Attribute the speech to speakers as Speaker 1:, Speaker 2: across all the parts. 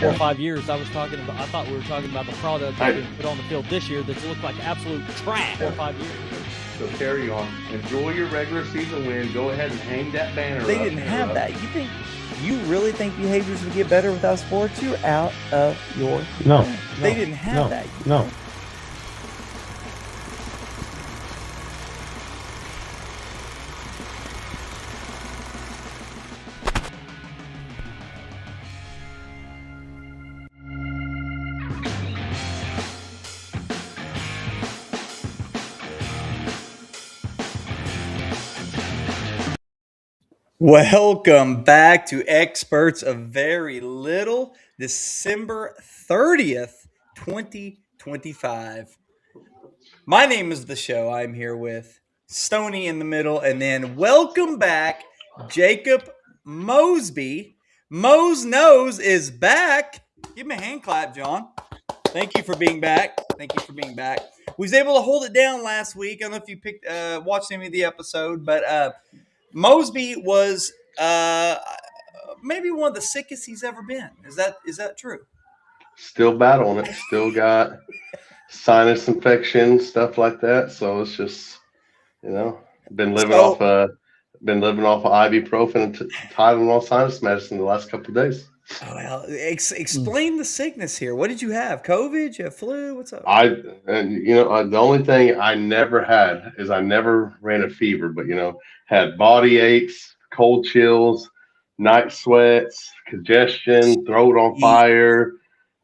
Speaker 1: 4 or 5 years, I thought we were talking about the product that we put on the field this year that looked like absolute trash. 4 or 5 years.
Speaker 2: So carry on. Enjoy your regular season win. Go ahead and hang that banner.
Speaker 3: They didn't have that. You really think behaviors would get better without sports? You're out of your mind. They didn't have that.
Speaker 2: No.
Speaker 3: Welcome back to Experts of Very Little, December 30th, 2025. My name is The Show. I'm here with Stoney in the middle, and then welcome back, Jacob Mosby. Mo's Nose is back. Give me a hand clap, John. Thank you for being back. We was able to hold it down last week. I don't know if you watched any of the episode, but Mosby was maybe one of the sickest he's ever been. Is that true?
Speaker 2: Still battling it. Still got sinus infection, stuff like that. So it's just, been living off ibuprofen and Tylenol sinus medicine the last couple of days.
Speaker 3: Oh, well, explain the sickness here. What did you have? COVID? You have flu? What's up?
Speaker 2: The only thing I never had is I never ran a fever, but had body aches, cold chills, night sweats, congestion, throat on fire,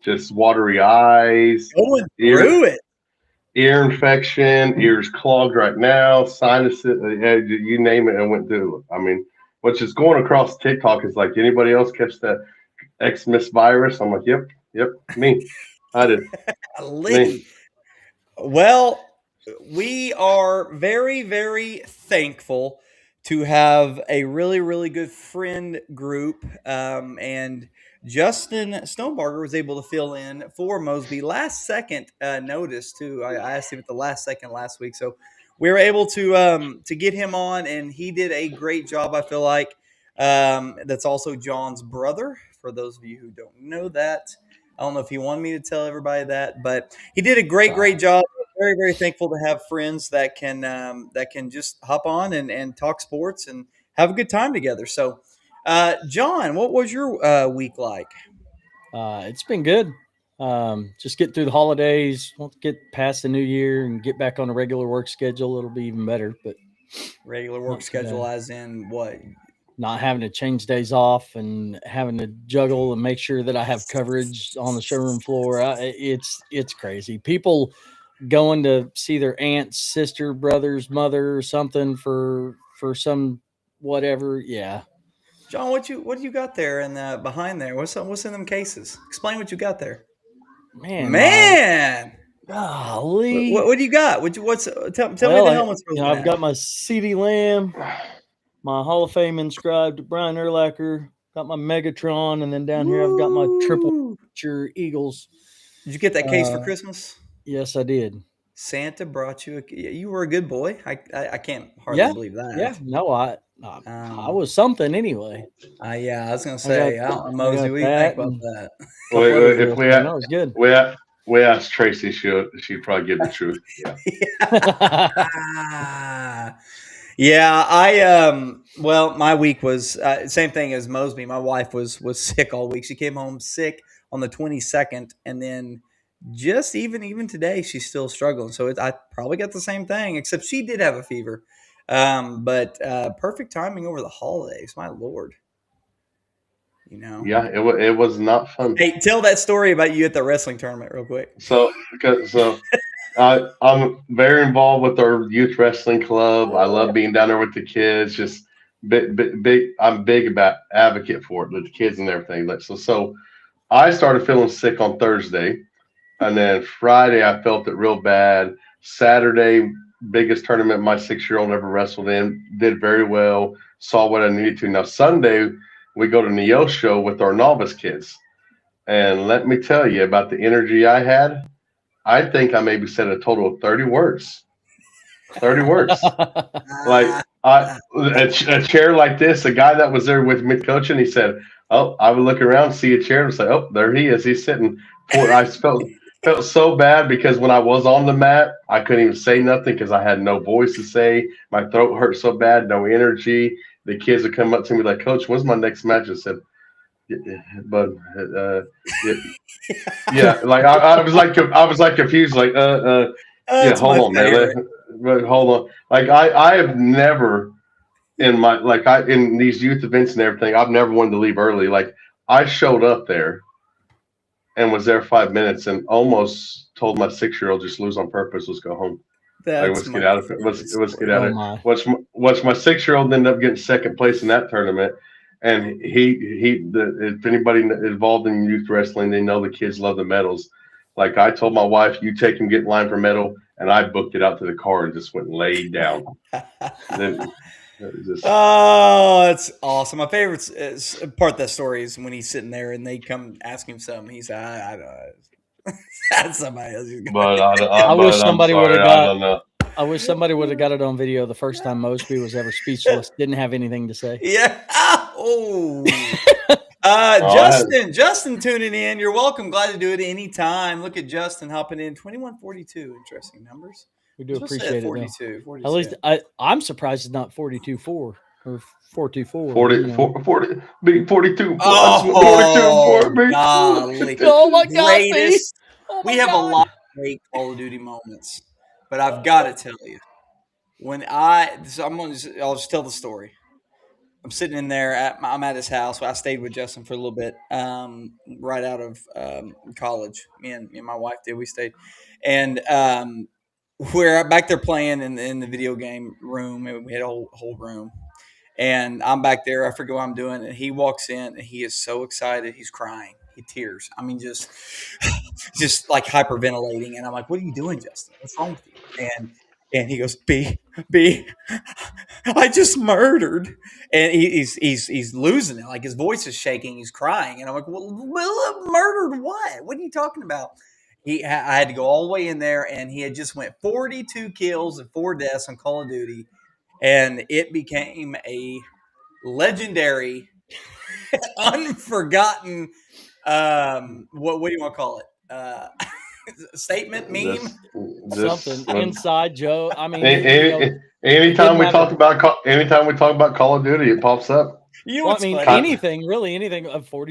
Speaker 2: just watery eyes,
Speaker 3: going through it.
Speaker 2: Ear infection, ears clogged right now, sinuses, you name it, and went through it. I mean, what's just going across TikTok is like, anybody else catch that Xmas virus? I'm like, yep, me. I did.
Speaker 3: Me. Well, we are very, very thankful to have a really, really good friend group. And Justin Stonebarger was able to fill in for Mosby last second notice too. I asked him at the last second last week. So we were able to get him on, and he did a great job, I feel like. That's also John's brother, for those of you who don't know that. I don't know if he wanted me to tell everybody that, but he did a great job. Very, very thankful to have friends that can just hop on and talk sports and have a good time together. So, John, what was your week like?
Speaker 1: It's been good. Just get through the holidays, get past the new year, and get back on a regular work schedule. It'll be even better. But
Speaker 3: regular work schedule, as in what?
Speaker 1: Not having to change days off and having to juggle and make sure that I have coverage on the showroom floor. It's crazy. People going to see their aunt's sister, brother's mother, or something for some whatever. Yeah.
Speaker 3: John, what do you got there and behind there? What's in them cases? Explain what you got there. Man.
Speaker 1: Golly.
Speaker 3: What do you got? Tell me the helmets.
Speaker 1: I've got my CeeDee Lamb, my Hall of Fame inscribed Brian Urlacher, got my Megatron, and then down here I've got my triple picture Eagles.
Speaker 3: Did you get that case for Christmas?
Speaker 1: Yes, I did.
Speaker 3: Santa brought you you were a good boy. I can't hardly believe that.
Speaker 1: Yeah, no, I was something anyway.
Speaker 3: I was gonna say, Mosey, what do you think about that?
Speaker 2: Well, if we asked Tracy, she'd probably give the truth.
Speaker 3: Well, my week was same thing as Mosby. My wife was sick all week. She came home sick on the 22nd, and then just even today she's still struggling. So I probably got the same thing, except she did have a fever. But perfect timing over the holidays, my lord. You know.
Speaker 2: Yeah, it was not fun.
Speaker 3: Hey, tell that story about you at the wrestling tournament real quick.
Speaker 2: So I'm very involved with our youth wrestling club. I love being down there with the kids. Just big. I'm big about advocate for it with the kids and everything. So I started feeling sick on Thursday, and then Friday I felt it real bad. Saturday, biggest tournament my 6-year-old ever wrestled in, did very well. Saw what I needed to. Now Sunday we go to Neosho with our novice kids, and let me tell you about the energy I had. I think I maybe said a total of 30 words. 30 words. Like a chair like this, a guy that was there with me coaching, he said, "Oh, I would look around, see a chair, and say, oh, there he is. He's sitting." I felt so bad because when I was on the mat, I couldn't even say nothing because I had no voice to say. My throat hurt so bad, no energy. The kids would come up to me like, "Coach, when's my next match?" I said, "Yeah, yeah, but yeah, yeah." Like I was like confused, like yeah,
Speaker 3: That's
Speaker 2: hold
Speaker 3: my
Speaker 2: on, man.
Speaker 3: favorite.
Speaker 2: Hold on. Like I have never in my like I in these youth events and everything, I've never wanted to leave early. Like I showed up there and was there 5 minutes and almost told my 6-year-old just lose on purpose, let's go home. Like
Speaker 3: That's
Speaker 2: let's
Speaker 3: my
Speaker 2: get out of it.
Speaker 3: favorite
Speaker 2: Let's get
Speaker 3: story.
Speaker 2: out
Speaker 1: Oh
Speaker 2: of it.
Speaker 1: my.
Speaker 2: Watch my 6-year-old ended up getting second place in that tournament. And if anybody involved in youth wrestling, they know the kids love the medals. Like I told my wife, you take and get in line for medal, and I booked it out to the car and just went and laid down. Then just
Speaker 3: Oh, that's awesome. My favorite part of that story is when he's sitting there and they come ask him something. He said, I don't know. That's somebody else.
Speaker 1: I wish
Speaker 2: but I'm
Speaker 1: somebody would
Speaker 2: sorry,
Speaker 1: have
Speaker 2: I
Speaker 1: got.
Speaker 2: don't know.
Speaker 1: I wish somebody would have got it on video the first time Mosby was ever speechless, didn't have anything to say.
Speaker 3: Yeah. Oh.
Speaker 2: Oh, I had
Speaker 3: Justin tuning in. You're welcome. Glad to do it anytime. Look at Justin hopping in. 2142. Interesting numbers.
Speaker 1: We
Speaker 3: I
Speaker 1: do
Speaker 3: was supposed to say
Speaker 1: appreciate it though.
Speaker 3: 42.
Speaker 1: At
Speaker 3: 42.
Speaker 1: least I'm surprised it's not 42-4 or 424.
Speaker 2: 40, 40 big 42 plus 42
Speaker 3: Oh,
Speaker 2: for big
Speaker 3: golly.
Speaker 1: Oh my God, B!
Speaker 3: Greatest.
Speaker 1: Oh
Speaker 3: We
Speaker 1: my
Speaker 3: have a
Speaker 1: God!
Speaker 3: lot of great Call of Duty moments, but I've got to tell you, I'll just tell the story. I'm sitting in there I'm at his house. I stayed with Justin for a little bit, right out of college. Me and my wife did. We stayed, and we're back there playing in the video game room. And we had a whole room, and I'm back there. I forget what I'm doing, and he walks in, and he is so excited. He's crying. He tears. I mean, just like hyperventilating. And I'm like, "What are you doing, Justin? What's wrong with you?" And he goes, B, I just murdered." And he's losing it. Like his voice is shaking. He's crying. And I'm like, well, murdered what? What are you talking about? I had to go all the way in there, and he had just went 42 kills and 4 deaths on Call of Duty, and it became a legendary, unforgotten, what do you want to call it? Statement, meme.
Speaker 1: Something
Speaker 2: just
Speaker 1: inside Joe. I mean, it didn't matter.
Speaker 2: anytime we talk about Call of Duty, it pops up.
Speaker 3: You know
Speaker 1: Well, I
Speaker 3: what's
Speaker 1: mean,
Speaker 3: funny?
Speaker 2: Con-
Speaker 1: anything really, anything of 42-4,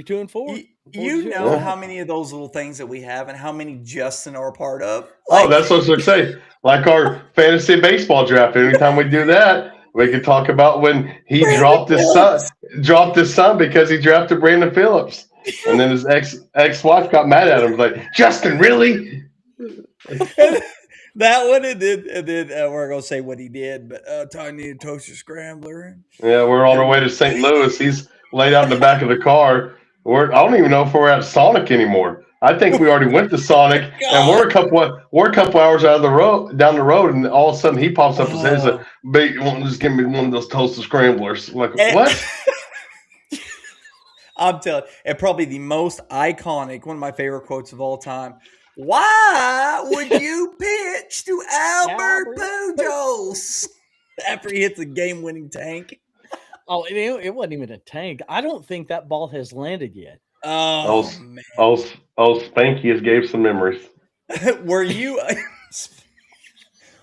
Speaker 3: You
Speaker 1: 42.
Speaker 3: know
Speaker 2: yeah.
Speaker 3: how many of those little things that we have, and how many Justin are a part of.
Speaker 2: Oh,
Speaker 3: Like,
Speaker 2: that's what I was going to say. Like our fantasy baseball draft. Anytime we do that, we can talk about when he
Speaker 3: Brandon Phillips.
Speaker 2: dropped his son because he drafted Brandon Phillips, and then his ex wife got mad at him, like Justin, really?
Speaker 3: That one, and then we're gonna say what he did, but tiny toaster scrambler.
Speaker 2: Yeah, we're on our way to St. Louis. He's laid out in the back of the car. I don't even know if we're at Sonic anymore. I think we already went to Sonic, and
Speaker 3: God.
Speaker 2: we're a couple hours out of the road down the road, and all of a sudden he pops up and says,
Speaker 3: Oh.
Speaker 2: "Babe, you want to just give me one of those toaster scramblers?" Like
Speaker 3: And-
Speaker 2: what?
Speaker 3: I'm telling you, and probably the most iconic, one of my favorite quotes of all time. Why would you pitch to Albert
Speaker 1: Albert.
Speaker 3: Pujols after he hits a game-winning tank?
Speaker 1: Oh, it wasn't even a tank. I don't think that ball has landed yet.
Speaker 3: Oh
Speaker 2: Oh,
Speaker 3: man,
Speaker 2: Spanky has gave some memories.
Speaker 3: were you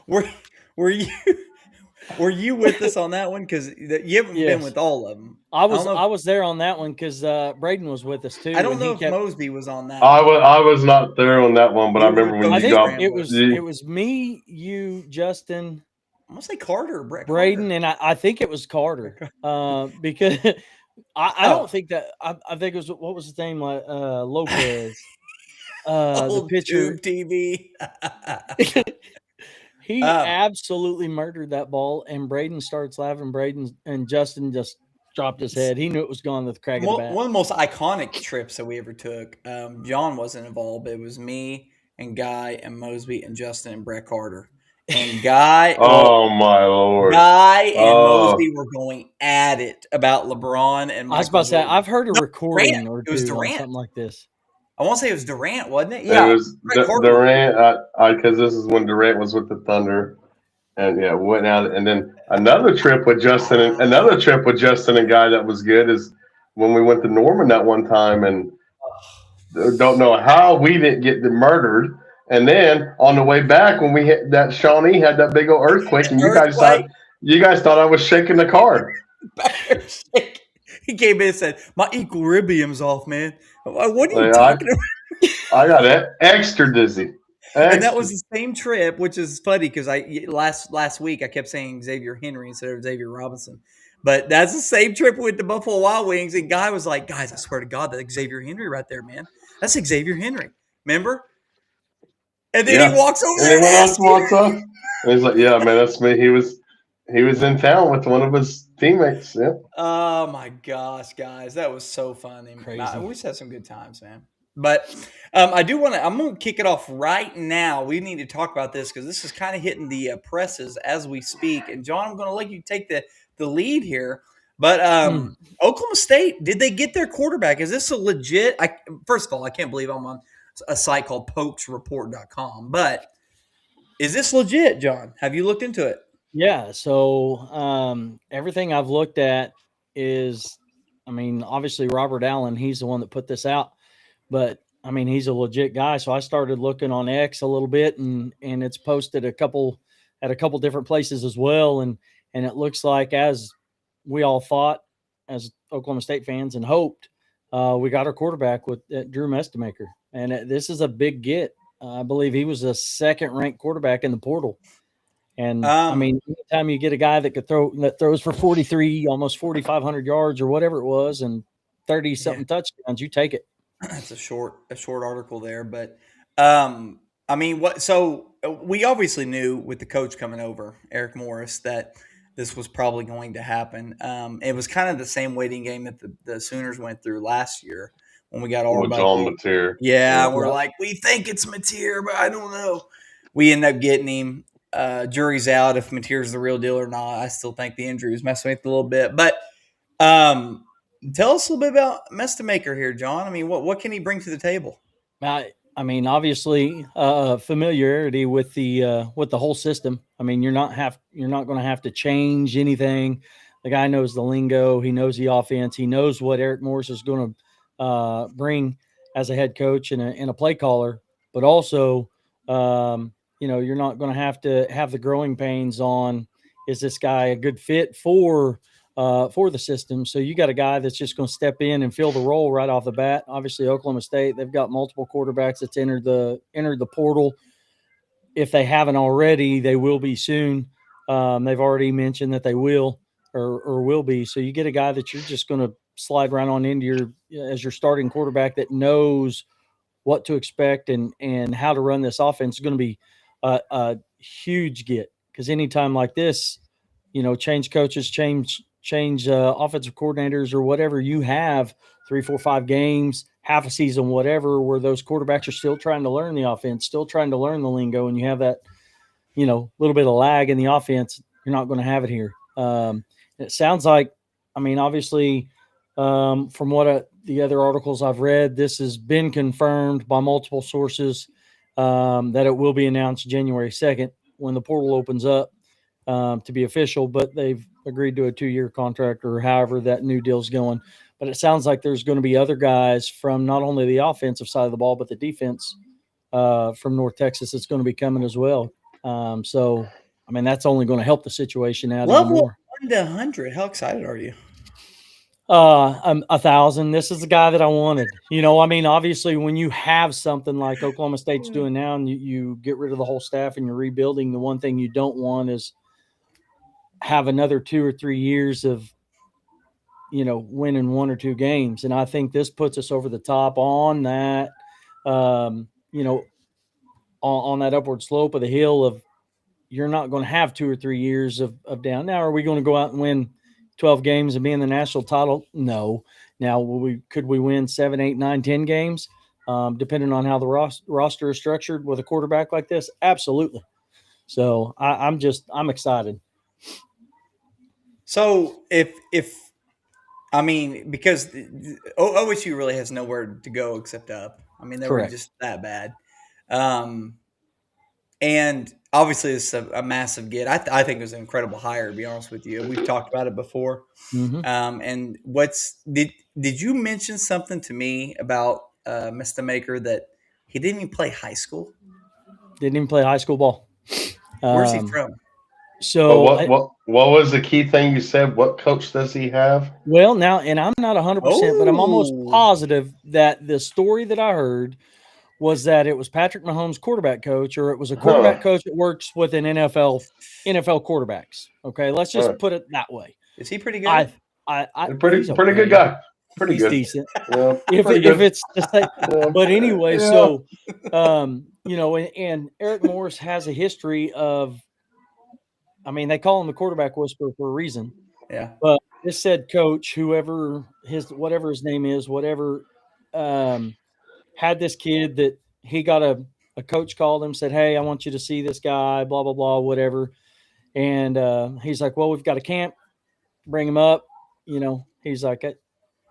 Speaker 3: were were you Were you with us on that one? Because you haven't been
Speaker 1: Yes.
Speaker 3: with all of them.
Speaker 1: I
Speaker 3: don't
Speaker 1: was
Speaker 3: know.
Speaker 1: I was there on that one because Braden was with us
Speaker 3: I
Speaker 1: too,
Speaker 3: don't
Speaker 1: and
Speaker 3: know
Speaker 1: he
Speaker 3: if
Speaker 1: kept.
Speaker 3: Mosby was on that one.
Speaker 2: I was not there on that one, but
Speaker 3: He
Speaker 2: I
Speaker 3: was
Speaker 2: remember
Speaker 3: with
Speaker 2: when
Speaker 1: I
Speaker 3: Coach
Speaker 2: you
Speaker 1: think
Speaker 2: got
Speaker 3: Scrambler.
Speaker 1: it
Speaker 2: you,
Speaker 1: was me, you, Justin,
Speaker 3: I'm gonna say Carter or Brett
Speaker 1: Braden,
Speaker 3: Carter.
Speaker 1: and I think it was Carter. Because I don't
Speaker 3: Oh,
Speaker 1: think that I think it was what was his name, like Lopez, the
Speaker 3: old
Speaker 1: pitcher.
Speaker 3: tube TV.
Speaker 1: He
Speaker 3: um,
Speaker 1: absolutely murdered that ball, and Braden starts laughing. Braden and Justin just dropped his head. He knew it was gone with the crack of the bat.
Speaker 3: one of the most iconic trips that we ever took. John wasn't involved, but it was me and Guy and Mosby and Justin and Brett Carter. And
Speaker 2: oh my lord.
Speaker 3: Guy and
Speaker 2: Oh,
Speaker 3: Mosby were going at it about LeBron and
Speaker 1: I was about
Speaker 3: Michael
Speaker 1: to say
Speaker 3: Jordan.
Speaker 1: I've heard a
Speaker 3: No, Durant.
Speaker 1: recording or
Speaker 3: It was
Speaker 1: two on
Speaker 3: Durant.
Speaker 1: something like this.
Speaker 3: I want to say it was Durant, wasn't it?
Speaker 2: it
Speaker 3: Yeah,
Speaker 2: was
Speaker 3: Brett Carter was.
Speaker 2: Durant. I because this is when Durant was with the Thunder, and yeah, went out. And then another trip with Justin and Guy that was good is when we went to Norman that one time, and don't know how we didn't get murdered. And then on the way back, when we hit that Shawnee had that big old earthquake, and
Speaker 3: Earthquake.
Speaker 2: you guys thought I was shaking the car.
Speaker 3: Back there shaking. He came in and said, "My equilibrium's off, man." What are you
Speaker 2: Like,
Speaker 3: talking about?
Speaker 2: I got extra dizzy,
Speaker 3: And that
Speaker 2: extra.
Speaker 3: was the same trip, which is funny because I last week I kept saying Xavier Henry instead of Xavier Robinson. But that's the same trip with the Buffalo Wild Wings. And Guy was like, "Guys, I swear to God, that's Xavier Henry right there, man. That's Xavier Henry. Remember?" And then he
Speaker 2: Yeah.
Speaker 3: walks over
Speaker 2: And
Speaker 3: there
Speaker 2: he
Speaker 3: and
Speaker 2: went on
Speaker 3: asks
Speaker 2: to
Speaker 3: you.
Speaker 2: my son. And he's like, "Yeah, man, that's me." He was in town with one of his teammates. Yeah.
Speaker 3: Oh my gosh, guys, that was so funny. We
Speaker 1: Crazy.
Speaker 3: just had some good times, man. But I do want to. I'm going to kick it off right now. We need to talk about this because this is kind of hitting the presses as we speak. And John, I'm going to let you take the lead here. But
Speaker 1: Mm.
Speaker 3: Oklahoma State, did they get their quarterback? Is this a legit? First of all, I can't believe I'm on a site called pokesreport.com. But is this legit, John? Have you looked into it?
Speaker 1: Yeah. So everything I've looked at is, I mean, obviously Robert Allen, he's the one that put this out, but I mean, he's a legit guy. So I started looking on X a little bit, and it's posted at a couple different places as well. And it looks like, as we all thought as Oklahoma State fans and hoped, we got our quarterback with Drew Mestemaker. And this is a big get. I believe he was a second ranked quarterback in the portal. And I
Speaker 3: Um,
Speaker 1: mean, anytime you get a guy that throws for 43, almost 4,500 yards or whatever it was, and 30
Speaker 3: yeah.
Speaker 1: something touchdowns, you take it.
Speaker 3: It's a short article there, but I mean, what? So we obviously knew with the coach coming over, Eric Morris, that this was probably going to happen. It was kind of the same waiting game that the Sooners went through last year when we got
Speaker 2: With John
Speaker 3: Arbuckle.
Speaker 2: Mateer.
Speaker 3: Yeah,
Speaker 2: Yeah.
Speaker 3: we're
Speaker 1: Yep.
Speaker 3: like, we think it's Mateer, but I don't know. We end up getting him. Jury's out if Mateer's the real deal or not. I still think the injury was messing with it a little bit, but um, tell us a little bit about Mestemaker here, John. I mean, what can he bring to the table?
Speaker 1: I mean, obviously, familiarity with the whole system. I mean, you're not going to have to change anything. The guy knows the lingo. He knows the offense. He knows what Eric Morris is going to bring as a head coach and a play caller. But also, you're not going to have the growing pains on, is this guy a good fit for the system. So you got a guy that's just going to step in and fill the role right off the bat. Obviously, Oklahoma State, they've got multiple quarterbacks that's entered the portal. If they haven't already, they will be soon. They've already mentioned that they will or will be. So you get a guy that you're just going to slide right on into as your starting quarterback that knows what to expect and how to run this offense is going to be a huge get, because anytime like this, change coaches, change offensive coordinators or whatever, you have 3, 4, 5 games, half a season, whatever, where those quarterbacks are still trying to learn the offense, still trying to learn the lingo, and you have that, little bit of lag in the offense. You're not going to have it here. It sounds like, I mean, obviously, from the other articles I've read, this has been confirmed by multiple sources, that it will be announced January 2nd when the portal opens up, to be official, but they've agreed to a 2-year contract or however that new deal's going. But it sounds like there's going to be other guys from not only the offensive side of the ball, but the defense, from North Texas that's going to be coming as well. So I mean, that's only going to help the situation out even
Speaker 3: Level
Speaker 1: more.
Speaker 3: 1 to 100. How excited are you?
Speaker 1: 1,000. This is the guy that I wanted. I mean, obviously, when you have something like Oklahoma State's doing now, and you get rid of the whole staff and you're rebuilding, the one thing you don't want is have another 2 or 3 years of winning 1 or 2 games. And I think this puts us over the top on that, um, you know, on that upward slope of the hill of you're not going to have 2 or 3 years of down. Now, are we going to go out and win 12 games and be in the national title? No. Now, could we win 7, 8, 9, 10 games, depending on how the roster is structured with a quarterback like this? Absolutely. So I'm excited.
Speaker 3: So if I mean, because OSU really has nowhere to go except up. I mean, they were
Speaker 1: Correct.
Speaker 3: just that bad. Um, and obviously, it's a massive get. I think it was an incredible hire, to be honest with you. We've talked about it before.
Speaker 1: Mm-hmm.
Speaker 3: And did you mention something to me about Mr. Maker that he didn't even play high school?
Speaker 1: Didn't even play high school ball.
Speaker 3: Where's he from?
Speaker 2: But
Speaker 1: So,
Speaker 2: what was the key thing you said? What coach does he have?
Speaker 1: well, now, and I'm not 100%, but I'm almost
Speaker 3: Oh,
Speaker 1: positive that the story that I heard was that it was Patrick Mahomes' quarterback coach, or it was a
Speaker 2: Huh?
Speaker 1: quarterback coach that works with an NFL quarterbacks. Okay, let's
Speaker 2: Huh.
Speaker 1: just put it that way.
Speaker 3: is he pretty good?
Speaker 1: I, he's
Speaker 2: Pretty good
Speaker 1: okay.
Speaker 2: guy. Pretty
Speaker 1: He's
Speaker 2: good.
Speaker 1: decent.
Speaker 2: Yeah,
Speaker 1: If
Speaker 2: pretty
Speaker 1: if
Speaker 2: good.
Speaker 1: it's to say,
Speaker 2: Yeah,
Speaker 1: but anyway,
Speaker 2: yeah.
Speaker 1: so and Eric Morris has a history of. I mean, they call him the quarterback whisperer for a reason.
Speaker 3: Yeah.
Speaker 1: But this said coach, whatever his name is, whatever, um, had this kid that he got a coach called him, said, "Hey, I want you to see this guy, blah blah blah, whatever." And he's like, "Well, we've got a camp. Bring him up." He's like,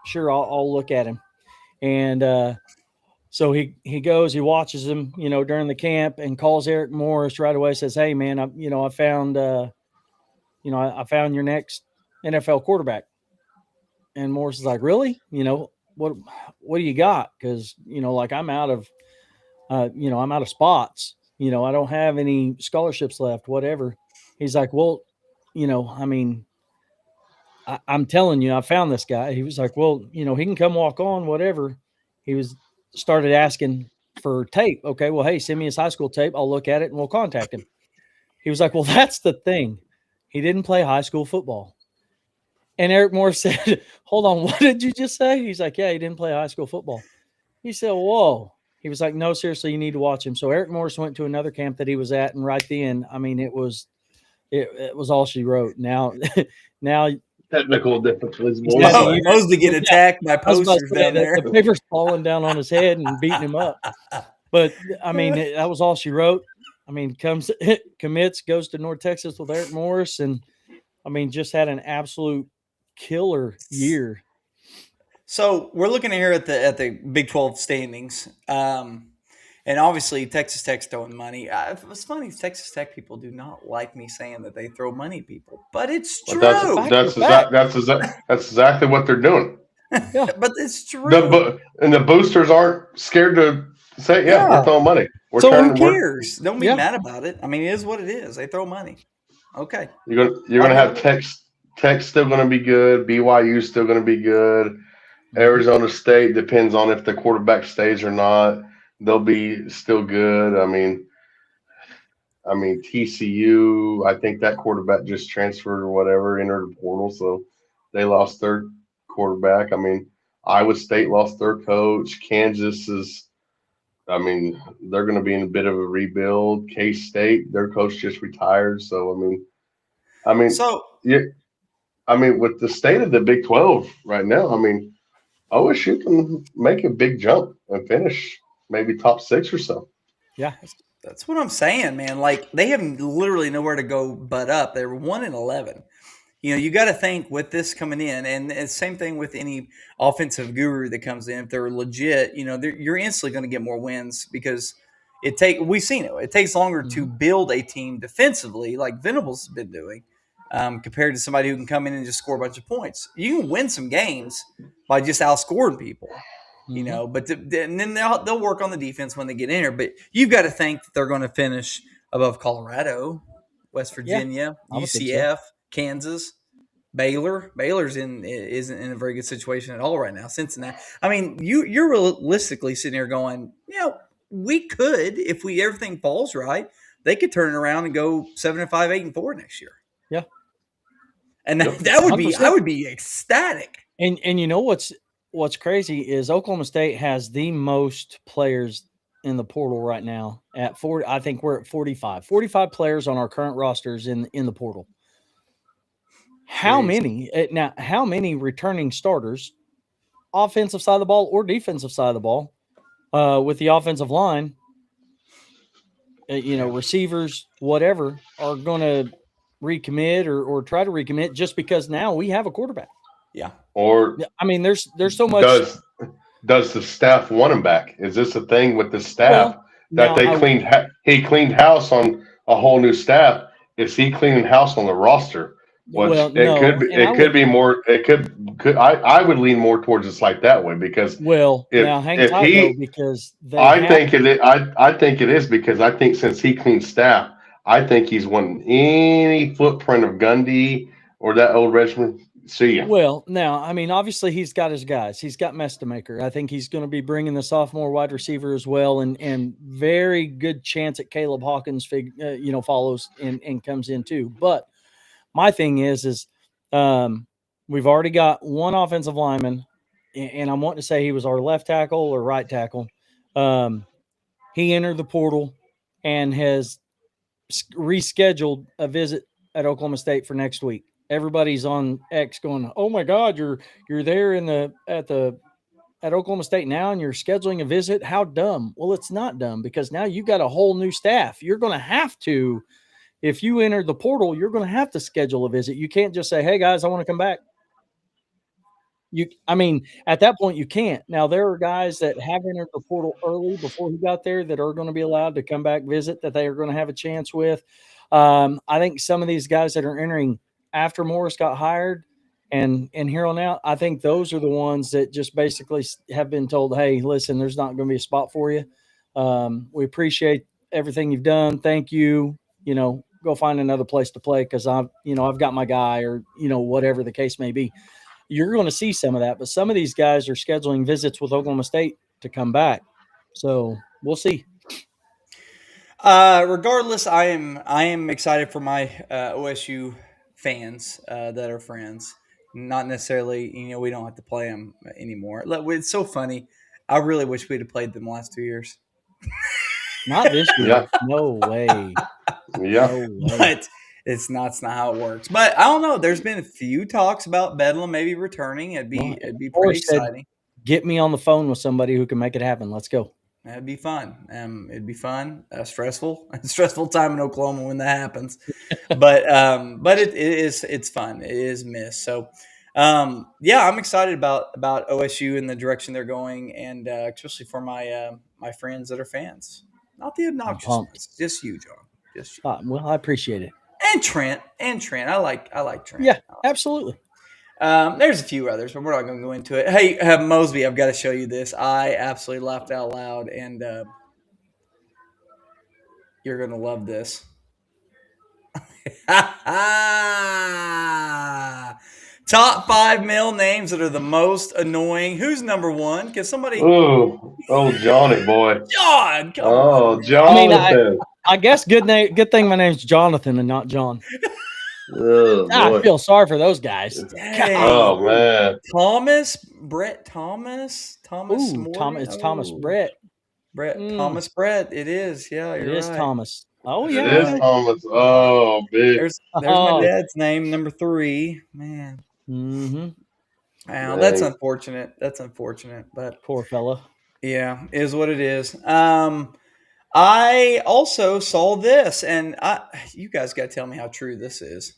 Speaker 1: "Sure, I'll look at him." And so he goes, he watches him, during the camp, and calls Eric Morris right away. Says, "Hey, man, I found I found your next NFL quarterback." And Morris is like, "Really? What do you got? Because like I'm out of I'm out of spots. I don't have any scholarships left. Whatever." He's like, "Well, I mean, I'm telling you, I found this guy." He was like, "Well, he can come walk on, whatever." He was started asking for tape. Okay, well, hey, send me his high school tape. I'll look at it and we'll contact him. He was like, "Well, that's the thing. He didn't play high school football." And Eric Moore said, "Hold on, what did you just say?" He's like, "Yeah, he didn't play high school football." He said, "Whoa." He was like, "No, seriously, you need to watch him." So Eric Morris went to another camp that he was at, and right then, I mean, it was all she wrote. Now, now,
Speaker 2: Technical difficulties,
Speaker 1: now
Speaker 2: boys.
Speaker 1: that you,
Speaker 3: Mosley
Speaker 1: well,
Speaker 3: getting
Speaker 1: yeah,
Speaker 3: attacked by
Speaker 1: I was about
Speaker 3: posters
Speaker 1: to say
Speaker 3: down
Speaker 1: that
Speaker 3: there.
Speaker 1: the paper's falling down on his head and beating him up. But I mean, that was all she wrote. I mean, commits, goes to North Texas with Eric Morris, and I mean, just had an absolute killer year.
Speaker 3: So we're looking here at the Big 12 standings, and obviously Texas Tech's throwing money. It's funny, Texas Tech people do not like me saying that they throw money at people, but it's
Speaker 2: But that's
Speaker 1: The
Speaker 3: true.
Speaker 1: facts are facts.
Speaker 2: that's exactly what they're doing.
Speaker 1: Yeah.
Speaker 3: But it's true.
Speaker 2: And the boosters aren't scared to say, "Yeah, we're
Speaker 3: Yeah.
Speaker 2: throwing money. We're
Speaker 3: So who
Speaker 2: turning. We're
Speaker 3: cares? Don't be
Speaker 1: Yeah.
Speaker 3: mad about it. I mean, it is what it is. They throw money. Okay.
Speaker 2: you're
Speaker 3: I'll
Speaker 2: gonna
Speaker 3: give
Speaker 2: have
Speaker 3: it.
Speaker 2: Tech still gonna be good. BYU still gonna be good.
Speaker 1: Mhm.
Speaker 2: Arizona State depends on if the quarterback stays or not. They'll be still good. I mean TCU. I think that quarterback just transferred or whatever, entered the portal, so they lost their quarterback. I mean Iowa State lost their coach. Kansas is. I mean they're going to be in a bit of a rebuild. K State, their coach just retired, so I mean
Speaker 3: So
Speaker 2: yeah. I mean with the state of the Big 12 right now, I mean OSU can make a big jump and finish maybe top six or so.
Speaker 1: Yeah.
Speaker 3: that's what I'm saying, man. Like they have literally nowhere to go but up. They were 1-11. You got to think with this coming in, and it's same thing with any offensive guru that comes in. If they're legit, you're instantly going to get more wins because we've seen it. It takes longer to
Speaker 1: Mhm.
Speaker 3: build a team defensively, like Venables has been doing, compared to somebody who can come in and just score a bunch of points. You can win some games by just outscoring people.
Speaker 1: Mhm.
Speaker 3: But and then they'll work on the defense when they get in here. But you've got to think that they're going to finish above Colorado, West
Speaker 1: Yeah,
Speaker 3: Virginia,
Speaker 1: I would think so.
Speaker 3: UCF, Kansas, Baylor. Baylor's isn't in a very good situation at all right now. Cincinnati. I mean, you're realistically sitting here going, we could, if we everything falls right, they could turn it around and go 7-5, 8-4 next year.
Speaker 1: Yeah,
Speaker 3: And
Speaker 2: Yep.
Speaker 3: that would be, I
Speaker 1: 100%.
Speaker 3: would be ecstatic.
Speaker 1: And you know what's crazy is Oklahoma State has the most players in the portal right now at 40. I think we're at 45. 45 players on our current rosters in the portal. How
Speaker 3: Crazy.
Speaker 1: many now? How many returning starters, offensive side of the ball or defensive side of the ball, with the offensive line, receivers, whatever, are going to recommit or try to recommit just because now we have a quarterback.
Speaker 3: Yeah.
Speaker 2: Or
Speaker 1: I mean, there's so much.
Speaker 2: does the staff want him back? Is this a thing with the staff
Speaker 1: Well,
Speaker 2: that
Speaker 1: now
Speaker 2: they
Speaker 1: I
Speaker 2: cleaned? He cleaned house on a whole new staff. Is he cleaning house on the roster? Which
Speaker 1: well no, and I
Speaker 2: it could
Speaker 1: would.
Speaker 2: be more. It could. I would lean more towards it's like that way because
Speaker 1: Well, now hang
Speaker 2: if
Speaker 1: tight though
Speaker 2: he,
Speaker 1: because they
Speaker 2: I
Speaker 1: have.
Speaker 2: think I think it is because I think since he cleaned staff, I think he's wanting any footprint of Gundy or that old regiment. See ya.
Speaker 1: Well, now, I mean, obviously he's got his guys. He's got Mestamaker. I think he's going to be bringing the sophomore wide receiver as well, and very good chance that Caleb Hawkins, follows and comes in too. But my thing is we've already got one offensive lineman, and I'm wanting to say he was our left tackle or right tackle. He entered the portal and has rescheduled a visit at Oklahoma State for next week. Everybody's on X going, "Oh my God, you're there at Oklahoma State now, and you're scheduling a visit. How dumb!" Well, it's not dumb because now you got a whole new staff. You're going to have to, if you enter the portal, you're going to have to schedule a visit. You can't just say, "Hey guys, I want to come back." I mean, at that point, you can't. Now there are guys that have entered the portal early before he got there that are going to be allowed to come back visit that they are going to have a chance with. I think some of these guys that are entering after Morris got hired and here on out, I think those are the ones that just basically have been told, "Hey, listen, there's not going to be a spot for you. We appreciate everything you've done. Thank you. Go find another place to play because I've got my guy," or whatever the case may be. You're going to see some of that, but some of these guys are scheduling visits with Oklahoma State to come back. So we'll see.
Speaker 3: Regardless, I am excited for my OSU fans that are friends. Not necessarily, we don't have to play them anymore. It's so funny. I really wish we'd have played them the last 2 years.
Speaker 1: Not this year.
Speaker 2: Yeah.
Speaker 1: No way.
Speaker 2: Yeah.
Speaker 1: No way.
Speaker 3: But it's not how it works. But I don't know. There's been a few talks about Bedlam maybe returning. It'd be pretty
Speaker 1: Morris said,
Speaker 3: exciting.
Speaker 1: "Get me on the phone with somebody who can make it happen. Let's go."
Speaker 3: That'd be fun. It'd be fun. Stressful time in Oklahoma when that happens. But it's fun. It is missed. So, I'm excited about OSU and the direction they're going, and especially for my friends that are fans. Not the obnoxious ones, just you, John. Just you.
Speaker 1: Well, I appreciate it.
Speaker 3: And Trent. I like Trent.
Speaker 1: Yeah, absolutely.
Speaker 3: There's a few others, but we're not going to go into it. Hey, Mosby, I've got to show you this. I absolutely laughed out loud, and you're going to love this. Top 5 male names that are the most annoying. Who's number one? Can somebody?
Speaker 2: Oh, Johnny boy.
Speaker 3: John, come on.
Speaker 2: Jonathan.
Speaker 1: I guess good thing my name's Jonathan and not John.
Speaker 2: Oh,
Speaker 1: I feel sorry for those guys.
Speaker 3: Dang.
Speaker 2: Oh man.
Speaker 3: Brett Thomas.
Speaker 1: Ooh, it's Thomas Brett.
Speaker 3: Thomas Brett. It is. Yeah,
Speaker 1: It
Speaker 3: you're
Speaker 1: is
Speaker 3: right.
Speaker 1: Thomas. Oh yeah.
Speaker 2: It is Thomas. Oh, big.
Speaker 3: There's my dad's name, number 3. Man.
Speaker 1: Mm-hmm.
Speaker 3: Wow, that's unfortunate. But
Speaker 1: Poor fella.
Speaker 3: yeah, is what it is. I also saw this, and you guys got to tell me how true this is.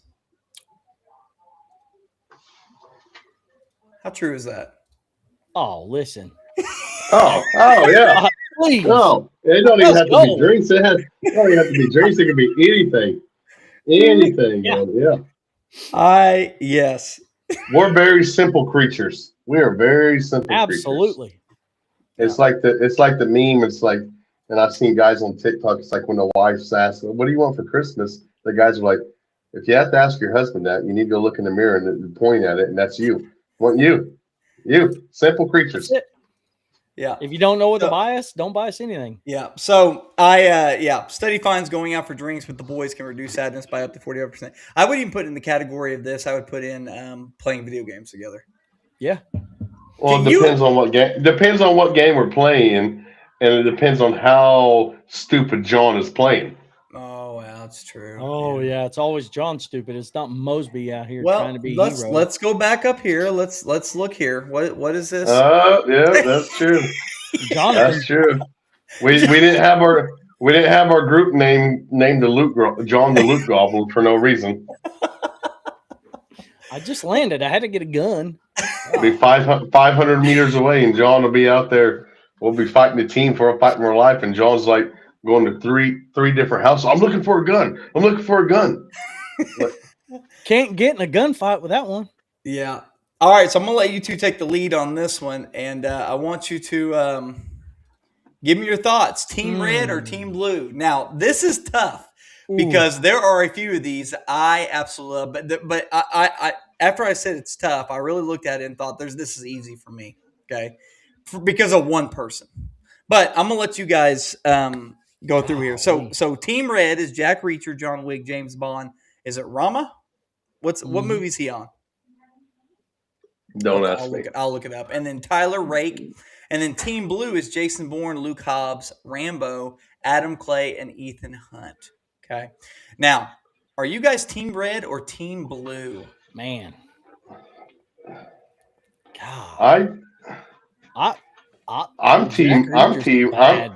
Speaker 3: How true is that?
Speaker 1: Oh, listen.
Speaker 2: Oh yeah.
Speaker 1: Please.
Speaker 2: No, it don't even have to be drinks. It don't even have to be drinks. It can be anything. Anything. Yeah.
Speaker 3: Yes.
Speaker 2: We're very simple creatures. We are very simple
Speaker 1: Absolutely.
Speaker 2: creatures. It's like the meme. It's like, and I've seen guys on TikTok. It's like when the wife asks, "What do you want for Christmas?" the guys are like, if you have to ask your husband that, you need to go look in the mirror and point at it, and that's you. Want you, simple
Speaker 1: That's
Speaker 2: creatures.
Speaker 1: it.
Speaker 3: Yeah.
Speaker 1: If you don't know what to
Speaker 3: So-
Speaker 1: buy us, don't buy us anything.
Speaker 3: Yeah. So I study finds going out for drinks with the boys can reduce sadness by up to 45%. I would even put in the category of this. I would put in playing video games together.
Speaker 1: Yeah.
Speaker 2: Well,
Speaker 3: Can
Speaker 2: it
Speaker 3: you?
Speaker 2: depends on what game. Depends on what game we're playing, and it depends on how stupid John is playing.
Speaker 3: Oh, wow, that's true.
Speaker 1: Oh yeah, it's always John stupid. It's not Mosby out here trying
Speaker 3: Well,
Speaker 1: to be a
Speaker 3: let's
Speaker 1: hero.
Speaker 3: let's go back up here. Let's look here. What is this?
Speaker 2: Yeah, that's true.
Speaker 1: Jonathan.
Speaker 2: That's true. We didn't have our group name named John the Loot Goblin for no reason.
Speaker 1: I just landed. I had to get a gun.
Speaker 2: We'll be 500 meters away, and John will be out there. We'll be fighting a team for a fight for our life, and John's like going to three different houses. I'm looking for a gun. I'm looking for a gun.
Speaker 1: Can't get in a gunfight with that one.
Speaker 3: Yeah. All right, so I'm gonna let you two take the lead on this one, and I want you to give me your thoughts. Team Red or Team Blue? Now, this is tough because there are a few of these I absolutely love, but I after I said it's tough, I really looked at it and thought this is easy for me. Okay, because of one person. But I'm gonna let you guys go through here. So Team Red is Jack Reacher, John Wick, James Bond. Is it Rama? What movie is he on?
Speaker 2: Don't
Speaker 3: Okay,
Speaker 2: ask me.
Speaker 3: I'll look it up. And then Tyler Rake. And then Team Blue is Jason Bourne, Luke Hobbs, Rambo, Adam Clay, and Ethan Hunt. Okay. Now, are you guys Team Red or Team Blue?
Speaker 1: Man. God.
Speaker 2: I'm team. I'm team.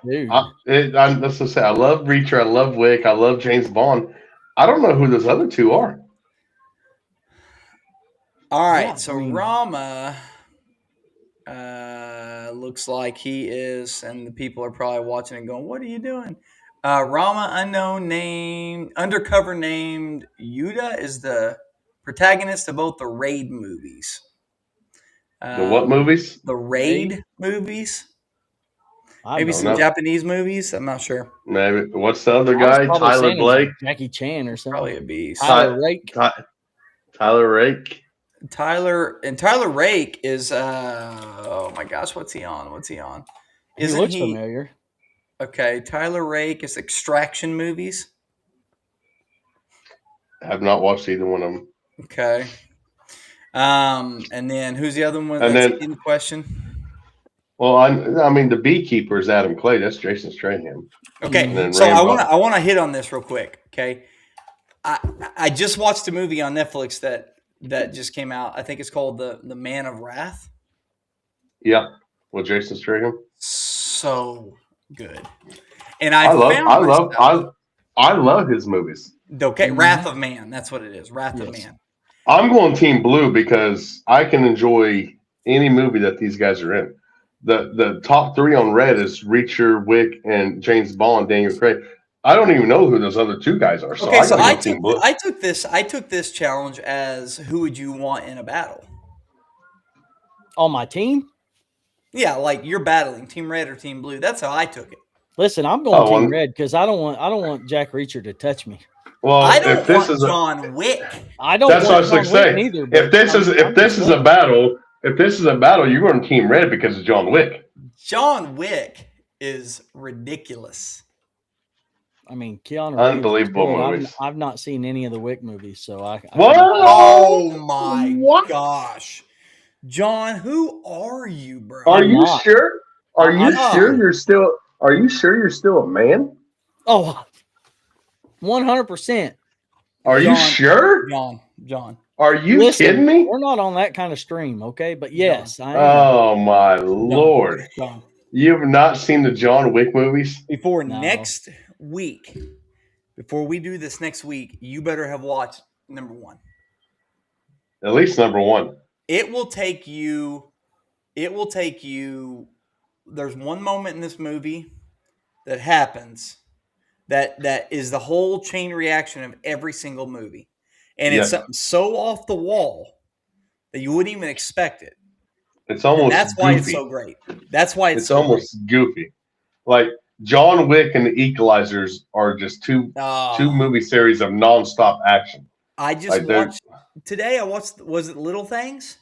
Speaker 1: Dude.
Speaker 2: Let's just say I love Reacher. I love Wick. I love James Bond. I don't know who those other two are.
Speaker 3: All right.
Speaker 1: Yeah,
Speaker 3: so
Speaker 1: I mean-
Speaker 3: Rama looks like he is, and the people are probably watching and going, "What are you doing?" Rama, unknown name, undercover named Yuda, is the protagonist of both the Raid movies.
Speaker 2: The what movies?
Speaker 3: The Raid movies. Maybe
Speaker 2: don't
Speaker 3: some
Speaker 2: know.
Speaker 3: Japanese movies. I'm not sure.
Speaker 2: Maybe. What's the other
Speaker 1: I was
Speaker 2: guy?
Speaker 1: probably
Speaker 2: Tyler
Speaker 1: saying he's
Speaker 2: Blake.
Speaker 1: like Jackie Chan or something.
Speaker 3: Probably a beast.
Speaker 1: Tyler Rake.
Speaker 2: Tyler Rake.
Speaker 3: Tyler Rake is oh my gosh, what's he on?
Speaker 1: He looks familiar.
Speaker 3: Okay, Tyler Rake is Extraction movies.
Speaker 2: I have not watched either one of them.
Speaker 3: Okay. And then who's the other one
Speaker 2: And
Speaker 3: that's
Speaker 2: then-
Speaker 3: in question?
Speaker 2: Well, I mean, the beekeeper is Adam Clay. That's Jason Strahan.
Speaker 3: Okay,
Speaker 2: And then
Speaker 3: so
Speaker 2: Rambo.
Speaker 3: I want to hit on this real quick. Okay, I just watched a movie on Netflix that just came out. I think it's called the Man of Wrath.
Speaker 2: Yeah, with Jason Strahan.
Speaker 3: So good, and
Speaker 2: I love his movies.
Speaker 3: Okay, Wrath of Man. That's what it is. Wrath of Man.
Speaker 2: I'm going Team Blue because I can enjoy any movie that these guys are in. The top three on Red is Reacher, Wick, and James Bond, Daniel Craig. I don't even know who those other two guys are. So
Speaker 3: Okay, so
Speaker 2: I Team Blue.
Speaker 3: I took this challenge as who would you want in a battle?
Speaker 1: On my team?
Speaker 3: Yeah, like you're battling Team Red or Team Blue. That's how I took it.
Speaker 1: Listen, I'm going Team Red because I don't want Jack Reacher to touch me.
Speaker 2: Well,
Speaker 3: I don't want John Wick.
Speaker 1: I don't.
Speaker 2: That's
Speaker 1: want
Speaker 2: what I was
Speaker 1: John Wick
Speaker 2: saying.
Speaker 1: either.
Speaker 2: If this is a battle, you're going Team Red because of John Wick.
Speaker 3: John Wick is ridiculous.
Speaker 1: I mean, Keanu Reeves.
Speaker 2: Unbelievable movies.
Speaker 1: I've not seen any of the Wick movies, so I
Speaker 2: What?
Speaker 3: Oh my gosh, John, who are you, bro?
Speaker 2: Are you sure? Are you sure you're still? Are you sure you're still a man?
Speaker 1: Oh, 100%.
Speaker 2: Are you sure?
Speaker 3: John.
Speaker 2: Are you kidding me?
Speaker 1: We're not on that kind of stream, okay? But yes, I am.
Speaker 2: Oh my Lord!
Speaker 3: John.
Speaker 2: You have not seen the John Wick movies?
Speaker 3: Next week, before we do this next week, you better have watched number one.
Speaker 2: At least number one.
Speaker 3: It will take you. There's one moment in this movie that happens that is the whole chain reaction of every single movie. And it's something so off the wall that you wouldn't even expect it.
Speaker 2: It's almost
Speaker 3: that's why it's so great. That's why it's so
Speaker 2: almost goofy. Like John Wick and the Equalizers are just two
Speaker 3: Oh,
Speaker 2: movie series of nonstop action.
Speaker 3: I just
Speaker 2: Like they're
Speaker 3: watched today. I watched. Was it Little Things?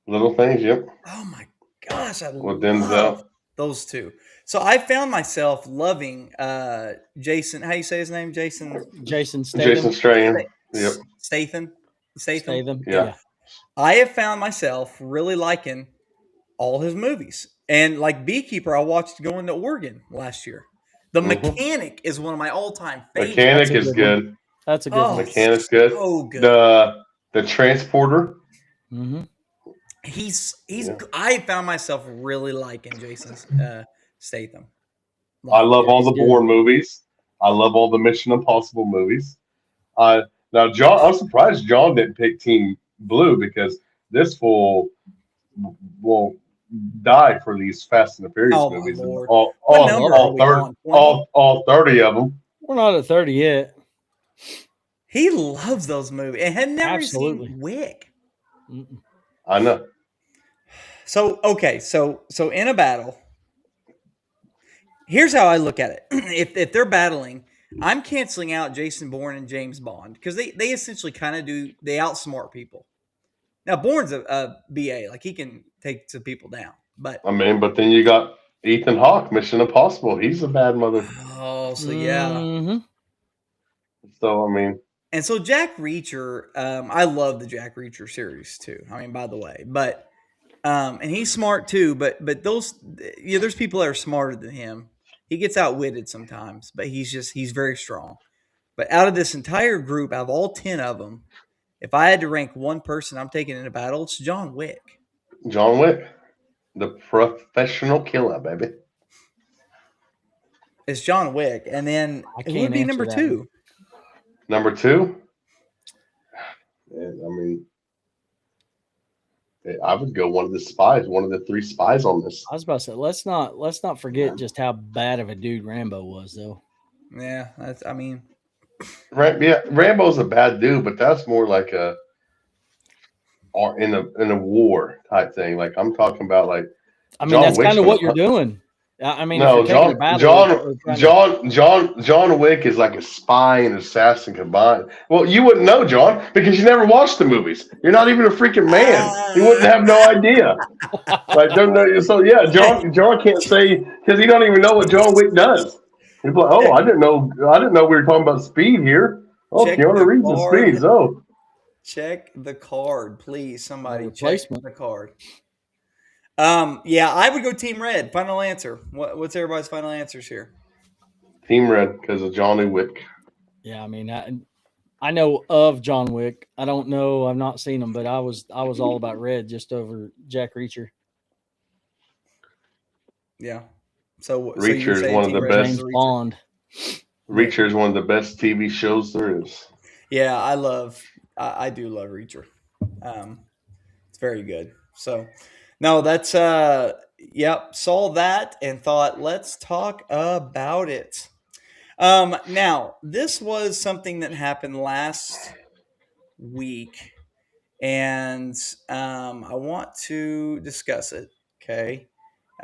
Speaker 2: little things. Yep.
Speaker 3: Oh my gosh, I
Speaker 2: With
Speaker 3: love
Speaker 2: Denzel,
Speaker 3: those two. So I found myself loving Jason. How you say his name? Jason
Speaker 1: Jason
Speaker 2: Jason
Speaker 1: Statham.
Speaker 2: Strahan. Yep.
Speaker 3: Statham. Statham.
Speaker 1: Statham.
Speaker 2: Yeah.
Speaker 1: Yeah.
Speaker 3: I have found myself really liking all his movies. And like Beekeeper, I watched going to Oregon last year. The
Speaker 2: hmm
Speaker 3: Mechanic is one of my all-time
Speaker 1: That's
Speaker 2: Mechanic
Speaker 1: a
Speaker 3: favorites.
Speaker 2: is
Speaker 1: good one.
Speaker 2: good.
Speaker 1: That's a good
Speaker 3: Oh,
Speaker 1: one.
Speaker 2: Mechanic's good.
Speaker 3: so good.
Speaker 2: The Transporter.
Speaker 1: Hmm.
Speaker 3: He's.
Speaker 2: Yeah.
Speaker 3: I found myself really liking Jason's Statham.
Speaker 2: I
Speaker 3: Like
Speaker 2: love
Speaker 1: Yeah,
Speaker 2: all
Speaker 1: he's
Speaker 2: the
Speaker 1: good.
Speaker 2: Bourne movies. I love all the Mission Impossible movies. Now, John, I'm surprised John didn't pick Team Blue because this fool will die for these Fast and the Furious
Speaker 3: oh my
Speaker 2: movies and
Speaker 3: lord, what number are
Speaker 1: Love it.
Speaker 3: we on? 20.
Speaker 2: all 30 of them.
Speaker 1: We're not at 30 yet.
Speaker 3: He loves those movies and had never seen
Speaker 1: Absolutely.
Speaker 3: Wick.
Speaker 1: Mm-mm.
Speaker 2: I know.
Speaker 3: So okay, so in a battle, here's how I look at it. If they're battling, I'm canceling out Jason Bourne and James Bond because they essentially kind of do they outsmart people. Now Bourne's a BA, like he can take some people down, but
Speaker 2: I mean, but then you got Ethan Hawke, Mission Impossible. He's a bad mother.
Speaker 3: oh, so yeah.
Speaker 1: Hmm.
Speaker 2: So I mean,
Speaker 3: And so Jack Reacher, I love the Jack Reacher series too. I mean, by the way, but and he's smart too. But those, yeah, there's people that are smarter than him. He gets outwitted sometimes, but he's very strong. But out of this entire group, out of all 10 of them, if I had to rank one person I'm taking in a battle, it's John Wick.
Speaker 2: John Wick, the professional killer, baby.
Speaker 3: It's John Wick, and then
Speaker 1: I
Speaker 3: who would
Speaker 1: can't
Speaker 3: be
Speaker 1: answer
Speaker 3: number
Speaker 1: that one.
Speaker 3: two?
Speaker 2: Number two, I mean, I would go one of the spies, one of the three spies on this.
Speaker 1: I was about to say, let's not forget just how bad of a dude Rambo was, though.
Speaker 3: Yeah, that's, I mean,
Speaker 2: Yeah, Rambo's a bad dude, but that's more like a or in a war type thing. Like I'm talking about, like
Speaker 1: I mean,
Speaker 2: John
Speaker 1: that's
Speaker 2: Wick's
Speaker 1: kind of
Speaker 2: gonna
Speaker 1: what you're
Speaker 2: hunt.
Speaker 1: doing. I mean, if you're
Speaker 2: No,
Speaker 1: taking a battle or trying to,
Speaker 2: John Wick is like a spy and assassin combined. Well, you wouldn't know, John, because you never watched the movies. You're not even a freaking man. You wouldn't have no idea. Like, don't know. So yeah, John can't say because he don't even know what John Wick does. He's like, oh,
Speaker 3: check
Speaker 2: I didn't know we were talking about speed here. Oh,
Speaker 3: check
Speaker 2: Keanu
Speaker 3: the
Speaker 2: Reeves is
Speaker 3: card.
Speaker 2: speeds. Oh,
Speaker 3: Check the card, please.
Speaker 1: no
Speaker 3: Somebody check
Speaker 1: replacement.
Speaker 3: the card. Yeah, I would go Team Red. Final answer. What's everybody's final answers here?
Speaker 2: Team Red because of Johnny Wick.
Speaker 1: Yeah, I mean, I know of John Wick. I don't know. I've not seen him, but I was all about Red just over Jack Reacher.
Speaker 3: Yeah. So you're
Speaker 2: Reacher is
Speaker 3: saying
Speaker 2: one of
Speaker 3: Team
Speaker 2: the
Speaker 1: Or
Speaker 3: Red because
Speaker 1: James
Speaker 2: best.
Speaker 3: of Reacher?
Speaker 1: Bond.
Speaker 2: Reacher is one of the best TV shows there is.
Speaker 3: Yeah, I do love Reacher. Um, it's very good. So, no, that's yep. Saw that and thought, let's talk about it. Now this was something that happened last week, and I want to discuss it. Okay.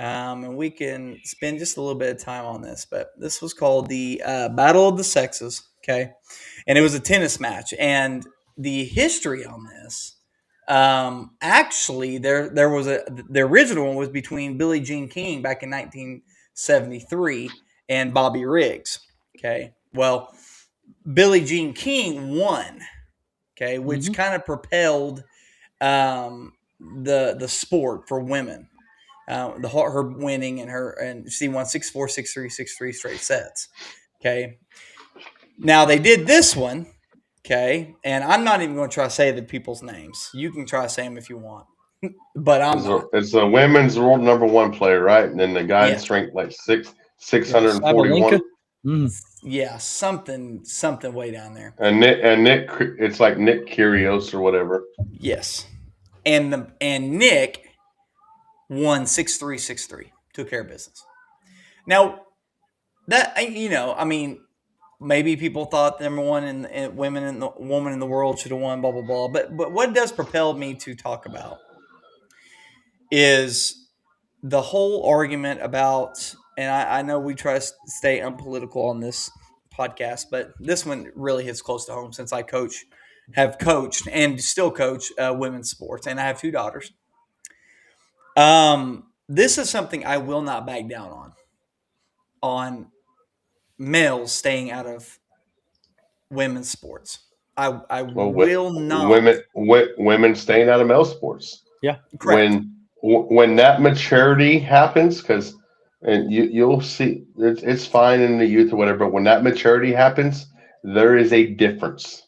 Speaker 3: And we can spend just a little bit of time on this, but this was called the Battle of the Sexes. Okay. And it was a tennis match. And the history on this, actually, there was the original one was between Billie Jean King back in 1973 and Bobby Riggs. Okay. Well, Billie Jean King won. Okay. Which
Speaker 1: Hmm.
Speaker 3: kind of propelled the sport for women. Her winning and she won 6-4, 6-3, 6-3 straight sets. Okay. Now they did this one. Okay. And I'm not even going to try to say the people's names. You can try to say them if you want, but I'm not.
Speaker 2: It's a women's world number one player, right? And then the
Speaker 3: Yeah.
Speaker 2: guy's ranked like six
Speaker 1: Yeah,
Speaker 2: hundred and forty
Speaker 1: Sabalenka.
Speaker 2: one.
Speaker 1: Mm.
Speaker 3: Yeah. Something way down there.
Speaker 2: And Nick, it's like Nick Kyrgios or whatever.
Speaker 3: Yes. And Nick won 6-3, 6-3. Took care of business. Now, I mean, maybe people thought number one in women in the woman in the world should have won, blah blah blah. But what does propel me to talk about is the whole argument about and I know we try to stay unpolitical on this podcast, but this one really hits close to home since have coached, and still coach women's sports, and I have two daughters. This is something I will not back down on males staying out of women's sports. I
Speaker 2: Well,
Speaker 3: will not.
Speaker 2: women staying out of male sports.
Speaker 1: Yeah.
Speaker 3: Correct.
Speaker 2: When that maturity happens, because and you'll see it's fine in the youth or whatever, but when that maturity happens, there is a difference.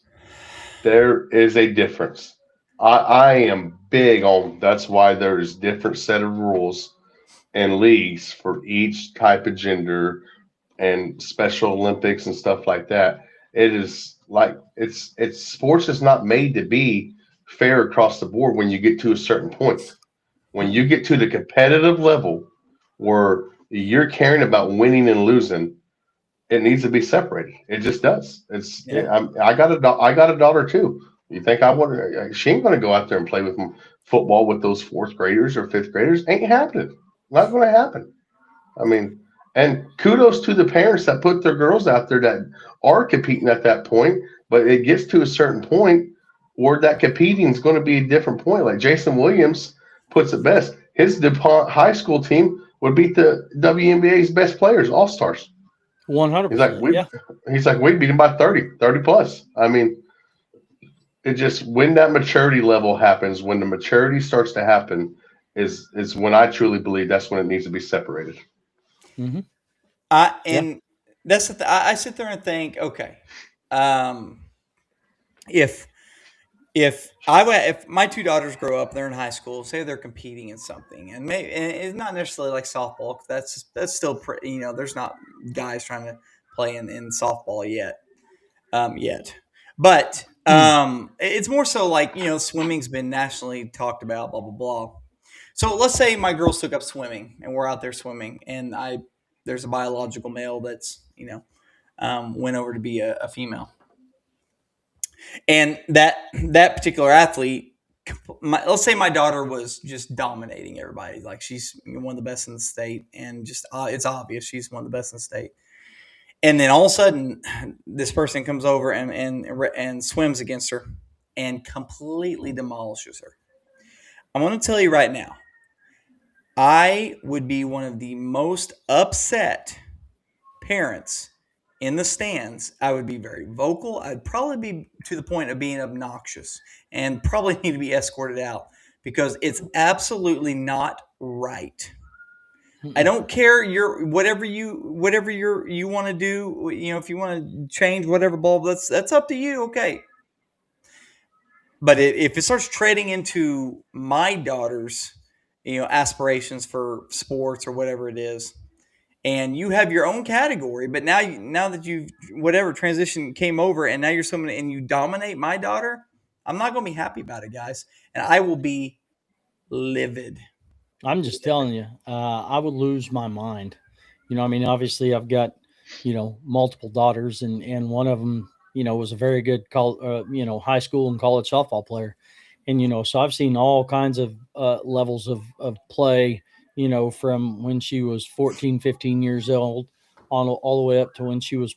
Speaker 2: There is a difference. I am big on that's why there's different set of rules and leagues for each type of gender and Special Olympics and stuff like that. It is like it's sports is not made to be fair across the board when you get to a certain point. When you
Speaker 1: Mm-mm.
Speaker 2: get to the competitive level where you're caring about winning and losing, it needs to be separated. It just does.
Speaker 3: Yeah.
Speaker 2: I got a daughter too. You think I want her? She ain't going to go out there and play with football with those fourth graders or fifth graders. Ain't happening. Not going to happen. I mean, and kudos to the parents that put their girls out there that are competing at that point. But it gets to a certain point where that competing is going to be a different point. Like Jason Williams puts it best. His DuPont high school team would beat the WNBA's best players, all stars. He's like
Speaker 1: 100%.
Speaker 2: we
Speaker 1: Yeah.
Speaker 2: he's like we beat him by 30 plus. I mean, it just when that maturity level happens, when the maturity starts to happen, is when I truly believe that's when it needs to be separated.
Speaker 1: Hmm.
Speaker 3: I
Speaker 1: Yeah.
Speaker 3: and that's the I sit there and think, okay, um, if if my two daughters grow up, they're in high school, say they're competing in something, and maybe and it's not necessarily like softball. 'Cause that's still pretty. There's not guys trying to play in softball yet, but
Speaker 1: Hmm.
Speaker 3: it's more so like swimming's been nationally talked about, blah blah blah. So let's say my girls took up swimming, and we're out there swimming, and I there's a biological male that's went over to be a female, and that particular athlete, let's say my daughter was just dominating everybody, like she's one of the best in the state, and just it's obvious she's one of the best in the state. And then all of a sudden, this person comes over and swims against her and completely demolishes her. I'm going to tell you right now, I would be one of the most upset parents in the stands. I would be very vocal. I'd probably be to the point of being obnoxious and probably need to be escorted out because it's absolutely not right. I
Speaker 1: Mm-mm.
Speaker 3: don't care your whatever you want to do. If you want to change whatever bulb, that's up to you. Okay, but if it starts trading into my daughter's aspirations for sports or whatever it is, and you have your own category, but now that you've whatever transition came over, and now you're someone and you dominate my daughter, I'm not going to be happy about it, guys, and I will be livid.
Speaker 1: I'm just telling you, I would lose my mind. I mean, obviously, I've got, multiple daughters, and one of them, was a very good high school and college softball player, and so I've seen all kinds of levels of play, from when she was 14, 15 years old, on all the way up to when she was,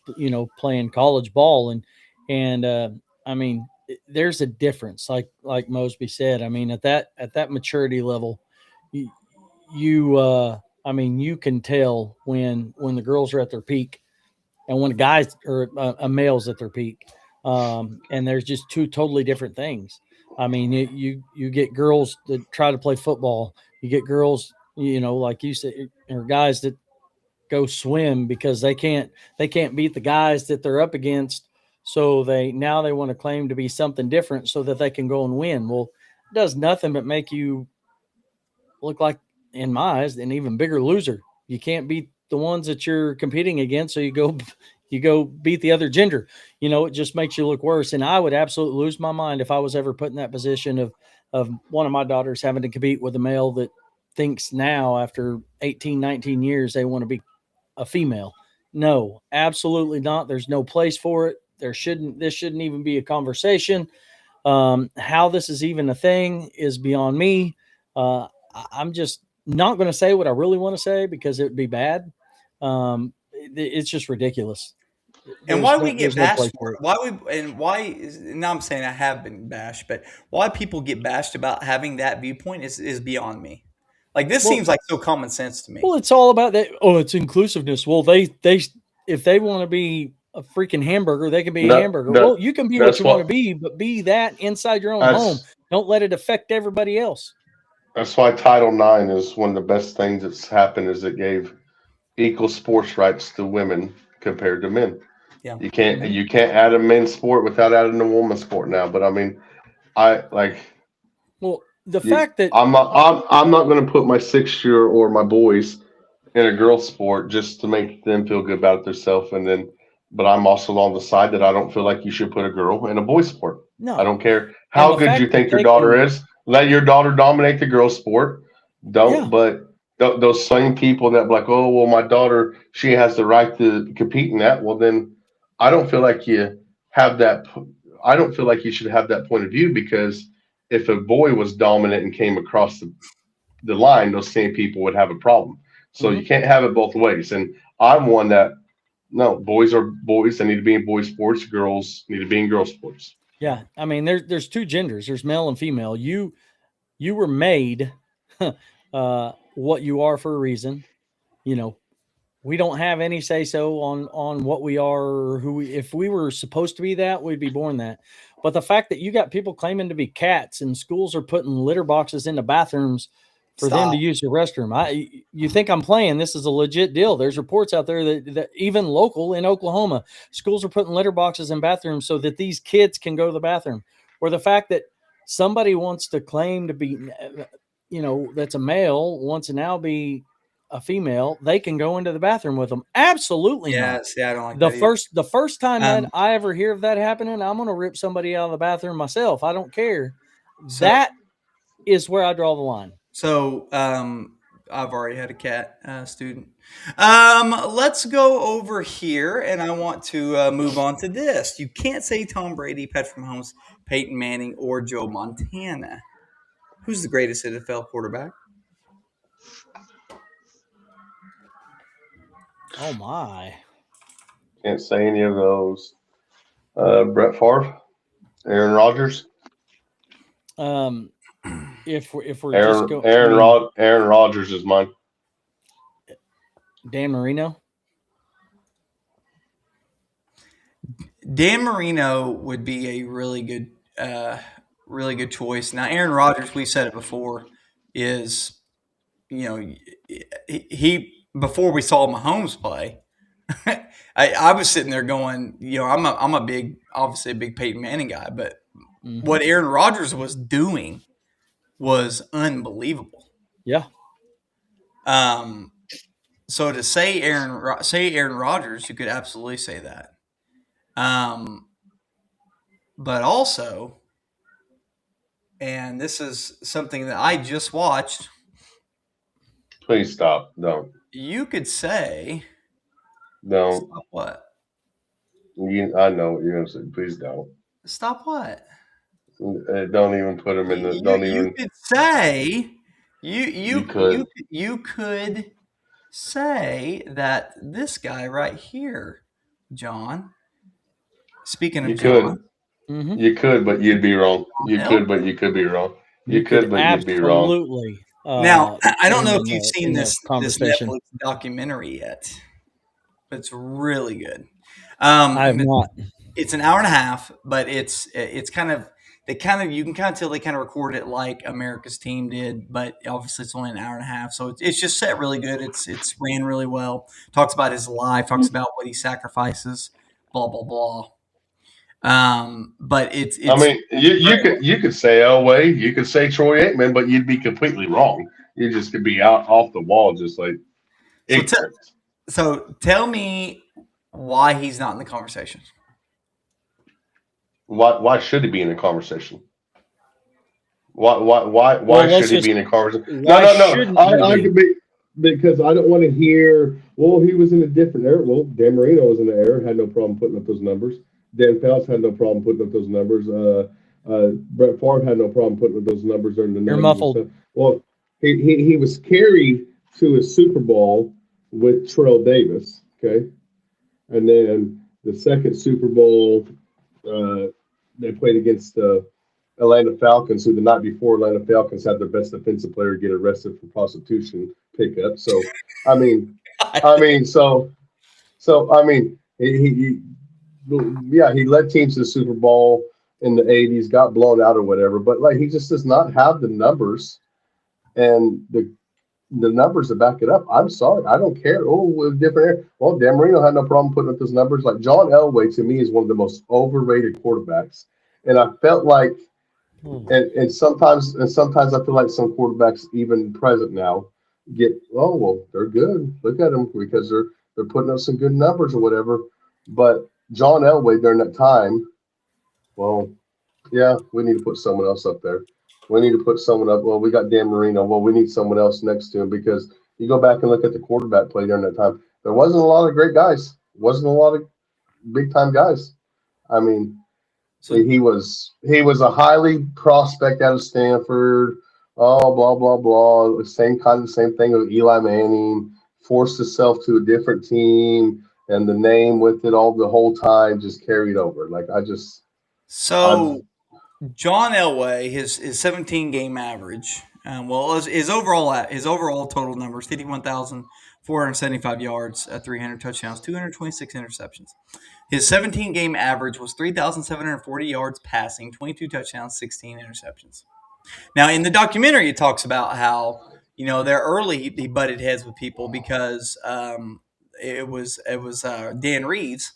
Speaker 1: playing college ball, and I mean, there's a difference, like Mosby said. I mean, at that maturity level, you I mean, you can tell when the girls are at their peak and when guys or a male's at their peak. And there's just two totally different things. I mean, you get girls that try to play football. You get girls, like you said, or guys that go swim because they can't beat the guys that they're up against. So they want to claim to be something different so that they can go and win. Well, it does nothing but make you look like, in my eyes, an even bigger loser. You can't beat the ones that you're competing against, so you go beat the other gender. It just makes you look worse. And I would absolutely lose my mind if I was ever put in that position of one of my daughters having to compete with a male that thinks now after 18, 19 years they want to be a female. No, absolutely not. There's no place for it. This shouldn't even be a conversation. How this is even a thing is beyond me. I'm just not going to say what I really want to say because it would be bad. It's just ridiculous.
Speaker 3: And why we get
Speaker 1: There's no
Speaker 3: bashed
Speaker 1: place
Speaker 3: for
Speaker 1: for
Speaker 3: it?
Speaker 1: it.
Speaker 3: Now I'm saying I have been bashed, but why people get bashed about having that viewpoint is beyond me. Like this
Speaker 1: Well,
Speaker 3: seems like so common sense to me.
Speaker 1: well, it's all about that. Oh, it's inclusiveness. Well, they if they want to be a freaking hamburger, they can be a
Speaker 2: That
Speaker 1: hamburger.
Speaker 2: that
Speaker 1: Well, you can be what
Speaker 2: that's
Speaker 1: you want to
Speaker 2: what
Speaker 1: be, but be that inside your own home.
Speaker 2: that's
Speaker 1: Don't let it affect everybody else.
Speaker 2: that's why Title IX is one of the best things that's happened. Is it gave equal sports rights to women compared to men.
Speaker 3: Yeah.
Speaker 1: Hmm.
Speaker 2: You can't add a men's sport without adding a woman's sport now. But I mean, I like
Speaker 1: Well, the
Speaker 2: you.
Speaker 1: fact that
Speaker 2: I'm not going to put my 6 year or my boys in a girl sport just to make them feel good about themselves. And then, but I'm also on the side that I don't feel like you should put a girl in a boy sport. I
Speaker 1: no,
Speaker 2: don't care
Speaker 1: and
Speaker 2: how
Speaker 1: the
Speaker 2: good
Speaker 1: fact
Speaker 2: you
Speaker 1: that
Speaker 2: think your
Speaker 1: they
Speaker 2: daughter
Speaker 1: can,
Speaker 2: is. Let your daughter dominate the girl sport. Don't,
Speaker 1: yeah,
Speaker 2: but those same people that be like, oh, well, my daughter, she has the right to compete in that. Well, then I don't feel like you have that. I don't feel like you should have that point of view because if a boy was dominant and came across the line, those same people would have a problem. So
Speaker 1: hmm
Speaker 2: you can't have it both ways. And I'm one that no, boys are boys. They need to be in boys sports. Girls need to be in girl sports.
Speaker 1: yeah. I mean, there's two genders. There's male and female. You were made what you are for a reason. You know, we don't have any say so on what we are or who we, if we were supposed to be that, we'd be born that. But the fact that you got people claiming to be cats and schools are putting litter boxes in the bathrooms for them to
Speaker 3: Stop.
Speaker 1: use the restroom. You think I'm playing? This is a legit deal. There's reports out there that even local in Oklahoma, schools are putting litter boxes in bathrooms so that these kids can go to the bathroom. Or the fact that somebody wants to claim to be, that's a male wants to now be a female, they can go into the bathroom with them. Absolutely
Speaker 3: Yeah.
Speaker 1: not.
Speaker 3: See, I don't like
Speaker 1: The
Speaker 3: that either.
Speaker 1: first time that
Speaker 3: Um.
Speaker 1: I ever hear of that happening, I'm gonna rip somebody out of the bathroom myself. I don't care.
Speaker 3: So
Speaker 1: That is where I draw the line.
Speaker 3: so I've already had a cat student. Let's go over here, and I want to move on to this. You can't say Tom Brady, Patrick Mahomes, Peyton Manning, or Joe Montana. Who's the greatest NFL quarterback?
Speaker 1: Oh my.
Speaker 2: Can't say any of those. Brett Favre, Aaron Rodgers,
Speaker 1: Um, if we're just go, I mean
Speaker 2: Aaron Rodgers is mine.
Speaker 1: Dan Marino.
Speaker 3: Dan Marino would be a really good choice. Now, Aaron Rodgers, we've said it before, is you know he before we saw Mahomes play. I was sitting there going, I'm a big, obviously a big Peyton Manning guy, but
Speaker 1: Hmm.
Speaker 3: what Aaron Rodgers was doing was unbelievable.
Speaker 1: Yeah,
Speaker 3: Um, so to say Aaron Rodgers, you could absolutely say that. Um, but also, and this is something that I just watched,
Speaker 2: Please stop. Don't.
Speaker 3: you could say,
Speaker 2: Don't.
Speaker 3: stop what?
Speaker 2: I know what you're gonna say. Please don't.
Speaker 3: Stop what?
Speaker 2: Don't even put him in the. Don't
Speaker 3: You
Speaker 2: even.
Speaker 3: could say, you
Speaker 2: You
Speaker 3: you
Speaker 2: could.
Speaker 3: you could say that this guy right here, John. Speaking of
Speaker 2: You
Speaker 3: John,
Speaker 2: could.
Speaker 1: hmm
Speaker 2: You could, but you'd be wrong. You could, but
Speaker 3: Elway.
Speaker 2: you could be wrong. You
Speaker 1: you could
Speaker 2: could, but you'd be wrong.
Speaker 1: absolutely
Speaker 3: Now, I
Speaker 1: put
Speaker 3: don't
Speaker 1: him
Speaker 3: know if you've seen
Speaker 1: in the
Speaker 3: this
Speaker 1: conversation.
Speaker 3: Netflix documentary yet, but it's really good.
Speaker 1: I have not.
Speaker 3: It's an hour and a half, but it's kind of you can kind of tell they kind of recorded it like America's Team did, but obviously it's only an hour and a half, so it's just set really good. It's ran really well. Talks about his life, talks about what he sacrifices, blah blah blah. But
Speaker 2: I
Speaker 3: it's
Speaker 2: mean,
Speaker 3: very well.
Speaker 2: you could say Elway, you could say Troy Aikman, but you'd be completely wrong. You just could be out off the wall, just like
Speaker 3: So
Speaker 2: ignorant.
Speaker 3: tell me why he's not in the conversation.
Speaker 2: Why should he be in a conversation? Why
Speaker 1: Well, let's
Speaker 2: should he
Speaker 1: just.
Speaker 2: be in a conversation? No,
Speaker 1: Why
Speaker 2: no, no.
Speaker 1: shouldn't he
Speaker 2: I
Speaker 1: be?
Speaker 2: could be because I don't want to hear. Well, he was in a different era. Well, Dan Marino was in the era, had no problem putting up those numbers. Dan Fouts had no problem putting up those numbers. Brett Favre had no problem putting up those numbers during the
Speaker 1: You're
Speaker 2: '90s and
Speaker 1: muffled.
Speaker 2: stuff. Well, he was carried to a Super Bowl with Terrell Davis. Okay, and then the second Super Bowl, uh, they played against the Atlanta Falcons, who the night before Atlanta Falcons had their best defensive player get arrested for prostitution pickup. So, I mean, I mean, so I mean, yeah, he led teams to the Super Bowl in the '80s, got blown out or whatever, but like he just does not have the numbers and the numbers to back it up. I'm sorry, I don't care. Oh, with different air. Well, Dan Marino had no problem putting up those numbers. Like John Elway to me is one of the most overrated quarterbacks, and I felt like, and sometimes I feel like some quarterbacks, even present now, get they're good. Look at them because they're putting up some good numbers or whatever. But John Elway during that time, well, yeah, we need to put someone else up there. We need to put someone up. Well, we got Dan Marino. Well, we need someone else next to him because you go back and look at the quarterback play during that time. There wasn't a lot of great guys. Wasn't a lot of big time guys. I mean,
Speaker 3: So
Speaker 2: he was a highly prospect out of Stanford. Oh, blah blah blah. Same thing with Eli Manning. Forced himself to a different team, and the name with it all the whole time just carried over. Like I
Speaker 3: so John Elway, his 17 game average, his overall total numbers: 51,475 yards, 300 touchdowns, 226 interceptions. His 17 game average was 3,740 yards passing, 22 touchdowns, 16 interceptions. Now, in the documentary, it talks about how they're early he butted heads with people because it was Dan Reeves,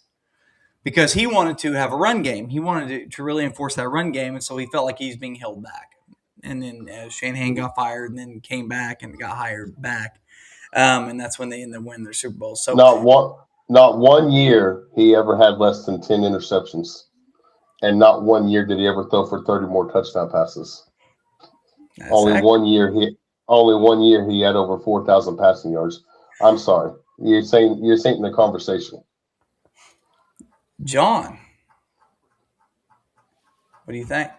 Speaker 3: because he wanted to have a run game. He wanted to really enforce that run game, and so he felt like he's being held back. And then Shanahan got fired, and then came back and got hired back, and that's when they ended up winning their Super Bowl. So
Speaker 2: not one year he ever had less than 10 interceptions, and not one year did he ever throw for 30 more touchdown passes.
Speaker 3: that's
Speaker 2: Only
Speaker 3: accurate.
Speaker 2: one year he had over 4,000 passing yards. I'm sorry. You're saying the conversation.
Speaker 3: John, what do you think?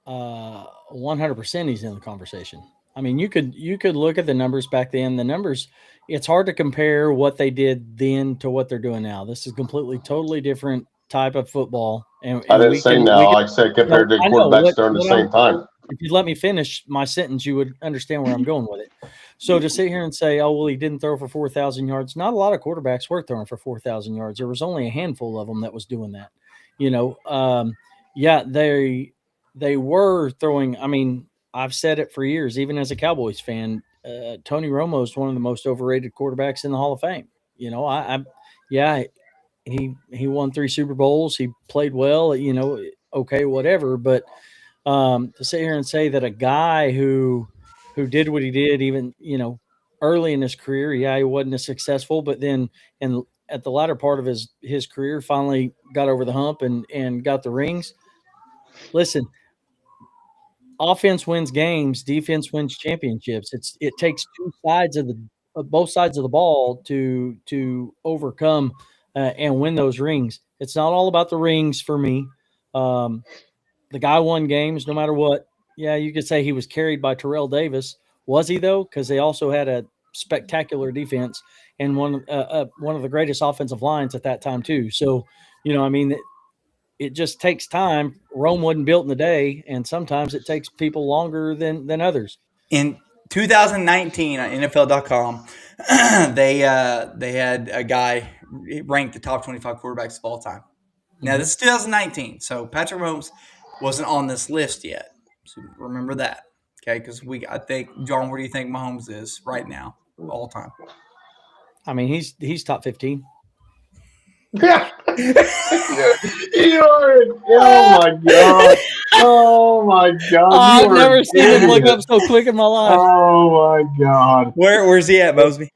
Speaker 1: 100% he's in the conversation. I mean, you could look at the numbers back then. The numbers, it's hard to compare what they did then to what they're doing now. This is completely totally different type of football, and
Speaker 2: I
Speaker 1: and
Speaker 2: didn't
Speaker 1: we
Speaker 2: say
Speaker 1: can we
Speaker 2: now.
Speaker 1: can
Speaker 2: I said
Speaker 1: no,
Speaker 2: compared to
Speaker 1: I know
Speaker 2: quarterbacks during the
Speaker 1: what
Speaker 2: same
Speaker 1: I'm
Speaker 2: time.
Speaker 1: if you let me finish my sentence, you would understand where I'm going with it. So to sit here and say, "Oh, well, he didn't throw for 4,000 yards," not a lot of quarterbacks were throwing for 4,000 yards. There was only a handful of them that was doing that. You know, yeah, they were throwing. I mean, I've said it for years, even as a Cowboys fan. Tony Romo is one of the most overrated quarterbacks in the Hall of Fame. Yeah, he won 3 Super Bowls. He played well. Okay, whatever. But to sit here and say that a guy who did what he did, even early in his career, yeah, he wasn't as successful, but then and at the latter part of his career, finally got over the hump and got the rings. Listen, offense wins games, defense wins championships. It takes both sides of the ball to overcome and win those rings. It's not all about the rings for me. Um, the guy won games no matter what. Yeah, you could say he was carried by Terrell Davis. Was he though? Because they also had a spectacular defense and one of the greatest offensive lines at that time too. So, I mean, it just takes time. Rome wasn't built in a day, and sometimes it takes people longer than others.
Speaker 3: In 2019 on NFL.com, they had a guy ranked the top 25 quarterbacks of all time. Now
Speaker 1: Mhm.
Speaker 3: this is 2019, so Patrick Mahomes wasn't on this list yet. So remember that, okay? Because I think John, where do you think Mahomes is right now, all time?
Speaker 1: I mean, he's top 15.
Speaker 2: Yeah, you are. Oh my god. Oh my god. You
Speaker 1: I've
Speaker 2: are an
Speaker 1: never seen him look
Speaker 2: idiot.
Speaker 1: up so quick in my life.
Speaker 2: Oh my god.
Speaker 3: Where's he at, Mosby?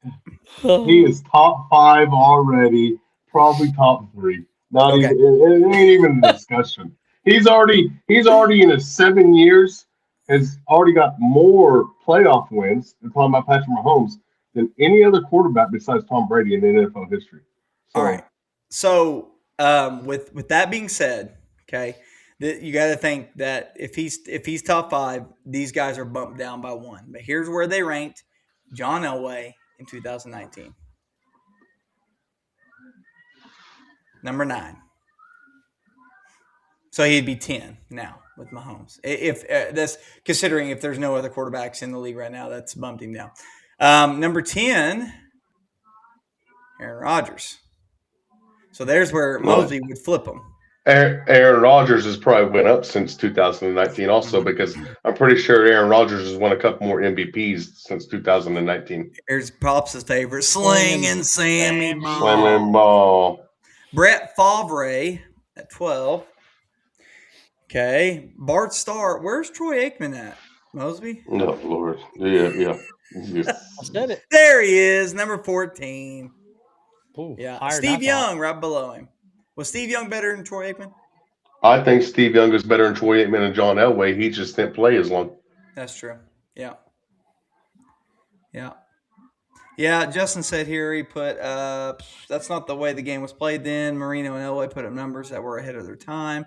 Speaker 2: He is top five already. Probably top three. Not
Speaker 3: Okay,
Speaker 2: even. It ain't even a discussion. He's already in his 7 years has already got more playoff wins. I'm talking about Patrick Mahomes than any other quarterback besides Tom Brady in NFL history.
Speaker 3: all right.
Speaker 2: So
Speaker 3: So with that being said, okay, you got to think that if he's top five, these guys are bumped down by one. But here's where they ranked John Elway in 2019. Number 9. So he'd be 10 now with Mahomes. If that's considering if there's no other quarterbacks in the league right now, that's bumped him down. Number 10, Aaron Rodgers. So there's where
Speaker 2: Well,
Speaker 3: Mosby would flip him.
Speaker 2: Aaron Rodgers has probably went up since 2019 also because I'm pretty sure Aaron Rodgers has won a couple more MVPs since 2019.
Speaker 3: Here's Pops' favorite, slinging Sammy
Speaker 2: Slamming
Speaker 3: Ball.
Speaker 2: ball.
Speaker 3: Brett Favre at 12. Okay. Bart Starr. Where's Troy Aikman at? Mosby?
Speaker 2: No, Lord. Yeah.
Speaker 1: I said it.
Speaker 3: There he is, number 14.
Speaker 1: Ooh,
Speaker 3: Yeah.
Speaker 1: higher than
Speaker 3: Steve
Speaker 1: I thought.
Speaker 3: Young right below him. Was Steve Young better than Troy Aikman?
Speaker 2: I think Steve Young is better than Troy Aikman and John Elway. He just didn't play as long.
Speaker 3: That's true. Yeah. Yeah, Justin said here he put, that's not the way the game was played then. Marino and Elway put up numbers that were ahead of their time.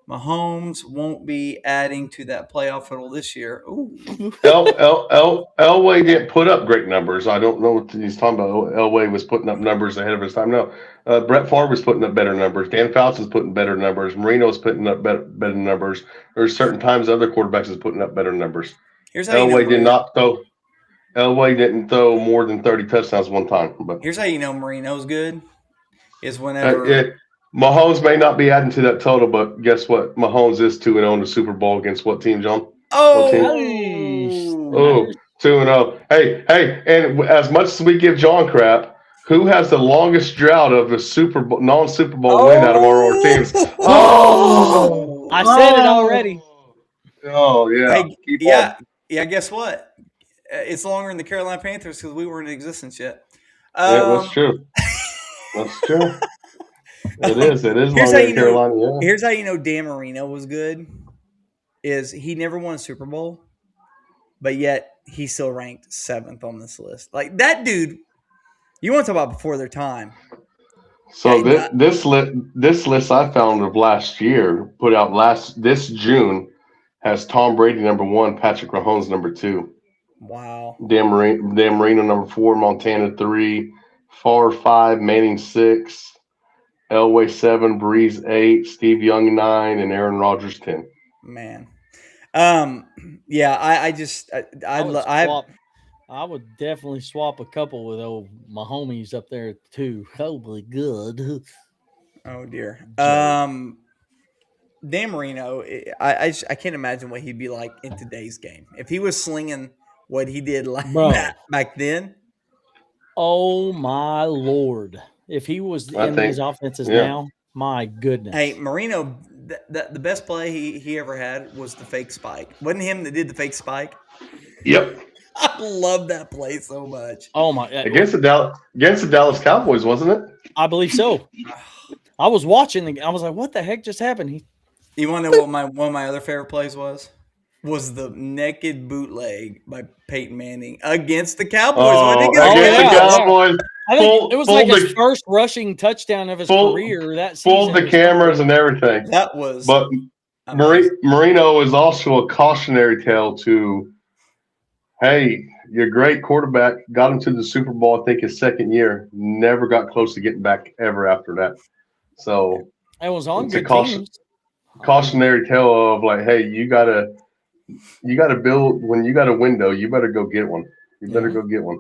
Speaker 3: Mahomes won't be adding to that playoff total this year. Ooh.
Speaker 2: Elway didn't put up great numbers. I don't know what he's talking about. Elway was putting up numbers ahead of his time. No, Brett Favre was putting up better numbers. Dan Fouts is putting better numbers. Marino's putting up better numbers. There's certain times other quarterbacks is putting up better numbers.
Speaker 3: Here's how you know
Speaker 2: Elway did
Speaker 3: Marino.
Speaker 2: not throw. Elway didn't throw more than 30 touchdowns one time. But
Speaker 3: Here's how you know Marino's good is whenever
Speaker 2: Mahomes may not be adding to that total, but guess what? Mahomes is 2-0 in the Super Bowl against what team, John? What team? Oh, 2-0. Hey, and as much as we give John crap, who has the longest drought of a non-Super Bowl win out of our teams? Oh,
Speaker 1: I said it already.
Speaker 2: Oh yeah.
Speaker 3: Hey,
Speaker 2: Keep
Speaker 3: yeah,
Speaker 2: on.
Speaker 3: yeah. Guess what? It's longer than the Carolina Panthers because we weren't in existence yet.
Speaker 2: Yeah, that's true. That's true. It is. It is
Speaker 3: Here's
Speaker 2: longer
Speaker 3: how
Speaker 2: in
Speaker 3: you know.
Speaker 2: Carolina. Yeah.
Speaker 3: Here's how you know Dan Marino was good. Is he never won a Super Bowl, but yet he's still ranked 7th on this list. Like that dude. You want to talk about before their time?
Speaker 2: So this list I found of last year, put out this June, has Tom Brady number 1, Patrick Mahomes number 2,
Speaker 3: Wow.
Speaker 2: Dan Marino number 4, Montana 3, Favre 5, Manning 6, Elway 7, Breeze 8, Steve Young 9, and Aaron Rodgers 10.
Speaker 3: Man. Yeah,
Speaker 1: I would definitely swap a couple with old Mahomes up there too. Holy good.
Speaker 3: Oh dear.
Speaker 1: Joe.
Speaker 3: Dan Marino, I can't imagine what he'd be like in today's game if he was slinging what he did like
Speaker 1: Bro.
Speaker 3: back then.
Speaker 1: Oh my Lord! If he was in these offenses now, my goodness.
Speaker 3: Hey, Marino, the best play he ever had was the fake spike. Wasn't him that did the fake spike?
Speaker 2: Yep.
Speaker 3: I love that play so much.
Speaker 1: Oh my!
Speaker 2: Against the Dallas Cowboys, wasn't it?
Speaker 1: I believe so. I was watching. I was like, "What the heck just happened?"
Speaker 3: You want to know what one of my other favorite plays was? Was the naked bootleg by Peyton Manning against the Cowboys.
Speaker 2: Against the Cowboys.
Speaker 1: I think it was like his first rushing touchdown of his career that season.
Speaker 2: Pulled the cameras and everything.
Speaker 3: That was.
Speaker 2: But Marino is also a cautionary tale to, hey, your great quarterback got him to the Super Bowl, I think his second year. Never got close to getting back ever after that. So
Speaker 1: it was on good teams.
Speaker 2: Cautionary tale of like, hey, you gotta build when you got a window, you better go get one. You better go get one.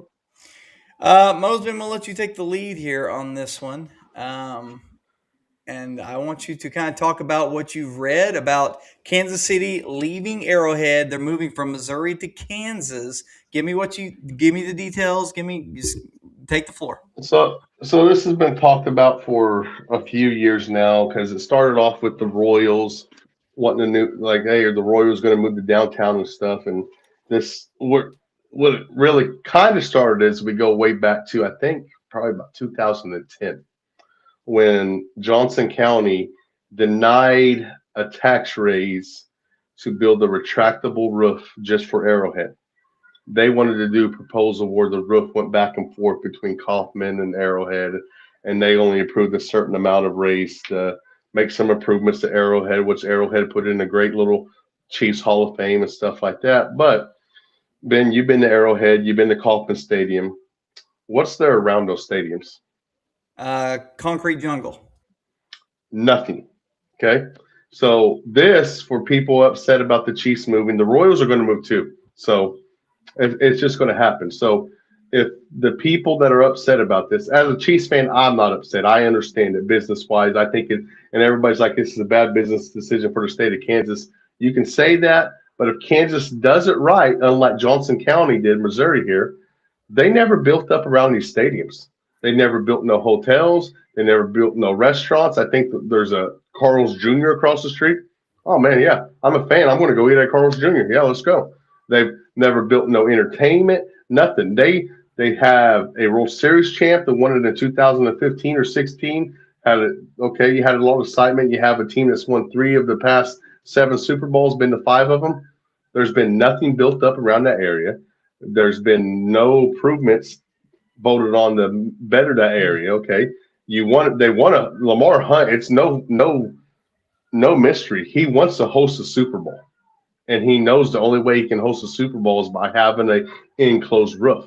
Speaker 3: Mosby, I'm gonna let you take the lead here on this one. And I want you to kind of talk about what you've read about Kansas City leaving Arrowhead. They're moving from Missouri to Kansas. Give me the details. Just take the floor.
Speaker 2: So this has been talked about for a few years now because it started off with the Royals wanting hey, are the Royals going to move to downtown and stuff? And what it really kind of started is we go way back to, I think, probably about 2010 when Johnson County denied a tax raise to build a retractable roof just for Arrowhead. They wanted to do a proposal where the roof went back and forth between Kaufman and Arrowhead, and they only approved a certain amount of raise to make some improvements to Arrowhead, which Arrowhead put in a great little Chiefs Hall of Fame and stuff like that. But, Ben, you've been to Arrowhead. You've been to Kaufman Stadium. What's there around those stadiums?
Speaker 3: Concrete jungle.
Speaker 2: Nothing. Okay. So this for people upset about the Chiefs moving, the Royals are going to move too. So it's just going to happen. So if the people that are upset about this, as a Chiefs fan, I'm not upset. I understand it business wise. I think it, and everybody's like, this is a bad business decision for the state of Kansas. You can say that, but if Kansas does it right, unlike Johnson County did, Missouri here, they never built up around these stadiums. They never built no hotels. They never built no restaurants. I think that there's a Carl's Jr. across the street. Oh man, yeah, I'm a fan. I'm going to go eat at Carl's Jr. Yeah, let's go. They've never built no entertainment, nothing. They have a World Series champ that won it in 2015 or 16. Had it okay. You had a lot of excitement. You have a team that's won 3 of the past 7 Super Bowls, been to 5 of them. There's been nothing built up around that area. There's been no improvements voted on to better that area. Okay, they want a Lamar Hunt. It's no mystery. He wants to host a Super Bowl, and he knows the only way he can host a Super Bowl is by having a enclosed roof.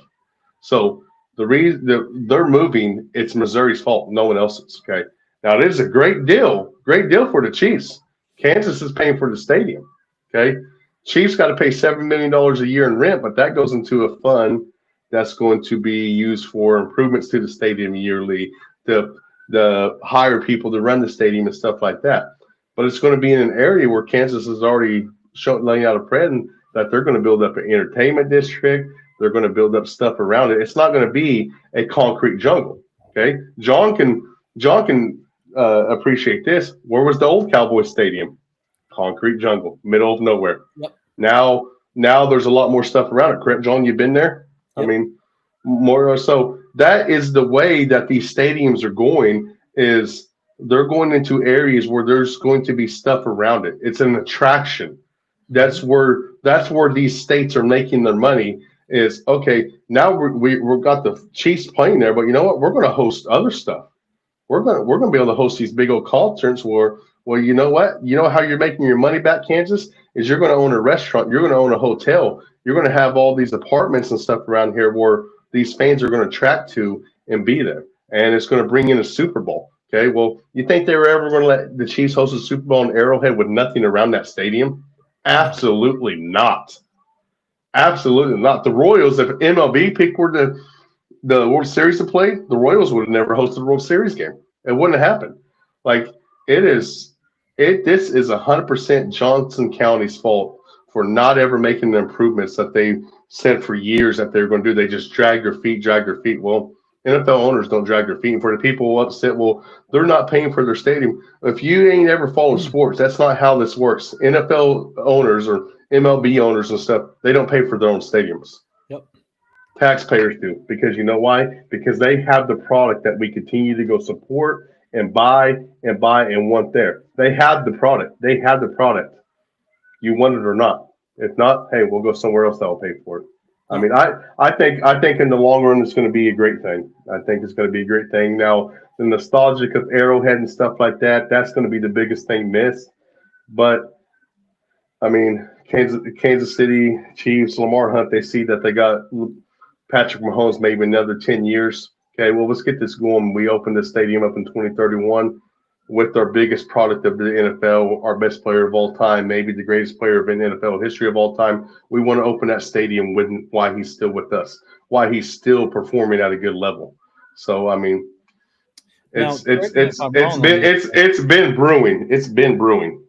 Speaker 2: So the reason they're moving, it's Missouri's fault, no one else's. Okay, now it is a great deal for the Chiefs. Kansas is paying for the stadium. Okay, Chiefs got to pay $7 million a year in rent, but that goes into a fund that's going to be used for improvements to the stadium yearly, the hire people to run the stadium and stuff like that. But it's going to be in an area where Kansas is already laying out a plan that they're going to build up an entertainment district. They're going to build up stuff around it. It's not going to be a concrete jungle. Okay, John can appreciate this. Where was the old Cowboy Stadium? Concrete jungle, middle of nowhere.
Speaker 1: Yep.
Speaker 2: Now there's a lot more stuff around it. Correct, John? You've been there.
Speaker 1: Yep.
Speaker 2: I mean, more or so. That is the way that these stadiums are going. Is they're going into areas where there's going to be stuff around it. It's an attraction. That's where these states are making their money. Is okay. Now we've got the Chiefs playing there, but you know what? We're going to host other stuff. We're gonna be able to host these big old concerts where, well, you know what? You know how you're making your money back, Kansas, is you're going to own a restaurant, you're going to own a hotel, you're going to have all these apartments and stuff around here where these fans are going to track to and be there, and it's going to bring in a Super Bowl. Okay, well, you think they were ever going to let the Chiefs host a Super Bowl in Arrowhead with nothing around that stadium? Absolutely not. Absolutely not. The Royals, if MLB picked where the World Series to play, the Royals would have never hosted a World Series game. It wouldn't have happened. Like it is, this is 100% Johnson County's fault for not ever making the improvements that they said for years that they were going to do. They just drag their feet, drag their feet. Well, NFL owners don't drag their feet. And for the people upset, well, they're not paying for their stadium. If you ain't ever followed sports, that's not how this works. NFL owners or MLB owners and stuff, they don't pay for their own stadiums.
Speaker 1: Yep.
Speaker 2: Taxpayers do, because you know why? Because they have the product that we continue to go support and buy and want there. They have the product. They have the product. You want it or not. If not, hey, we'll go somewhere else that will pay for it. I mean, I think in the long run it's going to be a great thing. I think it's going to be a great thing. Now, the nostalgic of Arrowhead and stuff like that, that's going to be the biggest thing missed. But I mean, Kansas City Chiefs, Lamar Hunt, they see that they got Patrick Mahomes maybe another 10 years. Okay, well, let's get this going. We open this stadium up in 2031 with our biggest product of the NFL, our best player of all time, maybe the greatest player in NFL history of all time. We want to open that stadium with why he's still with us, why he's still performing at a good level. So, I mean, it's been brewing. It's been brewing.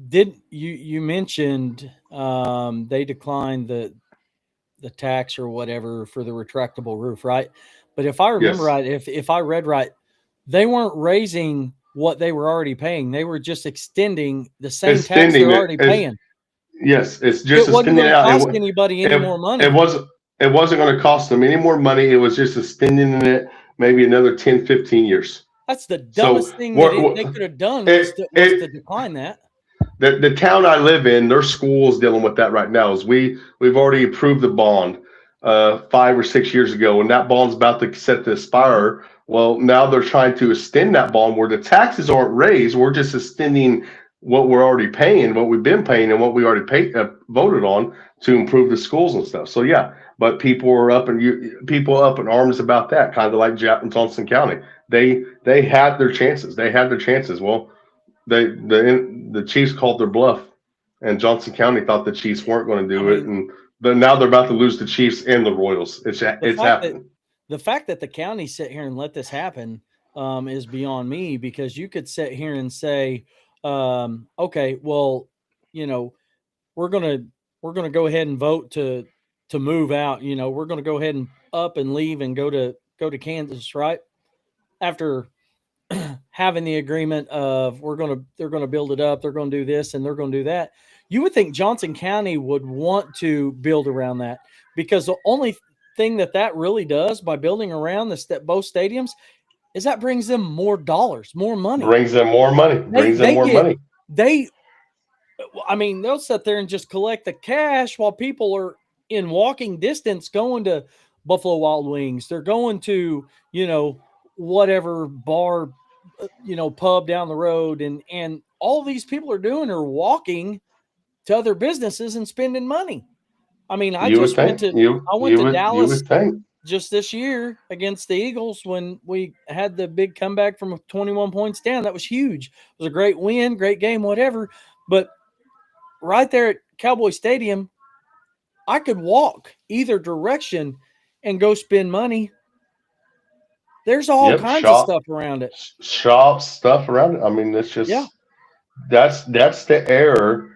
Speaker 1: Did you mentioned they declined the tax or whatever for the retractable roof, right? But if I remember right, if I read right, they weren't raising what they were already paying. They were just extending the same tax they're already paying.
Speaker 2: Yes, it's just
Speaker 1: it wasn't going to cost anybody any more money.
Speaker 2: It wasn't going to cost them any more money. It was just extending it maybe another 10, 15 years.
Speaker 1: That's the dumbest thing that they could have done was to decline that.
Speaker 2: The town I live in, their school is dealing with that right now. Is we've already approved the bond 5 or 6 years ago, and that bond's about to set to expire. Well, now they're trying to extend that bond where the taxes aren't raised. We're just extending what we're already paying, what we've been paying, and what we already voted on to improve the schools and stuff. So yeah, but people up in arms about that, kind of like Johnson County. They had their chances. They had their chances. Well, the Chiefs called their bluff, and Johnson County thought the Chiefs weren't going to
Speaker 1: I
Speaker 2: do it,
Speaker 1: mean,
Speaker 2: and but now they're about to lose the Chiefs and the Royals.
Speaker 1: the
Speaker 2: It's
Speaker 1: fact that
Speaker 2: happening.
Speaker 1: the fact that the county sit here and let this happen is beyond me, because you could sit here and say, okay, well, you know, we're gonna go ahead and vote to move out. You know, we're gonna go ahead and up and leave and go to Kansas, right? After having the agreement of they're gonna build it up, they're gonna do this and they're gonna do that. You would think Johnson County would want to build around that, because the only thing that really does by building around both stadiums is that brings them more dollars, more money.
Speaker 2: Brings them more money.
Speaker 1: They
Speaker 2: Brings them
Speaker 1: they
Speaker 2: more
Speaker 1: get
Speaker 2: money.
Speaker 1: they I mean, they'll sit there and just collect the cash while people are in walking distance going to Buffalo Wild Wings. They're going to, whatever bar, pub down the road. And all these people are doing are walking to other businesses and spending money. I mean,
Speaker 2: You would think
Speaker 1: I went
Speaker 2: you
Speaker 1: to
Speaker 2: would you
Speaker 1: Dallas
Speaker 2: would think.
Speaker 1: just this year against the Eagles when we had the big comeback from 21 points down. That was huge. It was a great win, great game, whatever. But right there at Cowboy Stadium, I could walk either direction and go spend money. There's all
Speaker 2: Yep,
Speaker 1: kinds of stuff around it.
Speaker 2: shop stuff around it. I mean, it's
Speaker 1: Yeah.
Speaker 2: just that's the error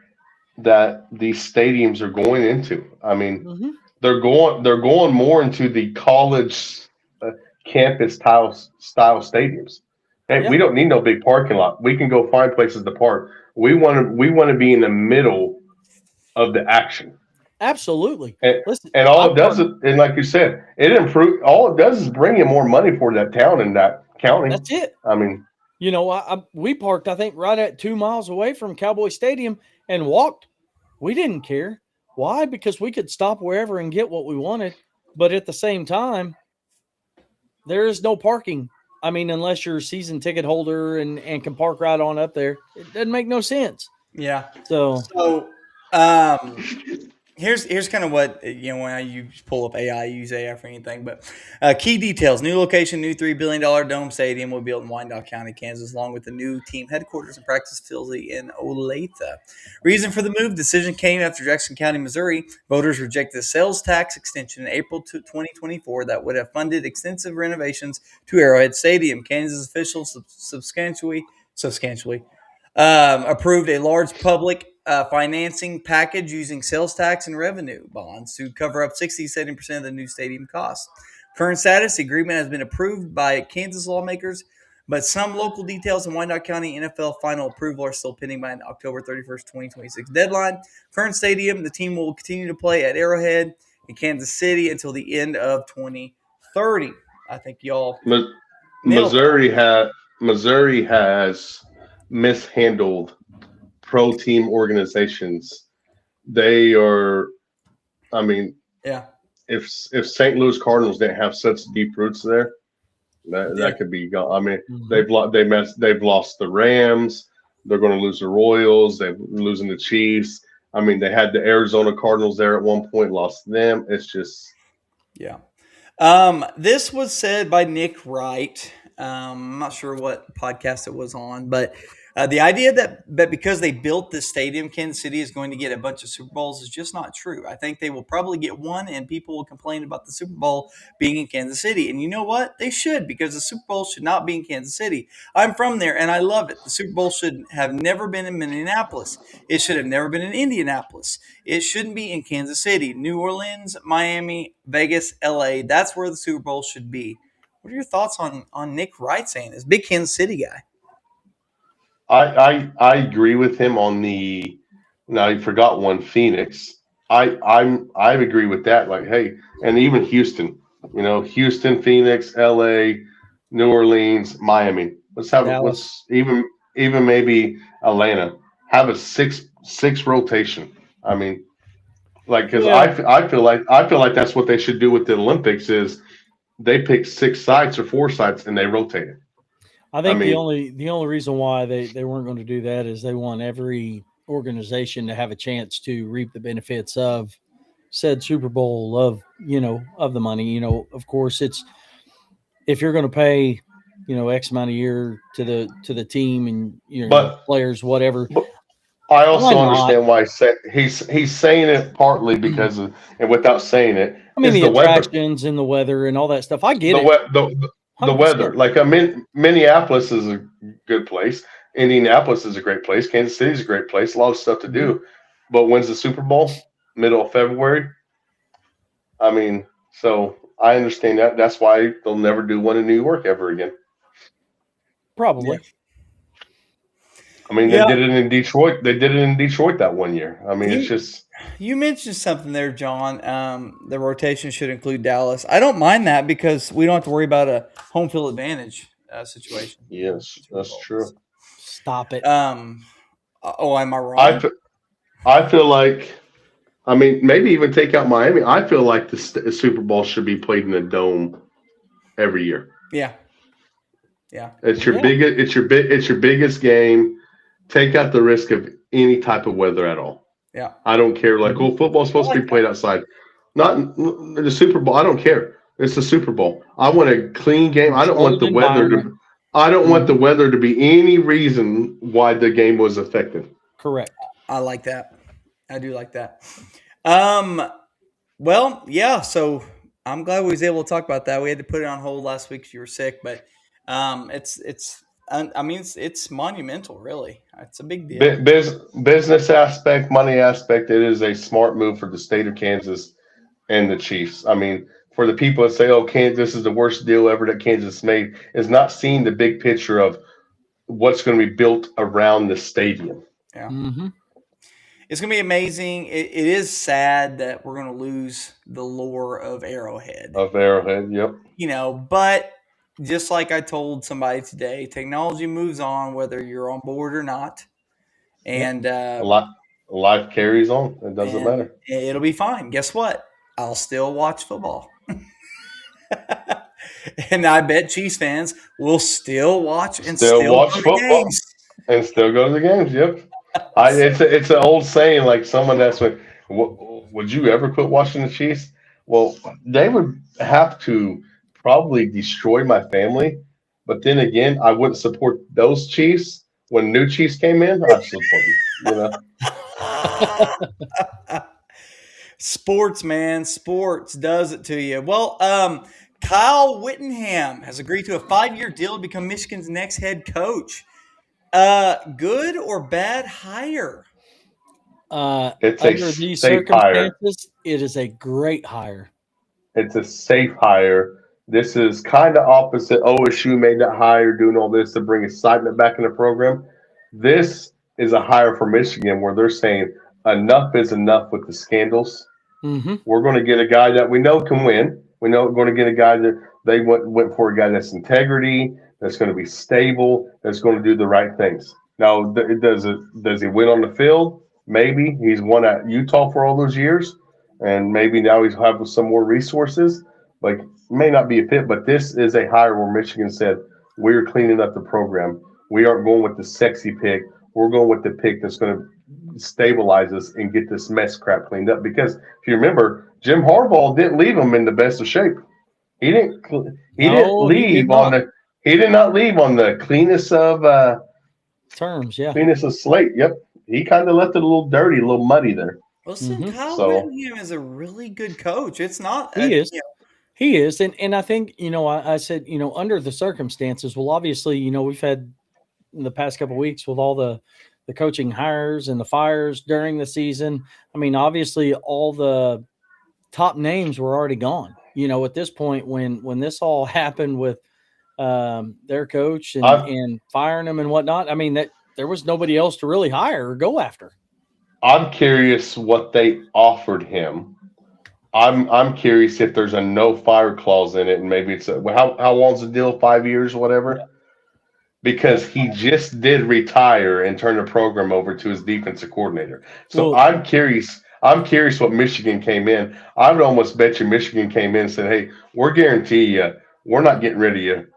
Speaker 2: that these stadiums are going into. I mean,
Speaker 1: Hmm.
Speaker 2: they're going more into the college uh, campus style stadiums. Hey,
Speaker 1: Yeah.
Speaker 2: we don't need no big parking lot. We can go find places to park. We want to be in the middle of the action.
Speaker 1: Absolutely.
Speaker 2: And,
Speaker 1: Listen,
Speaker 2: and
Speaker 1: I
Speaker 2: all it does
Speaker 1: park.
Speaker 2: is, and like you said, it improve. All it does is bring you more money for that town and that county.
Speaker 1: That's it.
Speaker 2: I mean,
Speaker 1: We parked, I think, right at 2 miles away from Cowboy Stadium and walked. We didn't care. Why? Because we could stop wherever and get what we wanted. But at the same time, there is no parking. I mean, unless you're a season ticket holder and can park right on up there, it doesn't make no sense.
Speaker 3: Yeah.
Speaker 1: So,
Speaker 3: So, um, here's kind of what when you pull up AI, you use AI for anything. But key details: new location, new $3 billion dome stadium will be built in Wyandotte County, Kansas, along with the new team headquarters and practice facility in Olathe. Reason for the move: decision came after Jackson County, Missouri. Voters rejected a sales tax extension in April 2024 that would have funded extensive renovations to Arrowhead Stadium. Kansas officials substantially approved a large public financing package using sales tax and revenue bonds to cover up 60 to 70% of the new stadium costs. Current status: the agreement has been approved by Kansas lawmakers, but some local details in Wyandotte County NFL final approval are still pending by an October 31st, 2026 deadline. Current stadium: the team will continue to play at Arrowhead in Kansas City until the end of 2030. I think y'all
Speaker 2: Mi-
Speaker 3: nailed that.
Speaker 2: Missouri has mishandled pro team organizations. They are. I mean,
Speaker 3: Yeah.
Speaker 2: if St. Louis Cardinals didn't have such deep roots there,
Speaker 3: Yeah.
Speaker 2: that could be gone. I mean,
Speaker 1: mhm.
Speaker 2: they've lost the Rams. They're going to lose the Royals. They're losing the Chiefs. I mean, they had the Arizona Cardinals there at one point, lost them. It's just
Speaker 3: Yeah. This was said by Nick Wright. I'm not sure what podcast it was on, but the idea that because they built this stadium, Kansas City is going to get a bunch of Super Bowls is just not true. I think they will probably get one, and people will complain about the Super Bowl being in Kansas City. And you know what? They should, because the Super Bowl should not be in Kansas City. I'm from there, and I love it. The Super Bowl should have never been in Minneapolis. It should have never been in Indianapolis. It shouldn't be in Kansas City, New Orleans, Miami, Vegas, LA. That's where the Super Bowl should be. What are your thoughts on Nick Wright saying this? Big Kansas City guy.
Speaker 2: I agree with him on the. Now you forgot one, Phoenix. I agree with that. Like, hey, and even Houston. Houston, Phoenix, L.A., New Orleans, Miami.
Speaker 1: Dallas.
Speaker 2: Let's even maybe Atlanta have a six rotation. I mean, like, because
Speaker 1: Yeah.
Speaker 2: I feel like that's what they should do with the Olympics is they pick six sites or four sites and they rotate it.
Speaker 1: I
Speaker 2: I
Speaker 1: think
Speaker 2: mean,
Speaker 1: the only reason why they weren't going to do that is they want every organization to have a chance to reap the benefits of said Super Bowl of of the money. Of course, it's if you're going to pay X amount a year to the team and
Speaker 2: but
Speaker 1: players whatever.
Speaker 2: but I
Speaker 1: Why
Speaker 2: also
Speaker 1: not?
Speaker 2: understand why he's saying it partly because of, and without saying it,
Speaker 1: I mean
Speaker 2: is
Speaker 1: the
Speaker 2: the weather.
Speaker 1: attractions and the weather and all that stuff. I get
Speaker 2: The
Speaker 1: it,
Speaker 2: we- the
Speaker 1: 100%.
Speaker 2: weather. Like Minneapolis is a good place. Indianapolis is a great place. Kansas City is a great place. A lot of stuff to
Speaker 1: Mhm.
Speaker 2: do. But when's the Super Bowl? Middle of February. I mean, so I understand that. That's why they'll never do one in New York ever again.
Speaker 3: Yeah.
Speaker 1: Probably.
Speaker 2: I mean, they
Speaker 3: Yeah.
Speaker 2: did it in Detroit. They did it in Detroit that one year. I mean, it's
Speaker 3: You
Speaker 2: just
Speaker 3: you mentioned something there, John. The rotation should include Dallas. I don't mind that because we don't have to worry about a home field advantage situation in
Speaker 2: yes,
Speaker 3: the Super
Speaker 2: that's
Speaker 3: Bowl.
Speaker 2: true.
Speaker 1: Stop it.
Speaker 3: Um, oh, am I
Speaker 2: I
Speaker 3: wrong?
Speaker 2: fe- I feel like I mean maybe even take out Miami. I feel like the Super Bowl should be played in a dome every year.
Speaker 3: Yeah, yeah,
Speaker 2: It's your
Speaker 1: Yeah.
Speaker 2: biggest. It's your biggest game. Take out the risk of any type of weather at all.
Speaker 3: yeah.
Speaker 2: I don't care. Like,
Speaker 1: Mhm.
Speaker 2: oh, football's
Speaker 3: I
Speaker 2: supposed to
Speaker 3: like
Speaker 2: be
Speaker 3: that.
Speaker 2: played outside. Not the Super Bowl. I don't care. It's the Super Bowl. I want a clean game. I don't want
Speaker 1: Controlled
Speaker 2: the weather
Speaker 1: environment.
Speaker 2: to. I don't want the
Speaker 1: Mhm.
Speaker 2: weather to be any reason why the game was affected.
Speaker 1: Correct.
Speaker 3: I like that. I do like that. Um, well, yeah. So I'm glad we was able to talk about that. We had to put it on hold last week because you were sick, but I mean, it's monumental. Really, it's a big deal.
Speaker 2: Business aspect, money aspect. It is a smart move for the state of Kansas and the Chiefs. I mean, for the people that say, "Oh, Kansas is the worst deal ever that Kansas made," is not seeing the big picture of what's going to be built around the stadium
Speaker 3: Yeah.
Speaker 1: Mhm.
Speaker 3: It's going to be amazing. It is sad that we're going to lose the lore of Arrowhead,
Speaker 2: of Arrowhead. Yep.
Speaker 3: but just like I told somebody today, technology moves on whether you're on board or not,
Speaker 1: Yep.
Speaker 3: and
Speaker 2: A lot, life carries on. It doesn't
Speaker 3: and
Speaker 2: matter.
Speaker 3: it'll be fine. Guess what? I'll still watch football, and I bet Chiefs fans will still watch and
Speaker 2: Still
Speaker 3: still
Speaker 2: watch
Speaker 3: go to
Speaker 2: football
Speaker 3: games.
Speaker 2: and still go to the games. Yep.
Speaker 3: So,
Speaker 2: It's an old saying. Like someone that's like, would you ever quit watching the Chiefs? Well, they would have to probably destroy my family. But then again, I wouldn't support those Chiefs when new Chiefs came in. I'd support them. You know.
Speaker 3: sports, man, sports does it to you. Well, Kyle Whittingham has agreed to a 5-year deal to become Michigan's next head coach. Good or bad hire?
Speaker 2: It's a
Speaker 1: Under these
Speaker 2: safe hire.
Speaker 1: circumstances, it is a great hire.
Speaker 2: It's a safe hire. This is kind of opposite. OSU made that hire, doing all this to bring excitement back in the program. This is a hire for Michigan where they're saying enough is enough with the scandals.
Speaker 1: Mhm.
Speaker 2: We're going to get a guy that we know can win. We know we're going to get a guy that they went for a guy that's integrity, that's going to be stable, that's going to do the right things. Now, does he win on the field? Maybe he's won at Utah for all those years, and maybe now he's have some more resources. Like may not be a fit, but this is a hire where Michigan said we're cleaning up the program. We aren't going with the sexy pick. We're going with the pick that's going to stabilize us and get this mess crap cleaned up. Because if you remember, Jim Harbaugh didn't leave him in the best of shape. He didn't. He didn't
Speaker 1: No, he did
Speaker 2: leave on
Speaker 1: not.
Speaker 2: the. He did not leave on the
Speaker 1: Terms, yeah.
Speaker 2: cleanest of slate. Yep. He kind of left it a little dirty, a little muddy there.
Speaker 3: Listen,
Speaker 1: Mhm.
Speaker 3: Kyle
Speaker 2: So
Speaker 3: Whittingham is a really good coach. It's not
Speaker 1: He is.
Speaker 3: you
Speaker 1: He is. And I think, I said, under the circumstances, well, obviously, we've had in the past couple of weeks with all the coaching hires and the fires during the season. I mean, obviously all the top names were already gone. At this point when this all happened with their coach and
Speaker 2: I'm
Speaker 1: and firing them and whatnot, I mean that there was nobody else to really hire or go after.
Speaker 2: I'm curious what they offered him. I'm curious if there's a no fire clause in it, and maybe it's how long's the deal? 5 years,
Speaker 1: Yeah.
Speaker 2: whatever.
Speaker 1: Yeah.
Speaker 2: Because he just did retire and turn the program over to his defensive coordinator. So
Speaker 1: Well,
Speaker 2: I'm curious. I'm curious what Michigan came in. I would almost bet you Michigan came in and said, "Hey, we're guarantee you, we're not getting rid of you.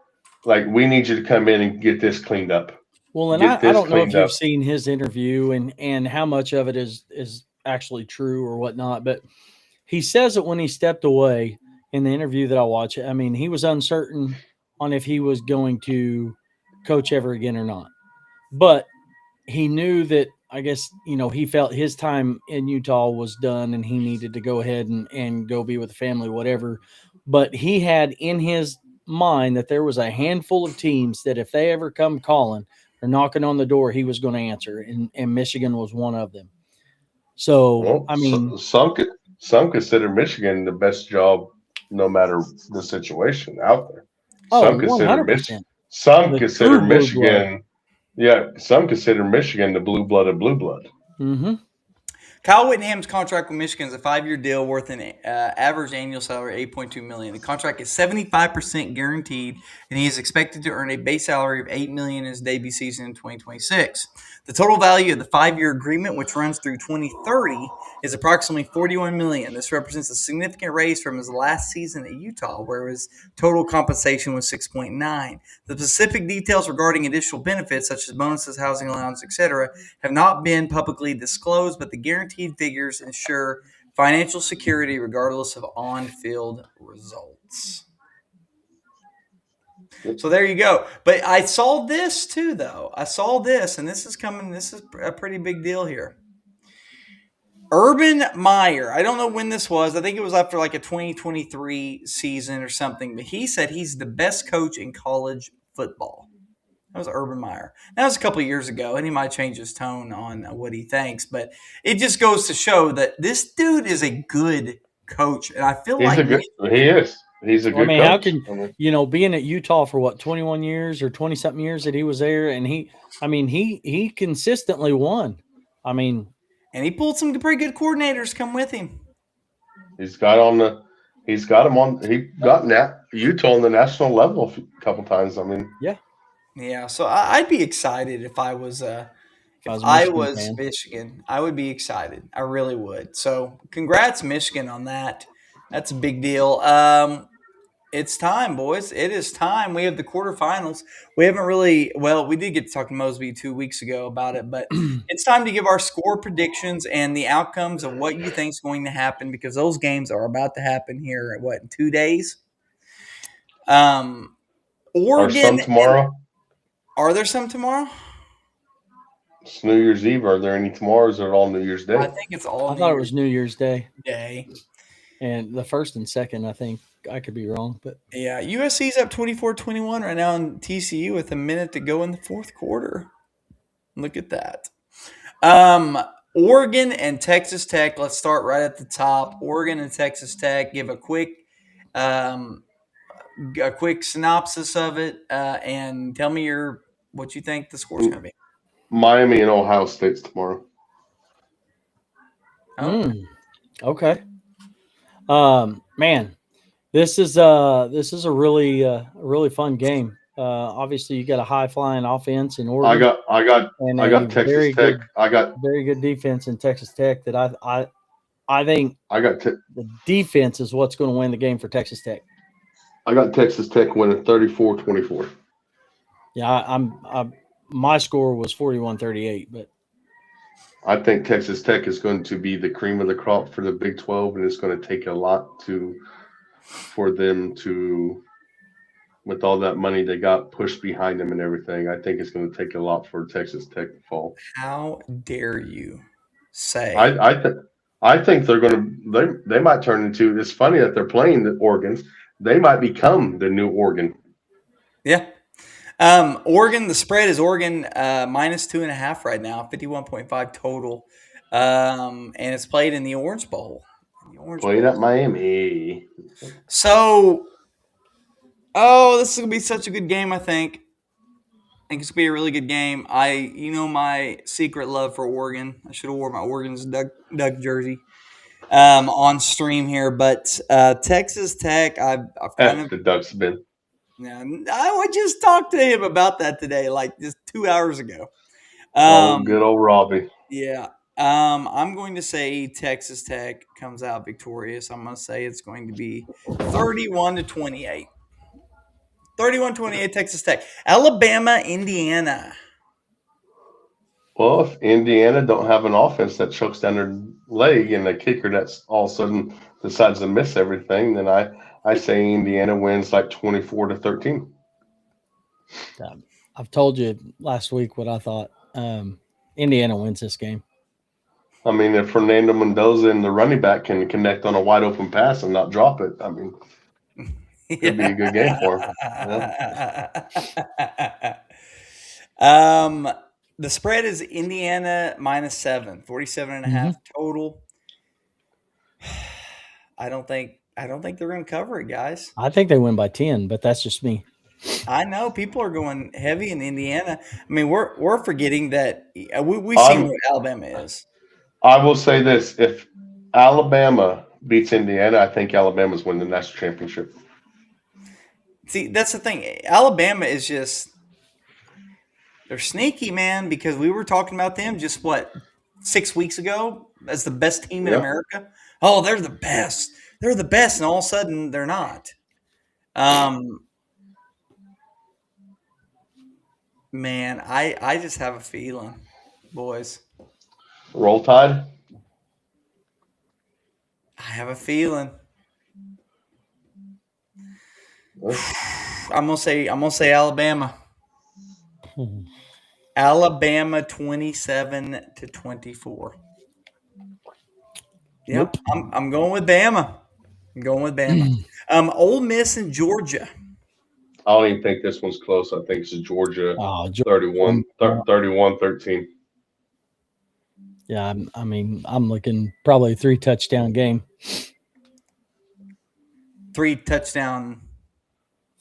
Speaker 2: Like, we need you to come in and get this cleaned up.
Speaker 1: Well, and
Speaker 2: Get
Speaker 1: I
Speaker 2: this
Speaker 1: don't know if
Speaker 2: cleaned
Speaker 1: you've
Speaker 2: up.
Speaker 1: seen his interview and how much of it is actually true or whatnot, but he says that when he stepped away in the interview that I watched, I mean, he was uncertain on if he was going to coach ever again or not. But he knew that I guess, he felt his time in Utah was done and he needed to go ahead and go be with the family, whatever. But he had in his mind that there was a handful of teams that if they ever come calling or knocking on the door, he was going to answer. And Michigan was one of them. So,
Speaker 2: Well,
Speaker 1: I mean,
Speaker 2: some consider Michigan the best job, no matter the situation out there.
Speaker 1: oh,
Speaker 2: Some consider Mich
Speaker 1: 100%.
Speaker 2: some
Speaker 1: The
Speaker 2: consider
Speaker 1: true blue blood.
Speaker 2: Michigan. Yeah, some consider Michigan the blue blood of blue blood.
Speaker 1: Hmm.
Speaker 3: Kyle Whittingham's contract with Michigan is a 5-year deal worth an average annual salary of $8.2 million. The contract is 75% guaranteed, and he is expected to earn a base salary of $8 million in his debut season in 2026. The total value of the 5-year agreement, which runs through 2030, is approximately $41 million. This represents a significant raise from his last season at Utah, where his total compensation was 6.9. The specific details regarding additional benefits, such as bonuses, housing allowance, etc., have not been publicly disclosed, but the guaranteed figures ensure financial security regardless of on-field results. So there you go. But I saw this too, though. I saw this, and this is coming. This is a pretty big deal here. Urban Meyer. I don't know when this was. I think it was after like a 2023 season or something. But he said he's the best coach in college football. That was Urban Meyer. That was a couple of years ago, and he might change his tone on what he thinks. But it just goes to show that this dude is a good coach, and I feel
Speaker 2: He's
Speaker 3: like
Speaker 2: a good. He is. He's a
Speaker 1: Well, I
Speaker 2: good
Speaker 1: mean, how
Speaker 2: coach.
Speaker 1: can,
Speaker 2: I mean,
Speaker 1: being at Utah for what, 21 years or 20 something years that he was there and I mean, he consistently won. I mean,
Speaker 3: and he pulled some pretty good coordinators come with him.
Speaker 2: he's got on the. He's got him on. He got Utah on the national level a couple times. I mean,
Speaker 1: yeah,
Speaker 3: Yeah, so I'd be excited if I was
Speaker 1: if I
Speaker 3: if
Speaker 1: was a
Speaker 3: I
Speaker 1: Michigan
Speaker 3: was
Speaker 1: fan.
Speaker 3: Michigan. I would be excited. I really would. So congrats, Michigan, on that. That's a big deal. It's time, boys. It is time. We have the quarterfinals. We haven't really, well, we did get to talk to Mosby 2 weeks ago about it, but it's time to give our score predictions and the outcomes of what you think is going to happen because those games are about to happen here, in 2 days? Um,
Speaker 2: are
Speaker 3: Oregon,
Speaker 2: some tomorrow?
Speaker 3: are there some tomorrow?
Speaker 2: It's New Year's Eve. Are there any tomorrows? Or are all New Year's
Speaker 3: I
Speaker 2: Day?
Speaker 3: think it's all
Speaker 1: I
Speaker 3: New
Speaker 1: thought it
Speaker 3: Year's
Speaker 1: was New Year's Day
Speaker 3: Day.
Speaker 1: and the first and second, I think I could be wrong, but
Speaker 3: Yeah, USC's up 24-21 right now in TCU with a minute to go in the fourth quarter. Look at that. Um, Oregon and Texas Tech. Let's start right at the top. Oregon and Texas Tech. Give um, a quick synopsis of it, and tell me what you think the score's going to be.
Speaker 2: Miami and Ohio State's tomorrow.
Speaker 3: Okay.
Speaker 1: okay. Man, this is a really fun game. Obviously you got a high flying offense in
Speaker 2: I
Speaker 1: Oregon
Speaker 2: got I got
Speaker 1: and
Speaker 2: I
Speaker 1: a
Speaker 2: got Texas Tech.
Speaker 1: very good defense in Texas Tech that I think
Speaker 2: I got te-
Speaker 1: the defense is what's going to win the game for Texas Tech.
Speaker 2: I got Texas Tech winning 34-24.
Speaker 1: Yeah, my score was 41-38, but
Speaker 2: I think Texas Tech is going to be the cream of the crop for the Big 12, and it's going to take a lot for them to, with all that money they got pushed behind them and everything. I think it's going to take a lot for Texas Tech to fall.
Speaker 3: How dare you say?
Speaker 2: I I, th- I think they're going to they might turn into. It's funny that they're playing the Oregon. They might become the new Oregon.
Speaker 3: Yeah. Oregon, the spread is Oregon minus 2.5 right now, 51.5 total. And it's played in the Orange Bowl.
Speaker 2: Played at Miami.
Speaker 3: So, this is gonna be such a good game. I think it's gonna be a really good game. My secret love for Oregon. I should have wore my Oregon's Duck jersey on stream here, but Texas Tech. I've kind
Speaker 2: F
Speaker 3: of
Speaker 2: the Ducks been.
Speaker 3: yeah, I just talked to him about that today, like just 2 hours ago.
Speaker 2: Oh,
Speaker 3: Um,
Speaker 2: good old Robbie.
Speaker 3: Yeah. I'm going to say Texas Tech comes out victorious. I'm going to say it's going to be 31-28. 31-28 Texas Tech. Alabama, Indiana.
Speaker 2: Well, if Indiana don't have an offense that chokes down their leg and a kicker that's all of a sudden decides to miss everything, then I say Indiana wins like 24-13.
Speaker 1: I've told you last week what I thought. Indiana wins this game.
Speaker 2: I mean, if Fernando Mendoza and the running back can connect on a wide open pass and not drop it, I mean, could be a good game for him.
Speaker 3: um, the spread is Indiana -7, 47 and a half total. I don't think they're going to cover it, guys.
Speaker 1: I think they win by 10, but that's just me.
Speaker 3: I know people are going heavy in Indiana. I mean, we're forgetting that we seen
Speaker 2: I'm,
Speaker 3: what Alabama is.
Speaker 2: I will say this: if Alabama beats Indiana, I think Alabama's win the national championship.
Speaker 3: See, that's the thing. Alabama is just they're sneaky, man, because we were talking about them just 6 weeks ago as the best team in
Speaker 2: Yeah,
Speaker 3: America. Oh, they're the best. They're the best, and all of a sudden they're not. Man, I just have a feeling, boys.
Speaker 2: Roll Tide.
Speaker 3: I have a feeling.
Speaker 2: Well,
Speaker 3: I'm gonna say Alabama. Alabama 27-24. Yep,
Speaker 1: Nope.
Speaker 3: I'm going with Bama. I'm going with Bama. Ole Miss and Georgia.
Speaker 2: I don't even think this one's close. I think it's Georgia
Speaker 1: Oh,
Speaker 2: 31, 31-13.
Speaker 1: Yeah, I mean, I'm looking probably a 3-touchdown game
Speaker 3: 3 touchdown.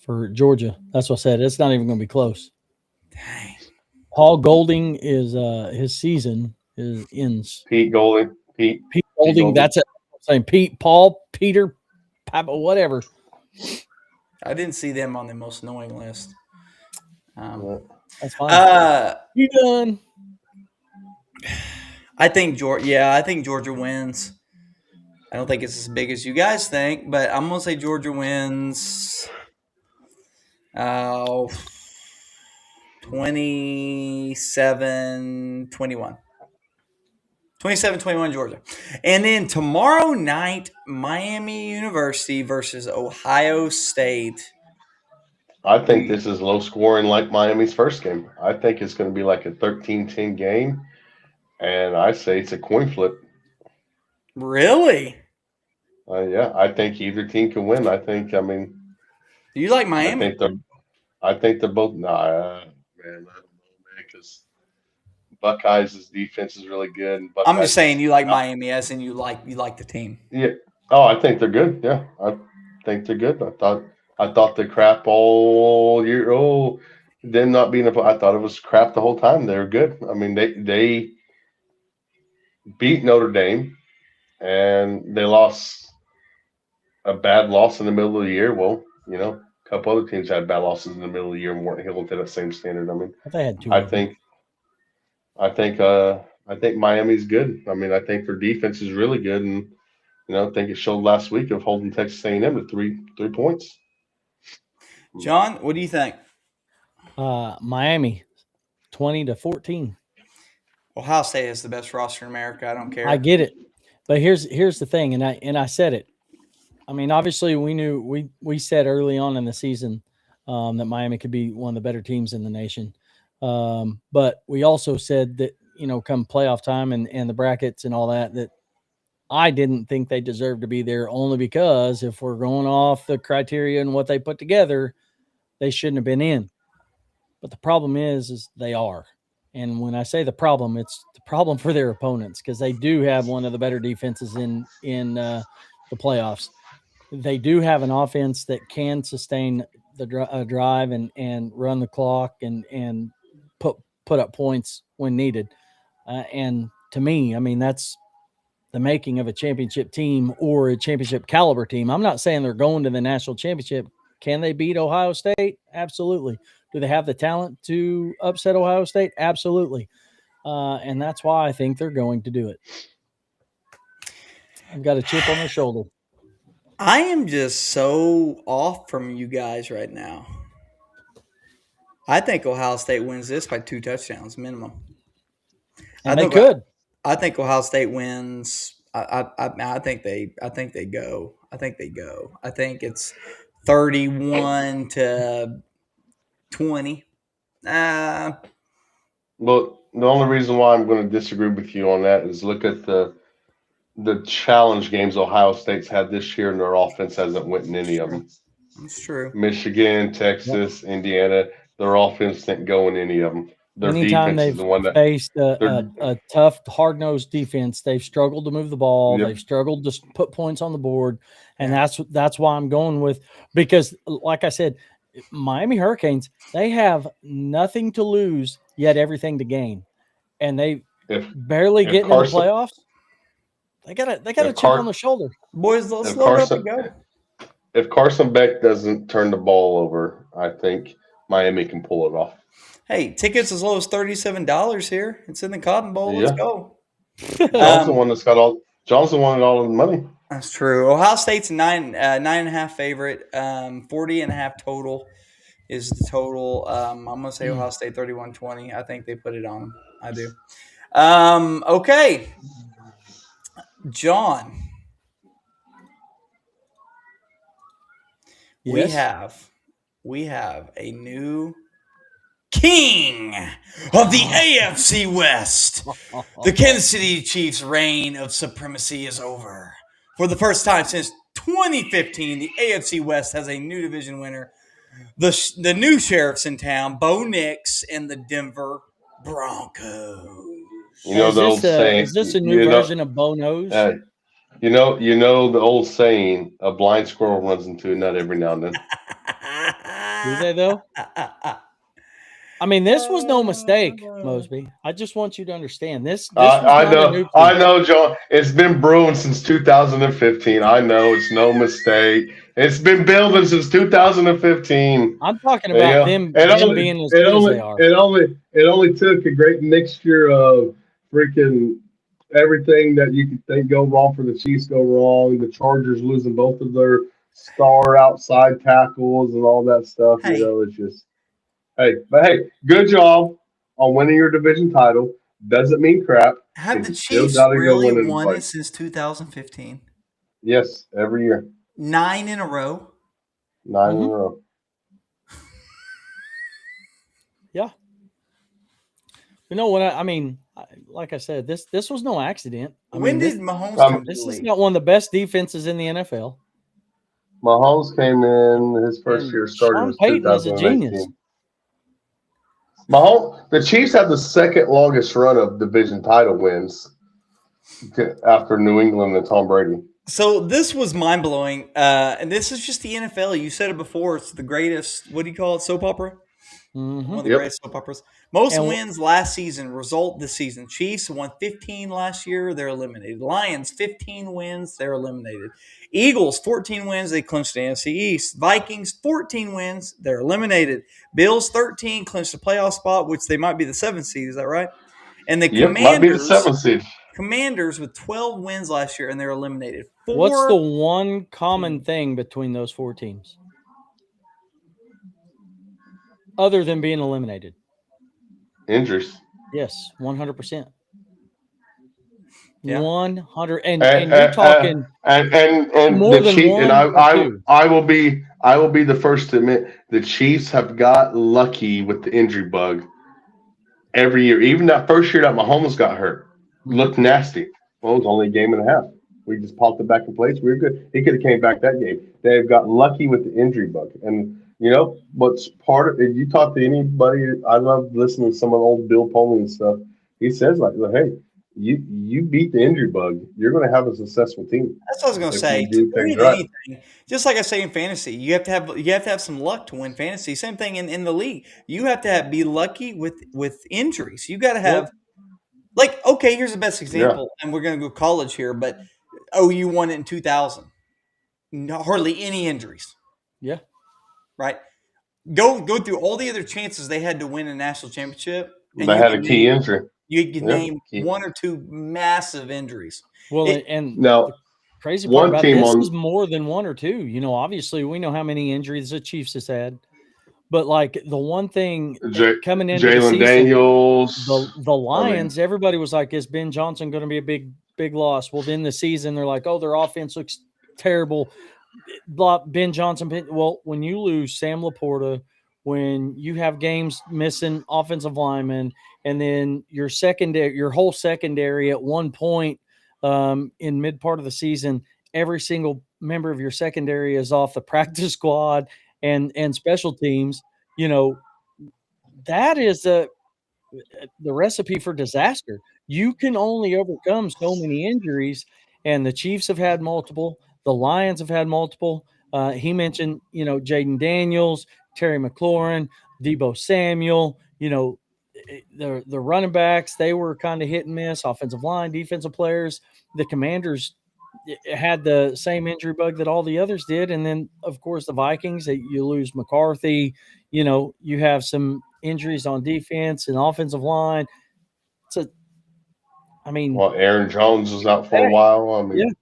Speaker 1: for Georgia. That's what I said. It's not even going to be close.
Speaker 3: Dang.
Speaker 1: Paul Golding is his season ends.
Speaker 2: Pete Golding.
Speaker 1: Pete
Speaker 2: Pete
Speaker 1: Golding.
Speaker 2: Golding.
Speaker 1: That's it. I'm saying Pete, Paul, Peter, Papa, whatever.
Speaker 3: I didn't see them on the most annoying list.
Speaker 1: That's fine. You done?
Speaker 3: I think Georgia. Yeah, I think Georgia wins. I don't think it's as big as you guys think, but I'm gonna say Georgia wins. 27-21. 27-21 Georgia. And then tomorrow night, Miami University versus Ohio State.
Speaker 2: I think this is low scoring like Miami's first game. I think it's going to be like a 13-10 game, and I say it's a coin flip.
Speaker 3: Really?
Speaker 2: Yeah, I think either team can win. I mean,
Speaker 3: Do you like
Speaker 2: I
Speaker 3: Miami?
Speaker 2: think they're both. Nah, man, I don't know, man, because Buckeyes' defense is really good. And
Speaker 3: I'm just saying
Speaker 2: Buckeyes,
Speaker 3: you like Miami as in you like the team.
Speaker 2: yeah. Oh, I think they're good. Yeah, I think they're good. I thought the crap all year. Oh, them not being a. I thought it was crap the whole time. They were good. I mean, they beat Notre Dame and they lost a bad loss in the middle of the year. Well, a couple other teams had bad losses in the middle of the year and weren't held to that same standard. I mean,
Speaker 1: They had two.
Speaker 2: I think, I think Miami's good. I mean, I think their defense is really good, and I think it showed last week of holding Texas A&M to three points.
Speaker 3: John, what do you think?
Speaker 1: Miami, 20-14.
Speaker 3: Ohio State is the best roster in America. I don't care.
Speaker 1: I get it, but here's the thing, and I said it. I mean, obviously, we said early on in the season that Miami could be one of the better teams in the nation, but we also said that come playoff time and the brackets and all that I didn't think they deserved to be there, only because if we're going off the criteria and what they put together, they shouldn't have been in. But the problem is they are. And when I say the problem, it's the problem for their opponents, because they do have one of the better defenses in the playoffs. They do have an offense that can sustain the drive and run the clock and put up points when needed. And to me, I mean, that's the making of a championship team or a championship caliber team. I'm not saying they're going to the national championship. Can they beat Ohio State? Absolutely. Do they have the talent to upset Ohio State? Absolutely. And that's why I think they're going to do it. I've got a chip on their shoulder.
Speaker 3: I am just so off from you guys right now. I think Ohio State wins this by 2 touchdowns minimum. I
Speaker 1: And they
Speaker 3: think
Speaker 1: could.
Speaker 3: I think Ohio State wins. I think they go. I think they go. I think it's 31-20. Uh,
Speaker 2: Well, the only reason why I'm going to disagree with you on that is look at the challenge games Ohio State's had this year, and their offense hasn't went in any of
Speaker 3: true.
Speaker 2: them.
Speaker 3: That's true.
Speaker 2: Michigan,
Speaker 1: Yep.
Speaker 2: Texas, Indiana, their offense didn't go in any of them. Their
Speaker 1: Anytime
Speaker 2: defense is
Speaker 1: they've
Speaker 2: the one that
Speaker 1: faced
Speaker 2: they're.
Speaker 1: a tough, hard nosed defense, they've struggled to move the ball.
Speaker 2: Yep.
Speaker 1: They've struggled to put points on the board, and
Speaker 3: Yeah.
Speaker 1: that's why I'm going with, because, like I said, Miami Hurricanes, they have nothing to lose yet everything to gain, and they
Speaker 2: If
Speaker 1: barely
Speaker 2: if
Speaker 1: getting in the
Speaker 2: Carson
Speaker 1: playoffs. They got a
Speaker 2: if
Speaker 1: chip on
Speaker 2: Car
Speaker 1: the shoulder.
Speaker 3: Boys, let's
Speaker 2: if
Speaker 3: load up and
Speaker 2: Carson
Speaker 3: go.
Speaker 2: if Carson Beck doesn't turn the ball over, I think Miami can pull it off.
Speaker 3: Hey, tickets as low as $37 here. It's in the Cotton Bowl. Let's
Speaker 2: Yeah,
Speaker 3: go.
Speaker 2: John's the
Speaker 3: Um,
Speaker 2: one that's got all. John's the one with all of the money.
Speaker 3: that's true. Ohio State's 9.5 favorite. 40.5 total is the total. I'm gonna say Ohio State 31-20. I think they put it on them. I do. Okay, John. We
Speaker 1: Yes.
Speaker 3: have a new king of the AFC West. The Kansas City Chiefs' reign of supremacy is over. For the first time since 2015, the AFC West has a new division winner. The new sheriffs in town, Bo Nix and the Denver Broncos.
Speaker 2: You know the old saying.
Speaker 1: Is this a new
Speaker 2: You know,
Speaker 1: version of Bo Nose?
Speaker 2: you know the old saying. A blind squirrel runs into a nut every now and then.
Speaker 1: Do they though? I mean, this was no mistake, Mosby. I just want you to understand this. This was
Speaker 2: I
Speaker 1: not a
Speaker 2: know,
Speaker 1: new
Speaker 2: I
Speaker 1: team.
Speaker 2: know, John. It's been brewing since 2015. I know it's no mistake. It's been building since 2015.
Speaker 1: I'm talking about
Speaker 2: Yeah,
Speaker 1: them being as good as they are.
Speaker 2: it only took a great mixture of freaking everything that you could think go wrong for the Chiefs go wrong. The Chargers losing both of their star outside tackles and all that stuff. You
Speaker 3: Hey,
Speaker 2: know, it's just hey, good job on winning your division title. Doesn't mean crap
Speaker 3: have
Speaker 2: because
Speaker 3: the
Speaker 2: you still
Speaker 3: Chiefs
Speaker 2: got to go
Speaker 3: really
Speaker 2: win in the
Speaker 3: won it
Speaker 2: place.
Speaker 3: since 2015?
Speaker 2: Yes, every year,
Speaker 3: 9 in a row.
Speaker 2: 9 in a
Speaker 1: Mhm.
Speaker 2: row.
Speaker 1: Yeah. You know what? I mean, like I said, this was no accident. I
Speaker 3: When
Speaker 1: mean,
Speaker 3: did
Speaker 1: this
Speaker 3: Mahomes come to
Speaker 1: this
Speaker 3: the
Speaker 1: is
Speaker 3: league?
Speaker 1: not one of the best defenses in the NFL.
Speaker 2: Mahomes came in his first
Speaker 1: And
Speaker 2: year starting
Speaker 1: Sean
Speaker 2: was
Speaker 1: Payton is a genius.
Speaker 2: 2018. Mahomes, the Chiefs have the second longest run of division title wins after New England and Tom Brady.
Speaker 3: So this was mind blowing, and this is just the NFL. You said it before; it's the greatest. What do you call it? Soap opera. One
Speaker 1: Hmm.
Speaker 3: of the
Speaker 2: Yep.
Speaker 3: greatest soap operas. Most
Speaker 1: And
Speaker 3: wins last season. Result this season: Chiefs won 15 last year. They're eliminated. Lions 15 wins. They're eliminated. Eagles 14 wins. They clinched the NFC East. Vikings 14 wins. They're eliminated. Bills 13 clinched the playoff spot, which they might be the 7th seed. Is that right? And the
Speaker 2: Yep, might be the
Speaker 3: Commanders.
Speaker 2: seventh seed.
Speaker 3: Commanders with 12 wins last year, and they're eliminated.
Speaker 1: what's the
Speaker 3: 4
Speaker 1: one common
Speaker 3: teams.
Speaker 1: thing between those four teams, other than being eliminated?
Speaker 2: Injuries.
Speaker 1: Yes, 100%.
Speaker 3: Yeah.
Speaker 1: 100,
Speaker 2: And
Speaker 1: and you're talking
Speaker 2: and
Speaker 1: more
Speaker 2: the
Speaker 1: than
Speaker 2: Chief and
Speaker 1: one or two.
Speaker 2: I will be the first to admit the Chiefs have got lucky with the injury bug every year. Even that first year that Mahomes got hurt,
Speaker 1: Mhm.
Speaker 2: looked nasty. Well, it was only a game and a half. We just popped it back in place. We were good. He could have came back that game. They've got lucky with the injury bug. And you know what's part of it? You talk to anybody. I love listening to some of the old Bill Polian and stuff. He says like, hey, you beat the injury bug. You're going to have a successful team
Speaker 3: That's what I was going to
Speaker 2: if you
Speaker 3: say. To
Speaker 2: do things
Speaker 3: win
Speaker 2: right.
Speaker 3: anything, just like I say in fantasy, you have to have some luck to win fantasy. Same thing in the league. You have to be lucky with injuries. You got to have
Speaker 1: Well,
Speaker 3: like okay. Here's the best
Speaker 2: Yeah,
Speaker 3: example, and we're going to go college here, but OU won it in 2000. No, hardly any injuries.
Speaker 1: yeah.
Speaker 3: Right. Go through all the other chances they had to win a national championship, and
Speaker 2: they had a key injury.
Speaker 3: you can
Speaker 2: Yeah,
Speaker 3: name
Speaker 2: key.
Speaker 3: 1 or 2 massive injuries.
Speaker 1: Well,
Speaker 3: It
Speaker 1: and
Speaker 2: Now,
Speaker 1: the crazy part
Speaker 2: one
Speaker 1: about it,
Speaker 2: team
Speaker 1: this is
Speaker 2: on
Speaker 1: more than one or two. You know, obviously, we know how many injuries the Chiefs has had. But like the one thing
Speaker 2: J-
Speaker 1: coming into the
Speaker 2: Jalen
Speaker 1: season,
Speaker 2: Daniels.
Speaker 1: the
Speaker 2: I mean,
Speaker 1: Lions, everybody was like, "Is Ben Johnson going to be a big loss?" Well, then the season, they're like, "Oh, their offense looks terrible." Ben Johnson. Well, when you lose Sam Laporta, when you have games missing offensive linemen, and then your whole secondary at one point in mid part of the season, every single member of your secondary is off the practice squad and special teams. You know that is the recipe for disaster. You can only overcome so many injuries, and the Chiefs have had multiple. The Lions have had multiple. He mentioned, Jaden Daniels, Terry McLaurin, Debo Samuel. The running backs, they were kind of hit and miss. Offensive line, defensive players. The Commanders had the same injury bug that all the others did, and then of course the Vikings. You lose McCarthy. You have some injuries on defense and offensive line. So, I mean,
Speaker 2: well, Aaron Jones was out for a
Speaker 1: heck,
Speaker 2: while. I
Speaker 1: yeah.
Speaker 2: mean,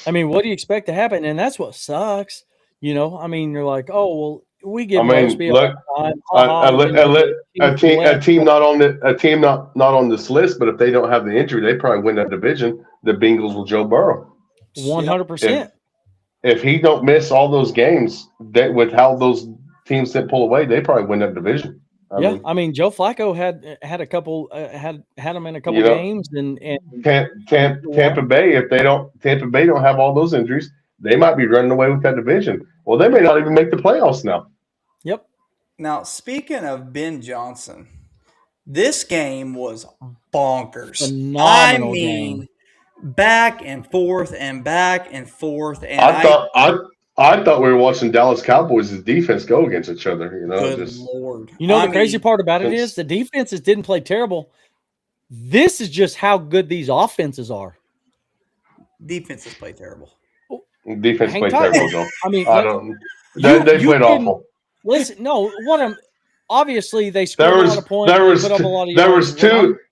Speaker 1: I mean, what do you expect to happen? And that's what sucks. I mean, you're like, oh well, we
Speaker 2: I
Speaker 1: give
Speaker 2: mean,
Speaker 1: Mosby a
Speaker 2: look,
Speaker 1: hard time. Ha
Speaker 2: a, a,
Speaker 1: ha.
Speaker 2: li- a, li-
Speaker 1: Team to the
Speaker 2: a
Speaker 1: left.
Speaker 2: team not on the a team not on this list, but if they don't have the injury, they probably win that division. The Bengals with Joe Burrow.
Speaker 1: One
Speaker 3: Yep.
Speaker 1: hundred
Speaker 2: If
Speaker 1: percent.
Speaker 2: if he don't miss all those games, that with how those teams that pull away, they probably win that division. I
Speaker 1: Yeah,
Speaker 2: mean,
Speaker 1: I mean, Joe Flacco had a couple had him in a couple
Speaker 2: you know,
Speaker 1: games, and
Speaker 2: Tampa Bay, if they don't, Tampa Bay don't have all those injuries, they might be running away with that division. Well, they may not even make the playoffs now.
Speaker 1: yep,
Speaker 3: Now, speaking of Ben Johnson, this game was bonkers. I
Speaker 1: phenomenal game.
Speaker 3: mean, back and forth and back and forth, and
Speaker 2: I thought I I thought we were watching Dallas Cowboys' defense go against each other.
Speaker 3: good
Speaker 2: Just
Speaker 3: lord.
Speaker 1: The crazy part about it is
Speaker 2: since
Speaker 1: the defenses didn't play terrible. This is just how good these offenses are.
Speaker 3: Defenses play terrible.
Speaker 1: Oh,
Speaker 2: defense
Speaker 1: hang
Speaker 2: played
Speaker 1: tight.
Speaker 2: terrible, Joe.
Speaker 1: I mean,
Speaker 2: I don't. They
Speaker 1: you
Speaker 2: played
Speaker 1: can
Speaker 2: awful.
Speaker 1: listen. No, what I'm obviously they
Speaker 2: There
Speaker 1: scored a lot
Speaker 2: was
Speaker 1: of points.
Speaker 2: there
Speaker 1: They
Speaker 2: was
Speaker 1: put up a lot of
Speaker 2: there
Speaker 1: yards.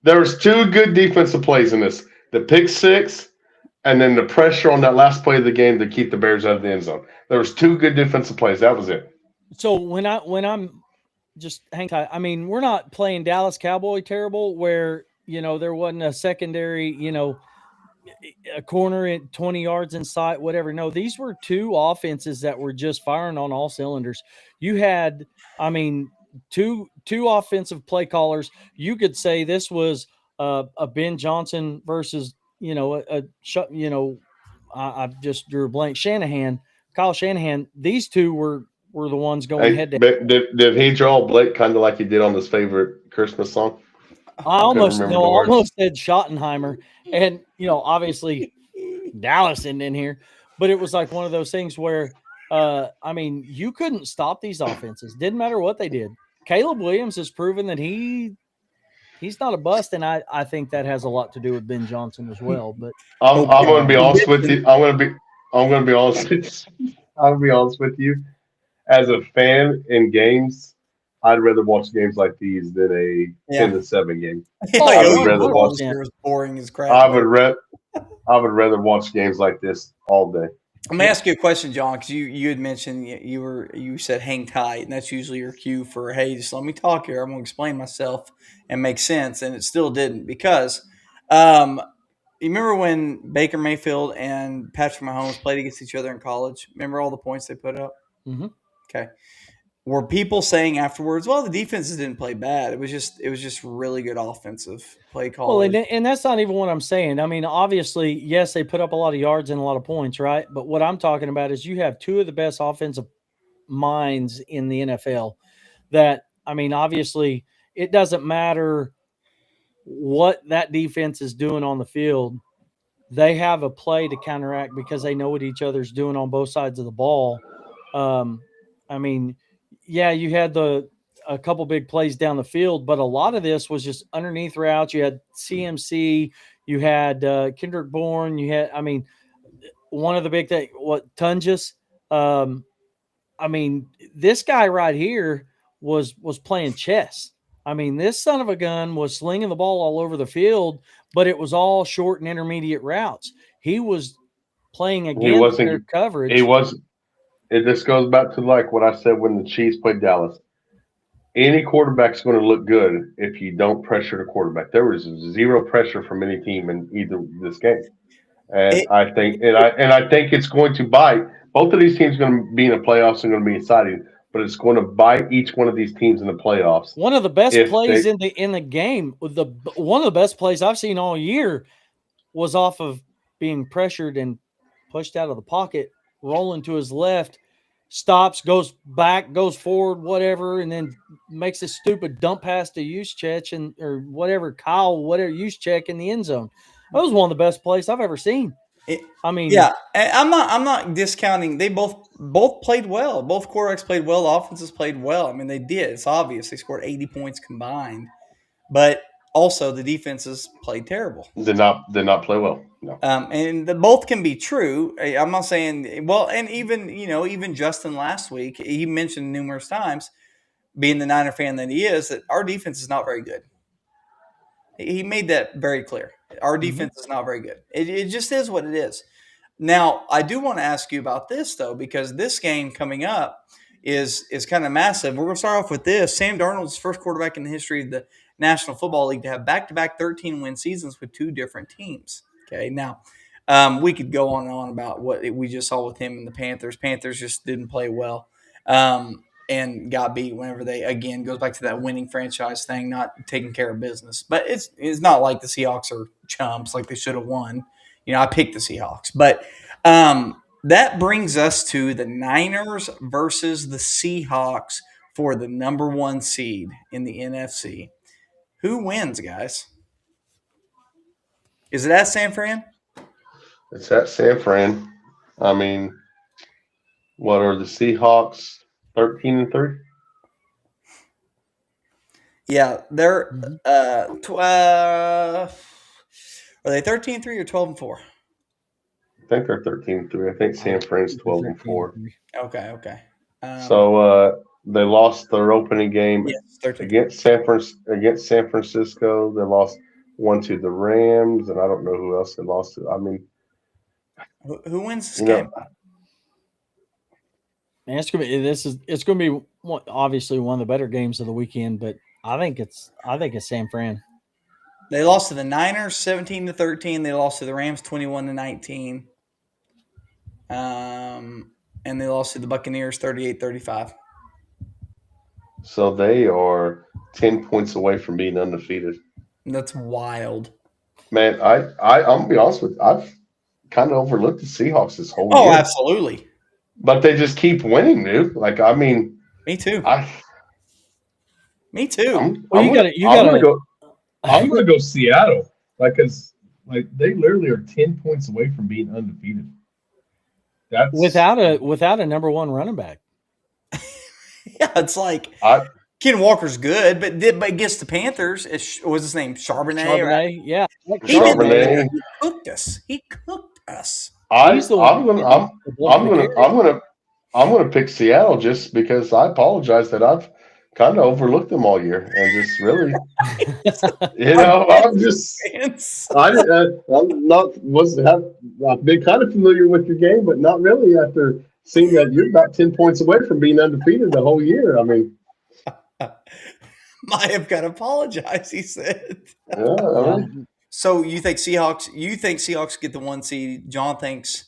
Speaker 2: was two good defensive plays in this. The pick six and then the pressure on that last play of the game to keep the Bears out of the end zone. There was two good defensive plays. That was it.
Speaker 1: So when I'm just hang tight. I mean, we're not playing Dallas Cowboy terrible where there wasn't a secondary. A corner at 20 yards in sight, whatever. No, these were two offenses that were just firing on all cylinders. You had, I mean, two offensive play callers. You could say this was a Ben Johnson versus I just drew a blank. Kyle Shanahan. These two were the ones going
Speaker 2: Hey,
Speaker 1: head to.
Speaker 2: but did he draw Blake kind of like he did on his favorite Christmas song? I couldn't remember
Speaker 1: I
Speaker 2: the words.
Speaker 1: almost said Schottenheimer, and obviously Dallas isn't in here, but it was like one of those things where, I mean, you couldn't stop these offenses. Didn't matter what they did. Caleb Williams has proven that he's not a bust, and I think that has a lot to do with Ben Johnson as well. But
Speaker 3: Oh
Speaker 2: I'm going to be
Speaker 3: God.
Speaker 2: honest with you. I'm going to be honest. I'm going to be honest with you. As a fan in games, I'd rather watch games like these than a
Speaker 3: Yeah.
Speaker 2: 10-7 game.
Speaker 3: Yeah,
Speaker 2: I
Speaker 3: like
Speaker 2: would
Speaker 3: OU
Speaker 2: rather
Speaker 3: football
Speaker 2: watch.
Speaker 3: this year was boring as crap.
Speaker 2: I would re- I would rather watch games like this all day.
Speaker 3: Let me ask you a question, John, because you had mentioned you said hang tight, and that's usually your cue for hey, just let me talk here. I'm going to explain myself and make sense, and it still didn't because you remember when Baker Mayfield and Patrick Mahomes played against each other in college? Remember all the points they put up?
Speaker 1: mm-hmm.
Speaker 3: Okay, were people saying afterwards, well, the defenses didn't play bad. It was just really good offensive play
Speaker 1: Well,
Speaker 3: calling.
Speaker 1: and that's not even what I'm saying. I mean, obviously, yes, they put up a lot of yards and a lot of points, right? But what I'm talking about is you have two of the best offensive minds in the NFL. That I mean, obviously, it doesn't matter what that defense is doing on the field. They have a play to counteract because they know what each other's doing on both sides of the ball. Um, I mean, yeah, you had a couple big plays down the field, but a lot of this was just underneath routes. You had CMC, you had Kendrick Bourne, you had, I mean, one of the big thing, what Tungus. Um, I mean, this guy right here was playing chess. I mean, this son of a gun was slinging the ball all over the field, but it was all short and intermediate routes. He was playing
Speaker 2: He
Speaker 1: against their
Speaker 2: wasn't. He
Speaker 1: coverage.
Speaker 2: was. It just goes back to like what I said when the Chiefs played Dallas. any quarterback's going to look good if you don't pressure the quarterback. There was zero pressure from any team in either this game, and
Speaker 3: It,
Speaker 2: I think it's going to bite. Both of these teams are going to be in the playoffs and going to be exciting, but it's going to bite each one of these teams in the playoffs
Speaker 1: One of the best
Speaker 2: if
Speaker 1: plays
Speaker 2: they.
Speaker 1: in the game, one of the best plays I've seen all year was off of being pressured and pushed out of the pocket, rolling to his left, stops, goes back, goes forward, whatever, and then makes a stupid dump pass to Juszczyk and or whatever Kyle, whatever Juszczyk in the end zone. That was one of the best plays I've ever seen.
Speaker 3: it,
Speaker 1: I mean,
Speaker 3: yeah, and I'm not discounting. They both played well. Both quarterbacks played well. Offenses played well. I mean, they did. It's obvious they scored 80 points combined, but also the defenses played terrible.
Speaker 2: Did not play well. No.
Speaker 3: And both can be true. I'm not saying well, and even Justin last week he mentioned numerous times, being the Niner fan that he is, that our defense is not very good. He made that very clear. Our defense is not very good. It just is what it is. Now, I do want to ask you about this though, because this game coming up is kind of massive. We're going to start off with this. Sam Darnold's first quarterback in the history of the National Football League to have back-to-back 13-win seasons with two different teams. Okay, now we could go on and on about what we just saw with him and the Panthers. Panthers just didn't play well. And got beat whenever they again goes back to that winning franchise thing, not taking care of business. But it's not like the Seahawks are chumps like they should have won. I picked the Seahawks, but that brings us to the Niners versus the Seahawks for the number one seed in the NFC. Who wins, guys? Is it at San Fran?
Speaker 2: It's at San Fran. I mean, what are the Seahawks? 13-3.
Speaker 3: Yeah, they're
Speaker 1: mhm.
Speaker 3: are they 13-3 or 12-4?
Speaker 2: I think they're 13-3. I think San Fran's 12-4.
Speaker 3: Okay.
Speaker 2: So they lost their opening game
Speaker 3: Yes, 13-3.
Speaker 2: Against San Francisco. They lost one to the Rams, and I don't know who else they lost to. I mean,
Speaker 3: Who wins this
Speaker 2: you
Speaker 3: game?
Speaker 2: know,
Speaker 1: Man, it's gonna be obviously one of the better games of the weekend, but I think it's San Fran.
Speaker 3: They lost to the Niners 17-13. They lost to the Rams 21-19. And they lost to the Buccaneers 38-35.
Speaker 2: so they are 10 points away from being undefeated.
Speaker 3: That's wild.
Speaker 2: Man, I'm gonna be honest with you. I've kind of overlooked the Seahawks this whole
Speaker 3: Oh,
Speaker 2: year,
Speaker 3: absolutely.
Speaker 2: but they just keep winning, dude. Like, I mean,
Speaker 3: Me too.
Speaker 2: I
Speaker 3: Me too.
Speaker 1: Well,
Speaker 2: I'm
Speaker 1: you
Speaker 2: gonna
Speaker 1: got to you
Speaker 2: I'm
Speaker 1: got
Speaker 2: gonna
Speaker 1: to
Speaker 2: go I'm gonna go Seattle, like, cause like they literally are 10 points away from being undefeated. That's
Speaker 1: without a number one running back.
Speaker 3: Yeah, it's like
Speaker 2: I
Speaker 3: Ken Walker's good, but against the Panthers, what's his name? Charbonnet. Right?
Speaker 1: Charbonnet, yeah, I like
Speaker 3: He didn't do
Speaker 1: Charbonnet.
Speaker 3: anything.
Speaker 2: Charbonnet.
Speaker 3: He cooked us. He cooked us.
Speaker 1: He's the one
Speaker 2: I'm gonna
Speaker 1: getting the bulk of
Speaker 2: I'm
Speaker 1: the
Speaker 2: gonna
Speaker 1: carry.
Speaker 2: I'm gonna pick Seattle just because I apologize that I've kind of overlooked them all year and just really, I'm just
Speaker 3: Fans.
Speaker 2: I'm not was have I've been kind of familiar with your game, but not really after seeing that you're about 10 points away from being undefeated the whole year. I mean,
Speaker 3: I have got to apologize, he said.
Speaker 2: yeah, I
Speaker 1: Yeah,
Speaker 2: mean,
Speaker 3: So you think Seahawks get the one seed. John thinks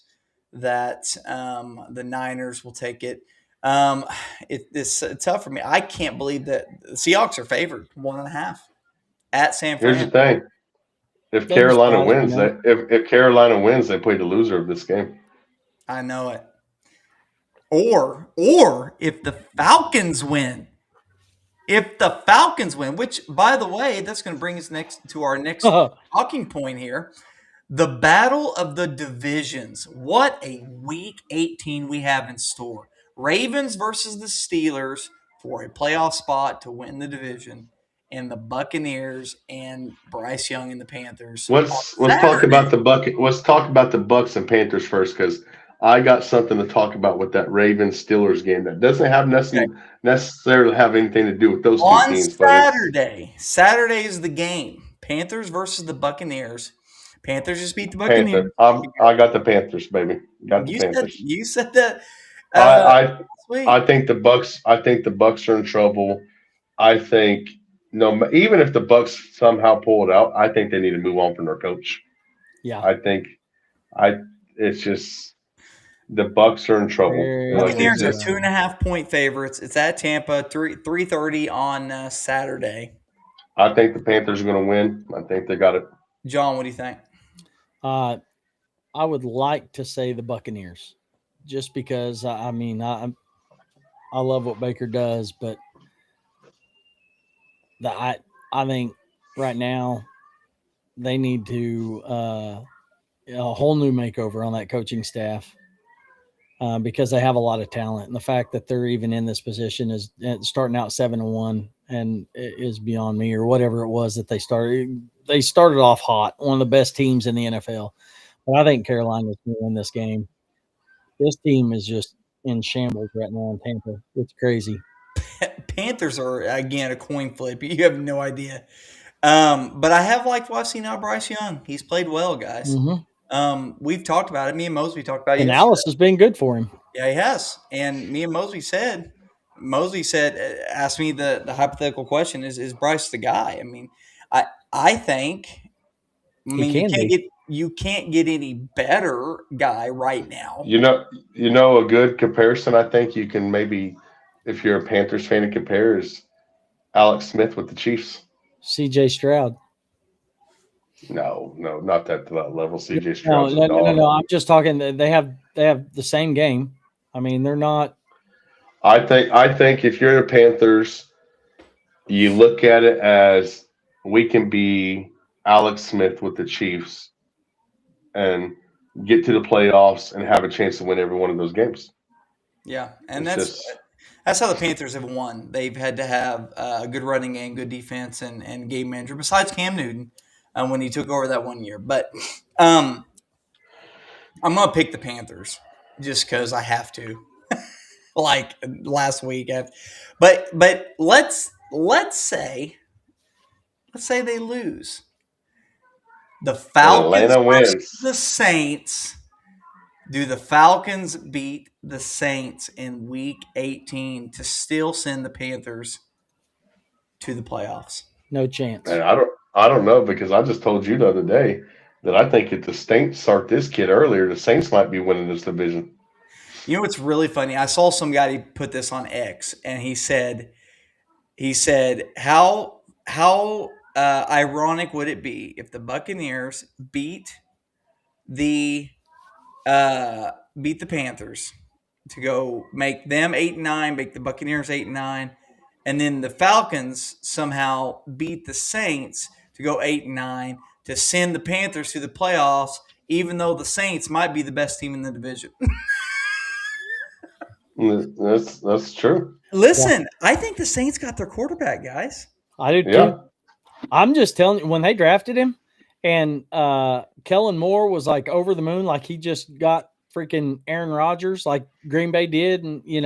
Speaker 3: that the Niners will take it. It's tough for me. I can't believe that the Seahawks are favored 1.5 at San
Speaker 2: here's the
Speaker 3: Fran.
Speaker 2: thing: if
Speaker 1: doesn't
Speaker 2: Carolina
Speaker 1: surprise me
Speaker 2: wins,
Speaker 1: none.
Speaker 2: if Carolina wins, they play the loser of this game.
Speaker 3: I know it. Or if the Falcons win. If the Falcons win, which by the way, that's going to bring us to our next talking point here. The battle of the divisions. What a week 18 we have in store. Ravens versus the Steelers for a playoff spot to win the division, and the Buccaneers and Bryce Young and the Panthers on
Speaker 2: Let's talk about
Speaker 3: Saturday.
Speaker 2: the bucket. Let's talk about the Bucks and Panthers first, because I got something to talk about with that Ravens Steelers game that doesn't have
Speaker 3: Okay.
Speaker 2: necessarily have anything to do with those two
Speaker 3: On
Speaker 2: teams, but it's
Speaker 3: Saturday. Saturday is the game. Panthers versus the Buccaneers. Panthers just beat the
Speaker 2: Panther.
Speaker 3: Buccaneers.
Speaker 2: I got the Panthers, baby. Got the
Speaker 3: You said
Speaker 2: Panthers.
Speaker 3: you said that
Speaker 2: I
Speaker 3: last
Speaker 2: I
Speaker 3: week.
Speaker 2: I think the Bucks. I think the Bucks are in trouble. I think no, even if the Bucks somehow pull it out, I think they need to move on from their coach.
Speaker 1: Yeah,
Speaker 2: I think I it's just the Bucks are in trouble. Like
Speaker 1: very
Speaker 2: it's
Speaker 3: Buccaneers are
Speaker 2: just
Speaker 3: 2.5 point favorites. It's at Tampa, 3:30 on Saturday.
Speaker 2: I think the Panthers are going to win. I think they got it.
Speaker 3: John, what do you think?
Speaker 1: uh, I would like to say the Buccaneers, just because I mean I love what Baker does, but the I think right now they need to a whole new makeover on that coaching staff. Because they have a lot of talent, and the fact that they're even in this position is starting out 7-1, and it is beyond me, or whatever it was that they started. They started off hot, one of the best teams in the NFL. But I think Carolina's going to win this game. This team is just in shambles right now in Tampa. It's crazy.
Speaker 3: Panthers are again a coin flip. You have no idea. But I have liked what I've seen out of Bryce Young. He's played well, guys.
Speaker 1: Hmm.
Speaker 3: We've talked about it. Me and Mosby talked about it
Speaker 1: And
Speaker 3: yesterday.
Speaker 1: Alice has been good for him.
Speaker 3: Yeah, he has. And me and Mosby said, asked me the hypothetical question: Is Bryce the guy? I mean, I think. I
Speaker 1: He
Speaker 3: mean,
Speaker 1: can be.
Speaker 3: you can't get any better guy right now.
Speaker 2: A good comparison. I think you can maybe, if you're a Panthers fan, and compare is Alex Smith with the Chiefs.
Speaker 1: C.J. Stroud.
Speaker 2: No, no, not that to that level. CJ
Speaker 1: No,
Speaker 2: Stroud's a
Speaker 1: no, no, no,
Speaker 2: dog.
Speaker 1: no. I'm just talking. They have the same game. I mean, they're not.
Speaker 2: I think if you're the Panthers, you look at it as we can be Alex Smith with the Chiefs and get to the playoffs and have a chance to win every one of those games.
Speaker 3: Yeah, and
Speaker 2: It's just
Speaker 3: that's how the Panthers have won. They've had to have a good running game, good defense, and game manager. Besides Cam Newton, when he took over that 1 year, but um, I'm gonna pick the Panthers just because I have to. Like last week, but let's say they lose. The
Speaker 2: and
Speaker 3: Falcons
Speaker 2: Atlanta
Speaker 3: versus
Speaker 2: wins.
Speaker 3: the Saints. Do the Falcons beat the Saints in Week 18 to still send the Panthers to the playoffs?
Speaker 1: No
Speaker 2: And
Speaker 1: chance.
Speaker 2: I don't know because I just told you the other day that I think if the Saints start this kid earlier, the Saints might be winning this division.
Speaker 3: You know what's really funny? I saw some guy put this on X, and he said how ironic would it be if the Buccaneers the beat the Panthers to go make them 8-9, make the Buccaneers 8-9, and then the Falcons somehow beat the Saints to go 8-9 to send the Panthers to the playoffs, even though the Saints might be the best team in the division.
Speaker 2: That's true.
Speaker 1: Yeah,
Speaker 3: Listen, I think the Saints got their quarterback, guys.
Speaker 1: I do too.
Speaker 2: Yeah.
Speaker 1: I'm just telling you, when they drafted him, and Kellen Moore was like over the moon, like he just got freaking Aaron Rodgers, like Green Bay did, and in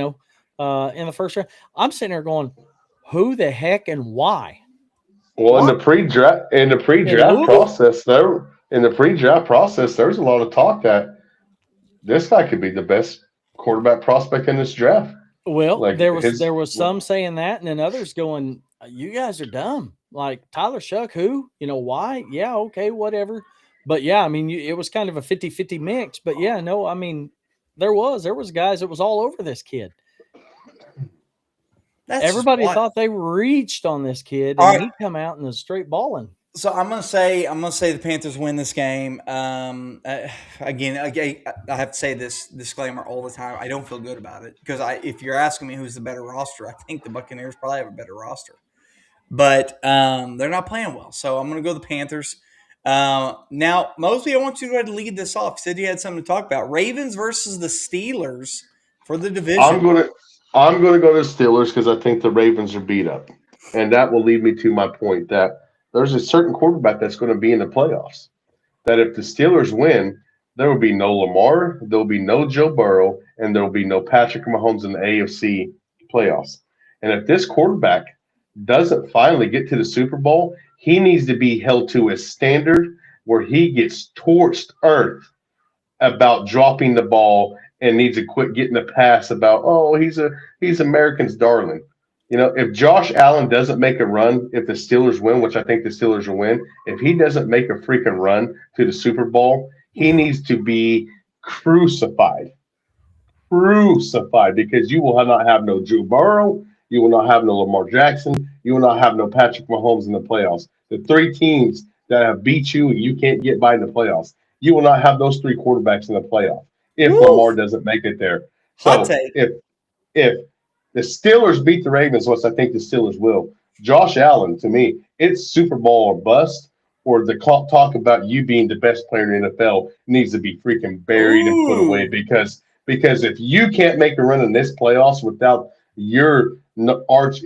Speaker 1: the first round. I'm sitting there going, who the heck and why?
Speaker 2: Well,
Speaker 3: Why?
Speaker 2: in the
Speaker 1: In
Speaker 2: pre-draft
Speaker 1: Louisville?
Speaker 2: process, there's a lot of talk that this guy could be the best quarterback prospect in this draft.
Speaker 1: Well,
Speaker 2: Like
Speaker 1: there was some saying that, and then others going, "You guys are dumb." Like Tyler Shuck, who? Why? Yeah, okay, whatever. But yeah, I mean, it was kind of a 50-50 mix. But yeah, no, I mean, there was guys that was all over this kid.
Speaker 3: That's just
Speaker 1: Everybody
Speaker 3: what.
Speaker 1: thought they reached on this kid,
Speaker 3: All
Speaker 1: and
Speaker 3: right.
Speaker 1: he come out and was straight balling.
Speaker 3: So I'm gonna say the Panthers win this game. Again, I have to say this disclaimer all the time. I don't feel good about it because if you're asking me who's the better roster, I think the Buccaneers probably have a better roster, but they're not playing well. So I'm gonna go the Panthers. Now, Mosley, I want you to go ahead and lead this off. You said you had something to talk about. Ravens versus the Steelers for the
Speaker 2: I'm
Speaker 3: division.
Speaker 2: gonna I'm gonna go to the Steelers because I think the Ravens are beat up, and that will lead me to my point that there's a certain quarterback that's going to be in the playoffs. That if the Steelers win, there will be no Lamar, there will be no Joe Burrow, and there will be no Patrick Mahomes in the AFC playoffs. And if this quarterback doesn't finally get to the Super Bowl, he needs to be held to a standard where he gets torched earth about dropping the ball and needs to quit getting the pass about he's American's darling. If Josh Allen doesn't make a run, if the Steelers win, which I think the Steelers will win, if he doesn't make a freaking run to the Super Bowl, he needs to be crucified. Crucified, because you will not have no Joe Burrow, you will not have no Lamar Jackson, you will not have no Patrick Mahomes in the playoffs. The three teams that have beat you and you can't get by in the playoffs, you will not have those three quarterbacks in the playoff if
Speaker 3: Woo!
Speaker 2: Lamar doesn't make it there.
Speaker 3: Hot
Speaker 2: So
Speaker 3: take.
Speaker 2: if the Steelers beat the Ravens, which I think the Steelers will, Josh Allen, to me, it's Super Bowl or bust, or the talk about you being the best player in the NFL needs to be freaking buried and put away,
Speaker 3: Ooh,
Speaker 2: because if you can't make a run in this playoffs without your arch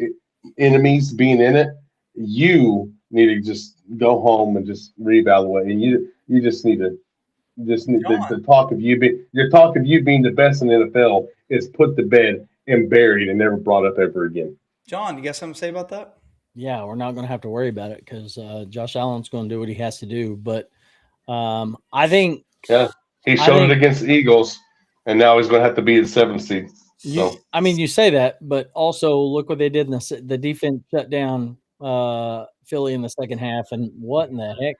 Speaker 2: enemies being in it, you need to just go home and just reevaluate. And you just need
Speaker 3: John.
Speaker 2: the talk of you being your talk of you being the best in the NFL is put to bed and buried and never brought up ever again.
Speaker 3: John, you got something to say about that?
Speaker 1: Yeah, we're not going to have to worry about it because Josh Allen's going to do what he has to do. But I think
Speaker 2: Yeah, he
Speaker 1: I
Speaker 2: showed it
Speaker 1: think
Speaker 2: against the Eagles, and now he's going to have to be the seventh seed.
Speaker 1: you.
Speaker 2: So,
Speaker 1: I mean, you say that, but also look what they did in the defense shut down Philly in the second half, and what in the heck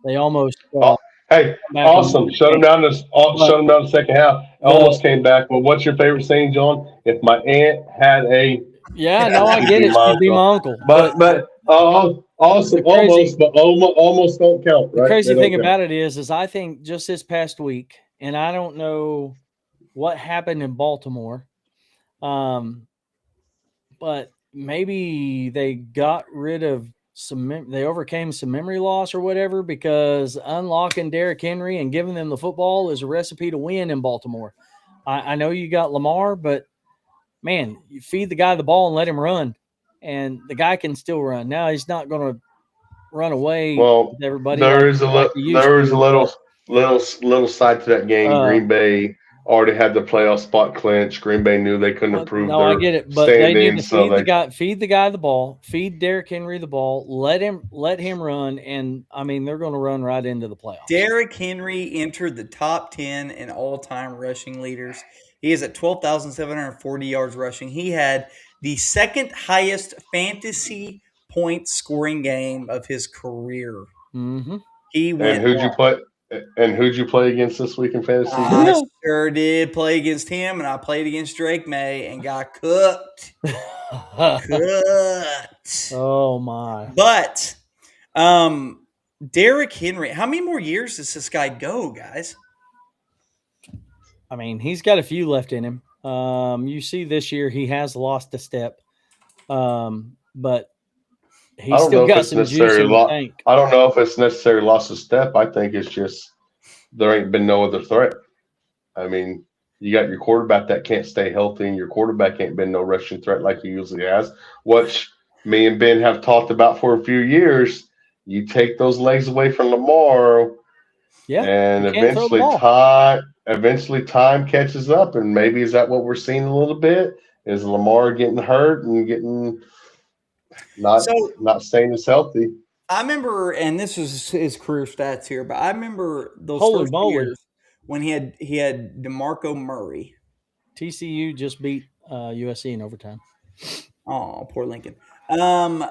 Speaker 1: they almost
Speaker 2: oh, hey,
Speaker 1: come back and win
Speaker 2: awesome!
Speaker 1: the game. But
Speaker 2: Shut him down the second half.
Speaker 1: the
Speaker 2: Almost came back. But what's your favorite saying, John? If my aunt had a,
Speaker 1: yeah, no, I
Speaker 2: she'd
Speaker 1: get
Speaker 2: be
Speaker 1: it.
Speaker 2: my
Speaker 1: She'd be
Speaker 2: uncle.
Speaker 1: my uncle. But
Speaker 2: But awesome,
Speaker 1: the crazy
Speaker 2: almost, but almost don't count,
Speaker 1: the
Speaker 2: right? They
Speaker 1: crazy
Speaker 2: don't
Speaker 1: thing
Speaker 2: count.
Speaker 1: about it is I think just this past week, and I don't know what happened in Baltimore. Um, but maybe they got rid of they overcame some memory loss or whatever because unlocking Derrick Henry and giving them the football is a recipe to win in Baltimore. I know you got Lamar, but man, you feed the guy the ball and let him run, and the guy can still run. Now he's not going to run away
Speaker 2: Well,
Speaker 1: with everybody like he used
Speaker 2: there is a
Speaker 1: to, but
Speaker 2: little side to that game.
Speaker 1: uh,
Speaker 2: Green Bay already had the playoff spot clinched. Green Bay knew they couldn't
Speaker 1: well,
Speaker 2: improve
Speaker 1: no, I
Speaker 2: their
Speaker 1: get it, but they need to
Speaker 2: standings, so they
Speaker 1: feed the guy the ball, feed Derrick Henry the ball, let him run, and I mean they're going to run right into the playoffs.
Speaker 3: Derrick Henry entered the top 10 in all time rushing leaders. He is at 12,740 yards rushing. He had the second highest fantasy point scoring game of his career.
Speaker 1: Mm-hmm.
Speaker 3: He
Speaker 2: and
Speaker 3: went
Speaker 2: who'd you
Speaker 3: off.
Speaker 2: play and who'd you play against this week in fantasy,
Speaker 3: I
Speaker 2: John?
Speaker 3: sure did play against him, and I played against Drake May and got cooked. Cooked.
Speaker 1: Oh my!
Speaker 3: But um, Derrick Henry, how many more years does this guy go, guys?
Speaker 1: I mean he's got a few left in him. You see this year he has lost a step, but
Speaker 2: I
Speaker 1: he's
Speaker 2: don't
Speaker 1: still
Speaker 2: know if
Speaker 1: got
Speaker 2: it's
Speaker 1: some juice
Speaker 2: necessarily
Speaker 1: in the tank.
Speaker 2: I don't know if it's necessarily lost a step. I think it's just there ain't been no other threat. I mean, you got your quarterback that can't stay healthy, and your quarterback ain't been no rushing threat like he usually has, which me and Ben have talked about for a few years. You take those legs away from Lamar,
Speaker 1: Yeah,
Speaker 2: and
Speaker 1: you can't throw the ball.
Speaker 2: eventually time catches up, and maybe is that what we're seeing a little bit? Is Lamar getting hurt and getting not
Speaker 3: So
Speaker 2: not staying as healthy?
Speaker 3: I remember, and this was his career stats here, but I remember those
Speaker 1: Holy
Speaker 3: first
Speaker 1: moly!
Speaker 3: years when he had DeMarco Murray.
Speaker 1: TCU just beat USC in overtime.
Speaker 3: Oh, poor Lincoln. Um,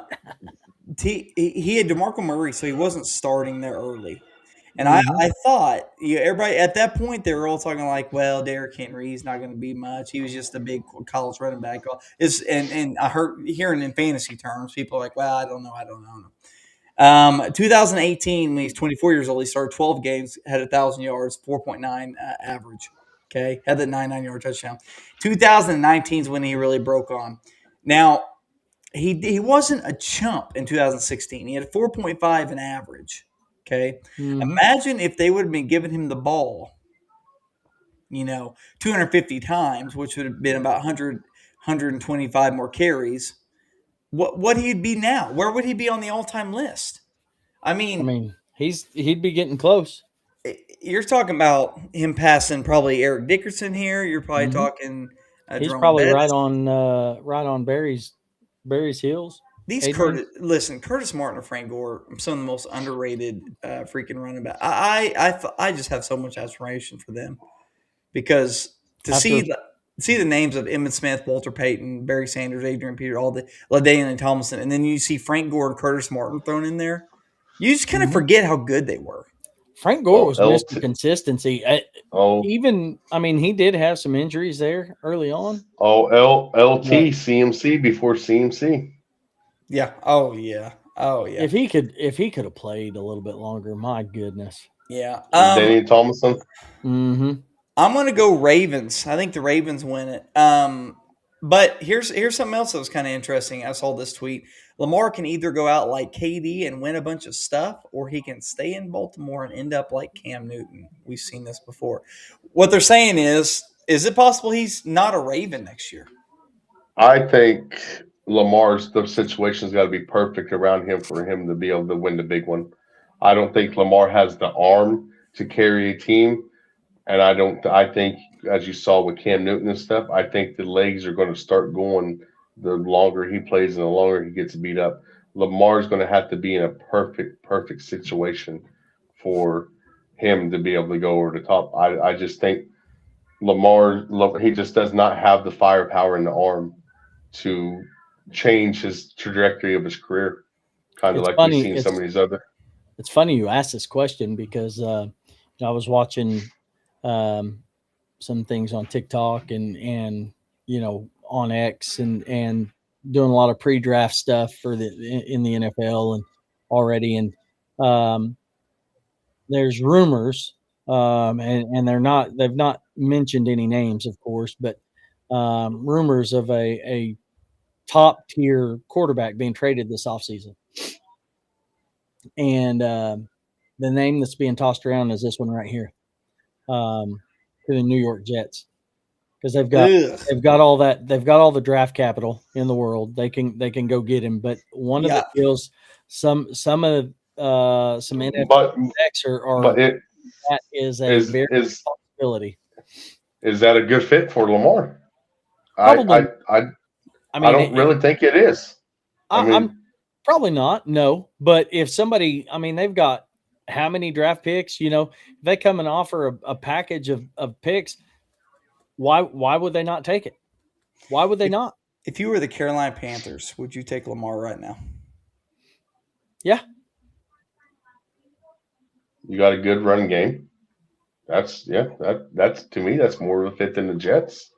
Speaker 3: he had DeMarco Murray, so he wasn't starting there early. And I,
Speaker 1: Mm-hmm.
Speaker 3: I thought, everybody at that point they were all talking like, well, Derrick Henry, he's not going to be much. He was just a big college running back. And I heard hearing in fantasy terms, people are like, well, I don't know. 2018, when he's 24 years old, he started 12 games, had 1,000 yards, 4.9 average. Okay, had that 99-yard touchdown. 2019 is when he really broke on. Now he wasn't a chump in 2016. He had 4.5 in average. Okay,
Speaker 1: Mm-hmm.
Speaker 3: imagine if they would have been giving him the ball, 250 times, which would have been about 125 more carries. What he'd be now? Where would he be on the all-time list? I
Speaker 1: I
Speaker 3: mean,
Speaker 1: mean, he'd be getting close.
Speaker 3: you're talking about him passing probably Eric Dickerson here. You're probably
Speaker 1: Mm-hmm.
Speaker 3: talking
Speaker 1: He's
Speaker 3: Jerome
Speaker 1: probably
Speaker 3: Bettis.
Speaker 1: right on Barry's heels.
Speaker 3: These
Speaker 1: Adrian.
Speaker 3: Curtis Martin or Frank Gore, some of the most underrated freaking running back. I just have so much admiration for them because to
Speaker 1: After
Speaker 3: see see the names of Emmitt Smith, Walter Payton, Barry Sanders, Adrian Peter, all the LaDainian Tomlinson, and then you see Frank Gore and Curtis Martin thrown in there. You just kind of
Speaker 1: Mhm.
Speaker 3: forget how good they were.
Speaker 1: Frank Gore
Speaker 2: Well,
Speaker 1: was Mr. Consistency.
Speaker 2: oh,
Speaker 1: Even, I mean, he did have some injuries there early on. But
Speaker 2: LT, CMC before CMC.
Speaker 3: Yeah. Oh yeah. Oh yeah.
Speaker 1: if he could have played a little bit longer, my goodness.
Speaker 3: Yeah.
Speaker 2: Danny Thomason.
Speaker 1: Hmm.
Speaker 3: I'm gonna go Ravens. I think the Ravens win it. But here's something else that was kind of interesting. I saw this tweet. Lamar can either go out like KD and win a bunch of stuff, or he can stay in Baltimore and end up like Cam Newton. We've seen this before. What they're saying is it possible he's not a Raven next year?
Speaker 2: I think Lamar's the situation's got to be perfect around him for him to be able to win the big one. I don't think Lamar has the arm to carry a team, and I don't. I think, as you saw with Cam Newton and stuff, I think the legs are going to start going the longer he plays and the longer he gets beat up. Lamar's going to have to be in a perfect situation for him to be able to go over the top. I just think he just does not have the firepower in the arm to change his trajectory of his career, kind of
Speaker 1: It's
Speaker 2: like we've
Speaker 1: funny.
Speaker 2: seen some of these other.
Speaker 1: It's funny you asked this question because I was watching um, some things on TikTok and on X and doing a lot of pre-draft stuff for the in the NFL and already um, there's rumors and they've not mentioned any names, of course, but rumors of a top tier quarterback being traded this offseason. And the name that's being tossed around is this one right here, to the New York Jets, because
Speaker 3: Ugh.
Speaker 1: they've got all the draft capital in the world. They can go get him, but one of the
Speaker 3: Yeah.
Speaker 1: deals, some NFL
Speaker 2: But
Speaker 1: execs are
Speaker 2: but it
Speaker 1: that is a very
Speaker 2: is
Speaker 1: possibility.
Speaker 2: is that a good fit for Lamar? I I
Speaker 1: Probably,
Speaker 2: I,
Speaker 1: I
Speaker 2: I
Speaker 1: mean,
Speaker 2: don't really think it is. I
Speaker 1: I'm
Speaker 2: mean,
Speaker 1: probably not. No, but if somebody, I mean, they've got how many draft picks? If they come and offer a package of picks, why would they not take it? Why would they
Speaker 3: If
Speaker 1: not?
Speaker 3: if you were the Carolina Panthers, would you take Lamar right now?
Speaker 1: Yeah,
Speaker 2: you got a good run game. That's to me that's more of a fit than the Jets.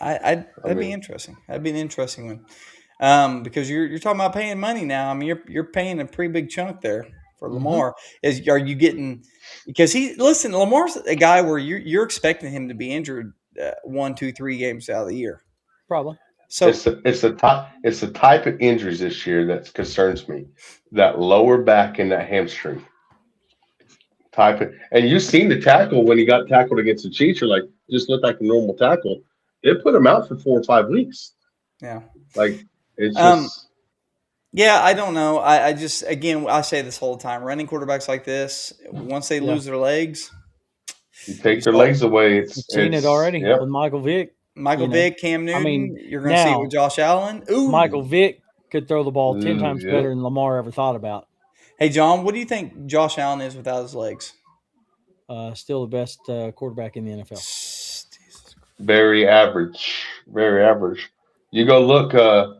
Speaker 3: I
Speaker 2: I
Speaker 3: that'd be
Speaker 2: mean,
Speaker 3: interesting. That'd be an interesting one. Because you're talking about paying money now. I mean, you're paying a pretty big chunk there for
Speaker 1: hmm,
Speaker 3: Lamar. Are you getting because Lamar's a guy where you're expecting him to be injured 1, 2, 3 games out of the year.
Speaker 1: probably.
Speaker 3: So
Speaker 2: it's the type of injuries this year that concerns me. That lower back and that hamstring type of, and you seen the tackle when he got tackled against the Chiefs. You're like, just looked like a normal tackle. It put him out for 4 or 5 weeks.
Speaker 3: yeah.
Speaker 2: Like it's
Speaker 3: Um,
Speaker 2: just
Speaker 3: yeah, I don't know. I just again I say this all the time. Running quarterbacks like this, once they
Speaker 1: Yeah,
Speaker 3: lose their legs,
Speaker 2: you
Speaker 3: you
Speaker 2: take their
Speaker 3: saw
Speaker 2: legs away.
Speaker 1: we've seen it
Speaker 2: It's
Speaker 1: already
Speaker 2: yep.
Speaker 1: with Michael Vick.
Speaker 3: Michael
Speaker 1: You know,
Speaker 3: Vick, Cam
Speaker 1: I mean,
Speaker 3: Newton. You're going to see it with
Speaker 1: now
Speaker 3: Josh Allen.
Speaker 1: Michael
Speaker 3: Ooh.
Speaker 1: Vick could throw the ball 10 times better
Speaker 2: Yep.
Speaker 1: than Lamar ever thought about.
Speaker 3: Hey, John, what do you think Josh Allen is without his legs?
Speaker 1: Still the best quarterback in the NFL.
Speaker 3: Jesus.
Speaker 2: Very average. Very average. You go look. Uh,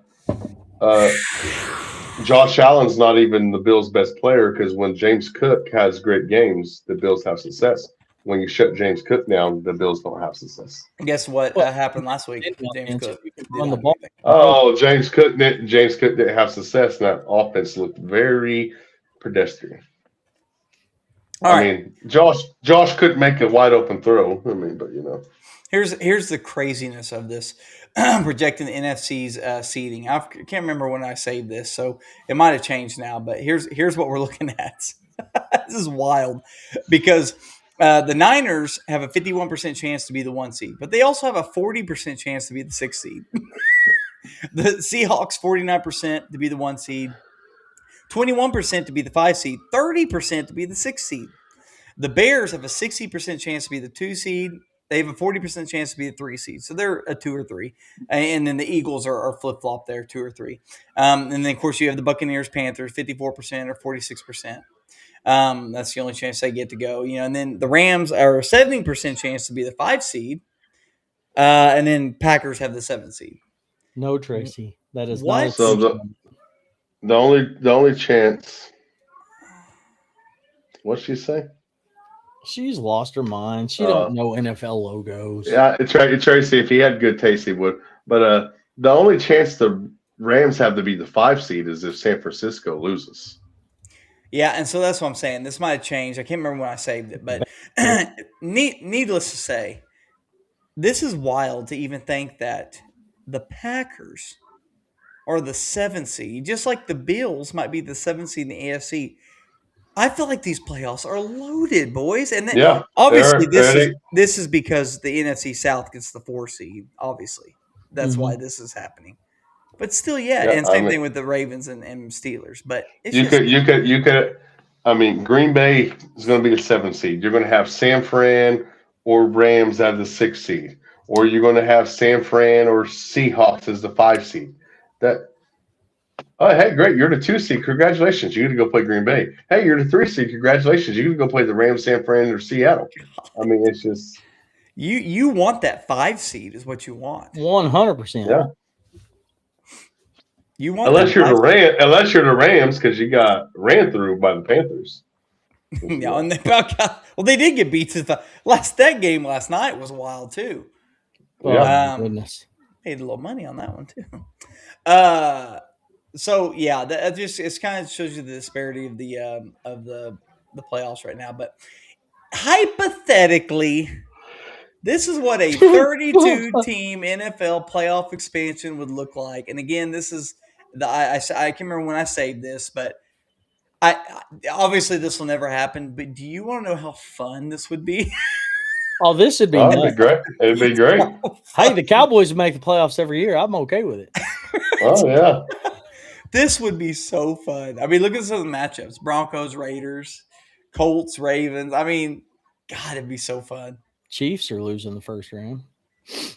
Speaker 2: Josh Allen's not even the Bills' best player because when James Cook has great games, the Bills have success. When you shut James Cook down, the Bills don't have success.
Speaker 3: Guess what
Speaker 1: Well,
Speaker 3: happened last week?
Speaker 1: any
Speaker 3: James
Speaker 1: offense, if
Speaker 3: Cook
Speaker 1: you can
Speaker 3: did
Speaker 1: run the
Speaker 3: not do
Speaker 1: ball,
Speaker 3: anything.
Speaker 1: throw.
Speaker 2: Oh, James Cook didn't have success, and that offense looked very pedestrian.
Speaker 3: All
Speaker 2: I
Speaker 3: right.
Speaker 2: mean, Josh could make a wide open throw. I mean, but
Speaker 3: Here's the craziness of this projecting the NFC's seeding. I can't remember when I saved this, so it might have changed now. But here's what we're looking at. This is wild because the Niners have a 51% chance to be the 1 seed, but they also have a 40% chance to be the 6 seed. The Seahawks 49% to be the 1 seed, 21% to be the 5 seed, 30% to be the 6 seed. The Bears have a 60% chance to be the 2 seed. They have a 40% chance to be the 3 seed. So they're a 2 or 3. And then the Eagles are flip flop there, 2 or 3. And then, of course, you have the Buccaneers, Panthers, 54% or 46%. That's the only chance they get to go. And then the Rams are a 70% chance to be the 5 seed, and then Packers have the 7 seed.
Speaker 1: No, Tracy, that is not a
Speaker 3: What?
Speaker 2: So
Speaker 1: true
Speaker 2: the
Speaker 1: statement.
Speaker 2: the only chance. What's she say?
Speaker 1: She's lost her mind. She
Speaker 2: Uh,
Speaker 1: don't know NFL logos.
Speaker 2: yeah, Tracy. If he had good taste, he would. But the only chance the Rams have to be the 5 seed is if San Francisco loses.
Speaker 3: Yeah, and so that's what I'm saying. This might have changed. I can't remember when I saved it, but needless to say, this is wild to even think that the Packers are the 7 seed, just like the Bills might be the 7 seed in the AFC. I feel like these playoffs are loaded, boys, and
Speaker 2: Yeah,
Speaker 3: obviously
Speaker 2: they're ready.
Speaker 3: this is because the NFC South gets the 4 seed. Obviously, that's why
Speaker 1: Mhm.
Speaker 3: this is happening. But still, yeah,
Speaker 2: Yeah,
Speaker 3: and
Speaker 2: I
Speaker 3: same
Speaker 2: mean,
Speaker 3: thing with the Ravens and Steelers. But it's
Speaker 2: you
Speaker 3: just
Speaker 2: could, you could, you could. I mean, Green Bay is going to be the 7 seed. You're going to have San Fran or Rams as the 6 seed, or you're going to have San Fran or Seahawks as the 5 seed. That Oh, hey, great! You're the 2 seed. Congratulations! You get to go play Green Bay. Hey, you're the 3 seed. Congratulations! You get to go play the Rams, San Fran, or Seattle. I mean, it's just
Speaker 3: you want that 5 seed is what you want.
Speaker 1: 100%.
Speaker 2: yeah.
Speaker 3: You want that
Speaker 2: Unless you're
Speaker 3: 5
Speaker 2: the Rams, because you got ran through by the Panthers.
Speaker 3: seed. Yeah, and they well, they did get beat to the that game last night was wild too.
Speaker 1: Oh
Speaker 2: Yeah,
Speaker 1: my
Speaker 3: Um,
Speaker 1: goodness.
Speaker 3: Made a little money on that one too. Uh, so yeah, that just it kind of shows you the disparity of the playoffs right now. But hypothetically, this is what a 32 team NFL playoff expansion would look like. And again, this is I can't remember when I saved this, but obviously this will never happen. But do you want to know how fun this would be?
Speaker 1: Oh, this would be
Speaker 2: oh, it'd be
Speaker 1: nuts.
Speaker 2: great. It'd be great.
Speaker 1: Hey, the Cowboys make the playoffs every year. I'm okay with it.
Speaker 2: Oh yeah,
Speaker 3: This would be so fun. I mean, look at some of the matchups: Broncos, Raiders, Colts, Ravens. I mean, God, it'd be so fun.
Speaker 1: Chiefs are losing the first round.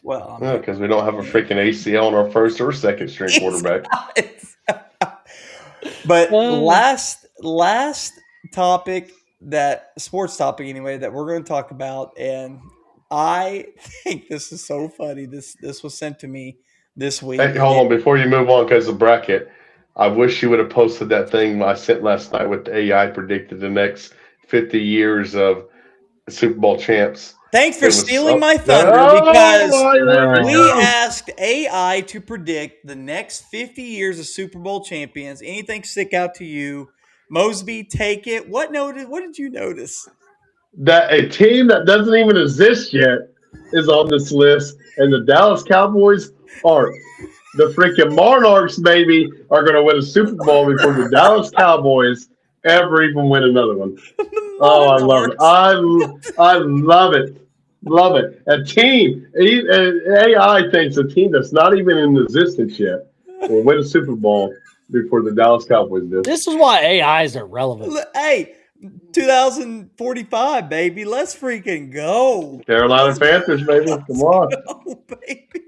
Speaker 3: Well, I
Speaker 2: yeah,
Speaker 3: mean,
Speaker 2: because we don't have a freaking ACL on our first or second string quarterback.
Speaker 3: But
Speaker 1: Uh,
Speaker 3: last topic, that sports topic anyway, that we're going to talk about, and I think this is so funny. This was sent to me this week,
Speaker 2: Hey,
Speaker 3: and
Speaker 2: hold on before you move on, because the bracket. I wish you would have posted that thing I sent last night with the AI predicted the next 50 years of Super Bowl champs.
Speaker 3: thanks for
Speaker 2: It was
Speaker 3: stealing
Speaker 2: so.
Speaker 3: my thunder because
Speaker 2: Oh, there we
Speaker 3: we
Speaker 2: go.
Speaker 3: asked AI to predict the next 50 years of Super Bowl champions. Anything stick out to you? Mosby, take it. What did you notice?
Speaker 2: That a team that doesn't even exist yet is on this list, and the Dallas Cowboys aren't. The freaking Monarchs, baby, are going to win a Super Bowl before the Dallas Cowboys ever even win another one.
Speaker 3: The
Speaker 2: Oh, I love it.
Speaker 3: Monarchs.
Speaker 2: I love it. Love it. A team, AI thinks a team that's not even in existence yet will win a Super Bowl before the Dallas Cowboys do.
Speaker 1: this is why AIs are relevant.
Speaker 3: Hey, 2045, baby. Let's freaking go.
Speaker 2: Carolina
Speaker 3: Let's
Speaker 2: Panthers, baby. Come on.
Speaker 3: go, baby.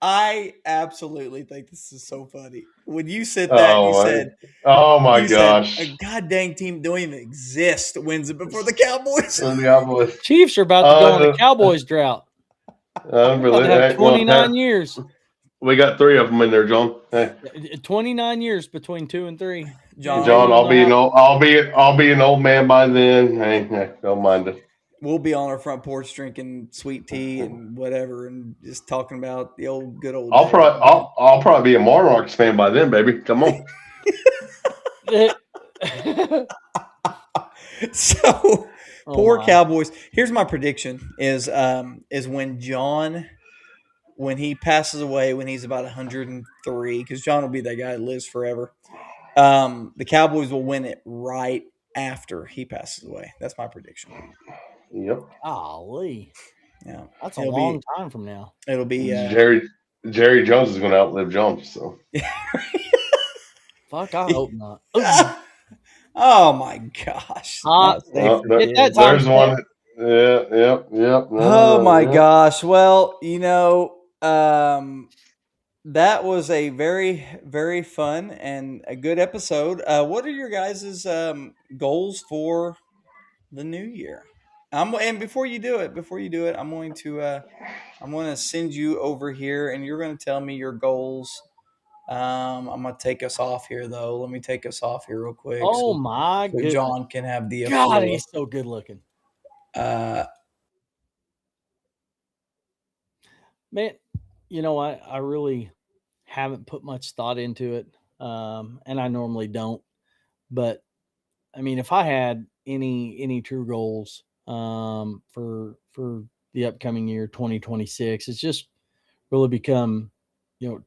Speaker 3: I absolutely think this is so funny. When you said that,
Speaker 2: Oh, oh my
Speaker 3: you said a
Speaker 2: gosh.
Speaker 3: goddamn team don't even exist wins it before the Cowboys.
Speaker 2: The Cowboys.
Speaker 1: Chiefs are about to go on a Cowboys drought. About to have
Speaker 2: Unbelievable. Well,
Speaker 1: 29 years.
Speaker 2: we got 3 of them in there, John. Hey,
Speaker 1: 29 years between 2 and 3.
Speaker 3: John,
Speaker 2: John, I'll be an old man by then. Hey, don't mind it.
Speaker 3: we'll be on our front porch drinking sweet tea and whatever, and just talking about the good old
Speaker 2: I'll
Speaker 3: days.
Speaker 2: probably I'll probably be a Monarchs fan by then, baby. Come on.
Speaker 3: So
Speaker 1: Oh,
Speaker 3: poor
Speaker 1: my.
Speaker 3: Cowboys. Here's my prediction: is when John, when he passes away when he's about 103, because John will be that guy that lives forever. The Cowboys will win it right after he passes away. That's my prediction.
Speaker 2: Yep.
Speaker 1: Golly.
Speaker 3: Yeah,
Speaker 1: That's a long time from now.
Speaker 3: It'll be
Speaker 2: Jerry Jones is going to outlive Jones. So
Speaker 1: Fuck, I hope not.
Speaker 3: oh my gosh!
Speaker 1: Not
Speaker 3: Not
Speaker 1: safe
Speaker 3: safe
Speaker 1: for
Speaker 3: for
Speaker 1: kids. That
Speaker 3: kids.
Speaker 1: time-
Speaker 2: there's one. Yeah. Yep.
Speaker 3: Oh my
Speaker 2: Yeah.
Speaker 3: gosh! Well, that was a very, very fun and a good episode. What are your guys' goals for the new year? And before you do it, I'm going to send you over here, and you're going to tell me your goals. I'm going to take us off here, though. Let me take us off here real quick,
Speaker 1: Oh
Speaker 3: so
Speaker 1: my goodness.
Speaker 3: John can have the
Speaker 1: God,
Speaker 3: floor.
Speaker 1: he's so good looking.
Speaker 3: Uh,
Speaker 1: Man, I really haven't put much thought into it. And I normally don't. But I mean, if I had any true goals for the upcoming year 2026, it's just really become,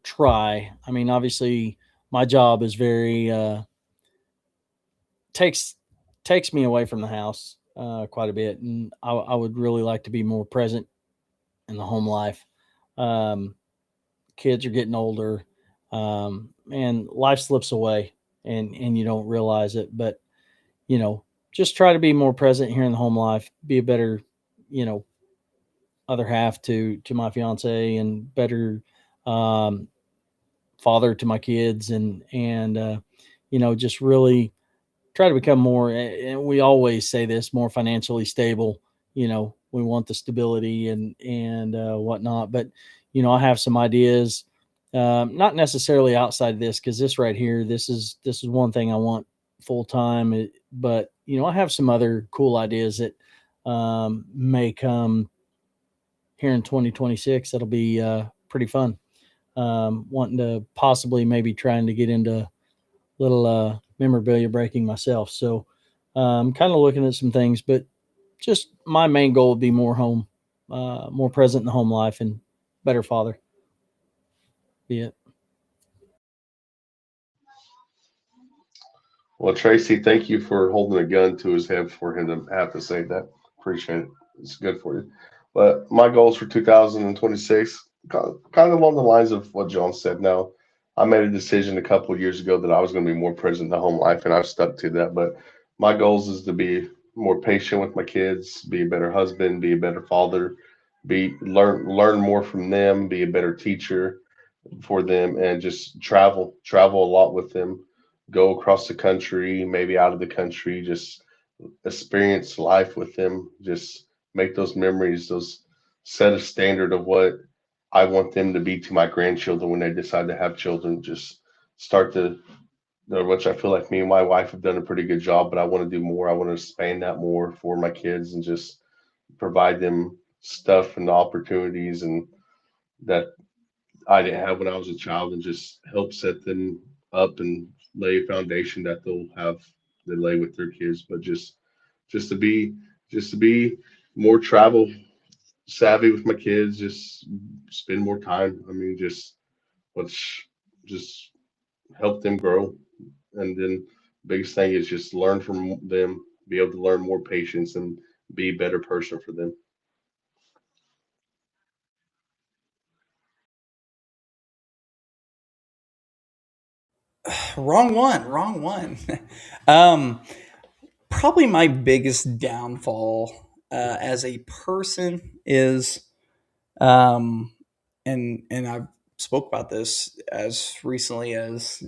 Speaker 1: try. I mean, obviously my job is very takes takes me away from the house quite a bit, and I would really like to be more present in the home life. Um, Kids are getting older, and life slips away, and you don't realize it. But you know, just try to be more present here in the home life. Be a better, you know, other half to my fiance, and better um, father to my kids, and just really try to become more. And we always say this, more financially stable. We want the stability and whatnot. But I have some ideas, not necessarily outside of this, because this right here, this is one thing I want full time. But I have some other cool ideas that may come here in 2026. That'll be pretty fun. Wanting to possibly maybe trying to get into little memorabilia breaking myself. So kind of looking at some things, but just my main goal would be more home, more present in the home life, and better father. Be it.
Speaker 2: Well, Tracy, thank you for holding a gun to his head for him to have to say that. Appreciate it. It's good for you. But my goals for 2026, kind of along the lines of what John said. Now, I made a decision a couple of years ago that I was going to be more present in the home life, and I've stuck to that. But my goals is to be more patient with my kids, be a better husband, be a better father, be learn more from them, be a better teacher for them, and just travel a lot with them, go across the country, maybe out of the country, just experience life with them, just make those memories, those set a standard of what I want them to be to my grandchildren when they decide to have children. Just start to, which I feel like me and my wife have done a pretty good job, but I want to do more. I want to expand that more for my kids and just provide them stuff and opportunities and that I didn't have when I was a child, and just help set them up and lay a foundation that they'll have they lay with their kids. But just to be just to be more travel savvy with my kids, just spend more time. I mean, let's just help them grow. And then biggest thing is just learn from them, be able to learn more patience and be a better person for them.
Speaker 3: wrong one, wrong one. um, Probably my biggest downfall as a person is, um, and I spoke about this as recently as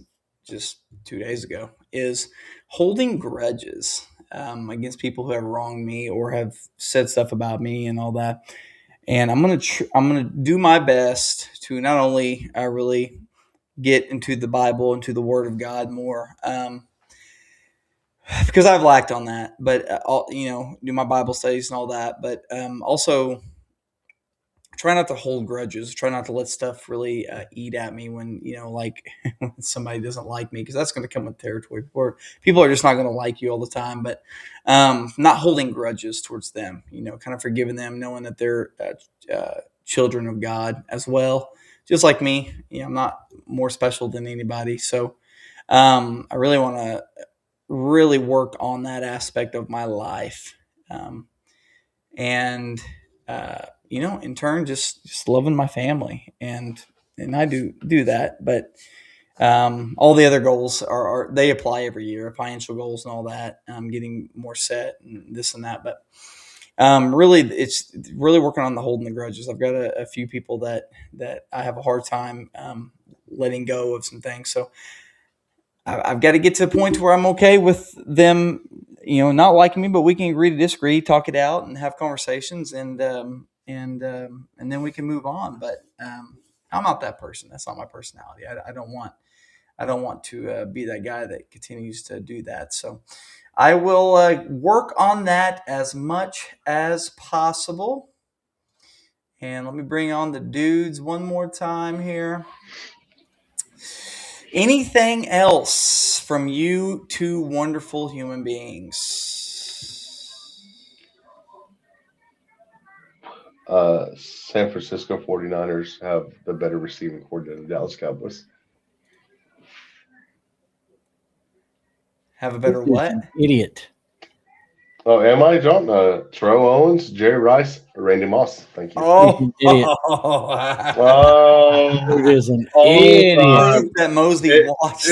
Speaker 3: just 2 days ago, is holding grudges against people who have wronged me or have said stuff about me and all that. And I'm gonna do my best to not only really get into the Bible, into the Word of God more, because I've lacked on that. But do my Bible studies and all that. But also try not to hold grudges. Try not to let stuff really eat at me when like when somebody doesn't like me, because that's going to come with territory. Or people are just not going to like you all the time. But not holding grudges towards them. Kind of forgiving them, knowing that they're children of God as well, just like me. I'm not more special than anybody. So I really want to really work on that aspect of my life. And in turn, just loving my family, and I do that. But all the other goals are they apply every year, financial goals and all that. Getting more set and this and that. But really, it's really working on the holding the grudges. I've got a few people that I have a hard time letting go of some things. So I've got to get to a point where I'm okay with them, not liking me, but we can agree to disagree, talk it out, and have conversations, and then we can move on. But I'm not that person. That's not my personality. I don't want to be that guy that continues to do that. So I will work on that as much as possible. And let me bring on the dudes one more time here. Anything else from you two wonderful human beings?
Speaker 2: San Francisco 49ers have the better receiving core than the Dallas Cowboys.
Speaker 3: Have a better
Speaker 1: This dude's
Speaker 3: what?
Speaker 1: an idiot.
Speaker 2: Oh, am I, John? Terrell Owens, Jerry Rice, Randy Moss. Thank you.
Speaker 3: Oh,
Speaker 1: He's an idiot. Dude is an idiot.
Speaker 3: that Mosley
Speaker 2: It-
Speaker 3: watched.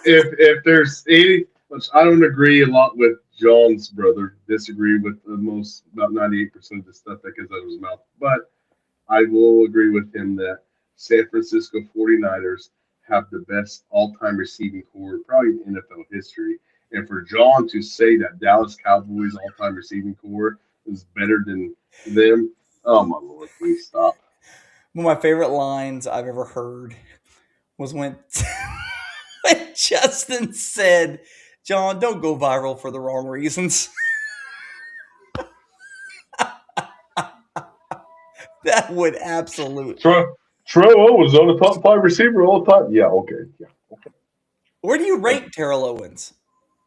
Speaker 2: if there's any, which I don't agree a lot with John's brother, disagree with the most about 98% of the stuff that comes out of his mouth, but I will agree with him that San Francisco 49ers have the best all-time receiving core probably in NFL history. And for John to say that Dallas Cowboys all-time receiving core is better than them, oh my Lord, please stop.
Speaker 3: One of my favorite lines I've ever heard was when Justin said, "John, don't go viral for the wrong reasons." That would absolutely.
Speaker 2: Terrell Owens on the top 5 receiver all the time. Yeah, okay. Yeah.
Speaker 3: Where do you rank Terrell Owens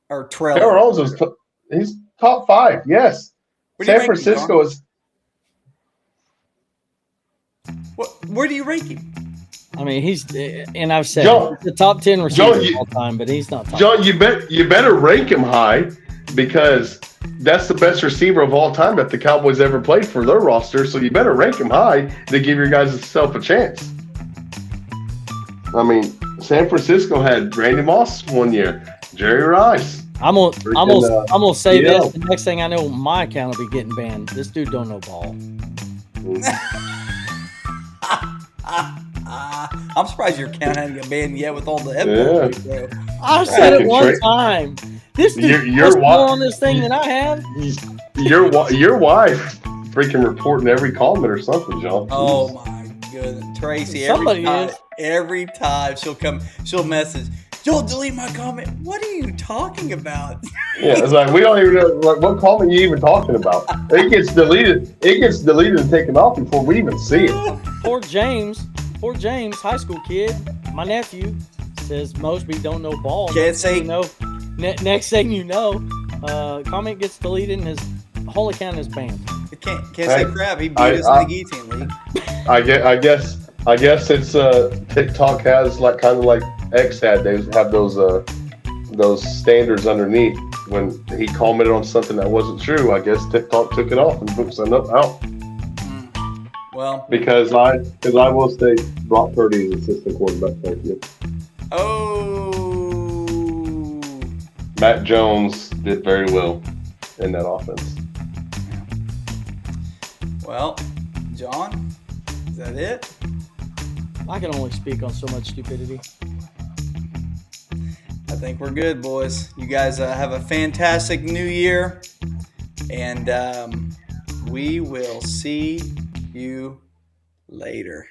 Speaker 3: or Terrell?
Speaker 2: Terrell Owens is he's top 5. Yes.
Speaker 3: Where do you
Speaker 2: San
Speaker 3: rank him,
Speaker 2: Francisco
Speaker 3: John?
Speaker 2: is.
Speaker 3: Where do you rank him?
Speaker 1: I mean, and I've said
Speaker 2: John-
Speaker 1: the top 10 receiver
Speaker 2: John,
Speaker 1: of all time, but he's not top.
Speaker 2: John, you better rank him high because that's the best receiver of all time that the Cowboys ever played for their roster. So you better rank him high to give your guys self a chance. I mean, San Francisco had Randy Moss one year, Jerry Rice.
Speaker 1: I'm gonna say
Speaker 2: yeah.
Speaker 1: this. The next thing I know, my account will be getting banned. This dude don't know ball.
Speaker 3: I'm surprised your account hasn't got banned yet with all the
Speaker 2: Yeah.
Speaker 1: I said it one time. This dude
Speaker 2: You're
Speaker 1: more on this thing than I have.
Speaker 2: Your wife freaking reporting every comment or something, John.
Speaker 3: Oh my goodness, Tracy!
Speaker 1: Somebody
Speaker 3: every time she'll message. You'll delete my comment. What are you talking about?
Speaker 2: Yeah, it's like we don't even know what comment you even talking about. It gets deleted. It gets deleted and taken off before we even see it.
Speaker 1: Poor James, high school kid, my nephew, says Mosby don't know ball.
Speaker 3: Can't say
Speaker 1: next thing you know, comment gets deleted and his whole account is banned.
Speaker 3: Can't say crap. He beat us in the guillotine league.
Speaker 2: I guess it's TikTok has like kind of like X had. They have those standards underneath. When he commented on something that wasn't true, I guess TikTok took it off and booked something out.
Speaker 3: Well,
Speaker 2: because I will say Brock Purdy is assistant quarterback. Thank you.
Speaker 3: Oh,
Speaker 2: Matt Jones did very well in that offense.
Speaker 3: Well, John, is that it?
Speaker 1: I can only speak on so much stupidity.
Speaker 3: I think we're good, boys. You guys have a fantastic new year, and we will see you later.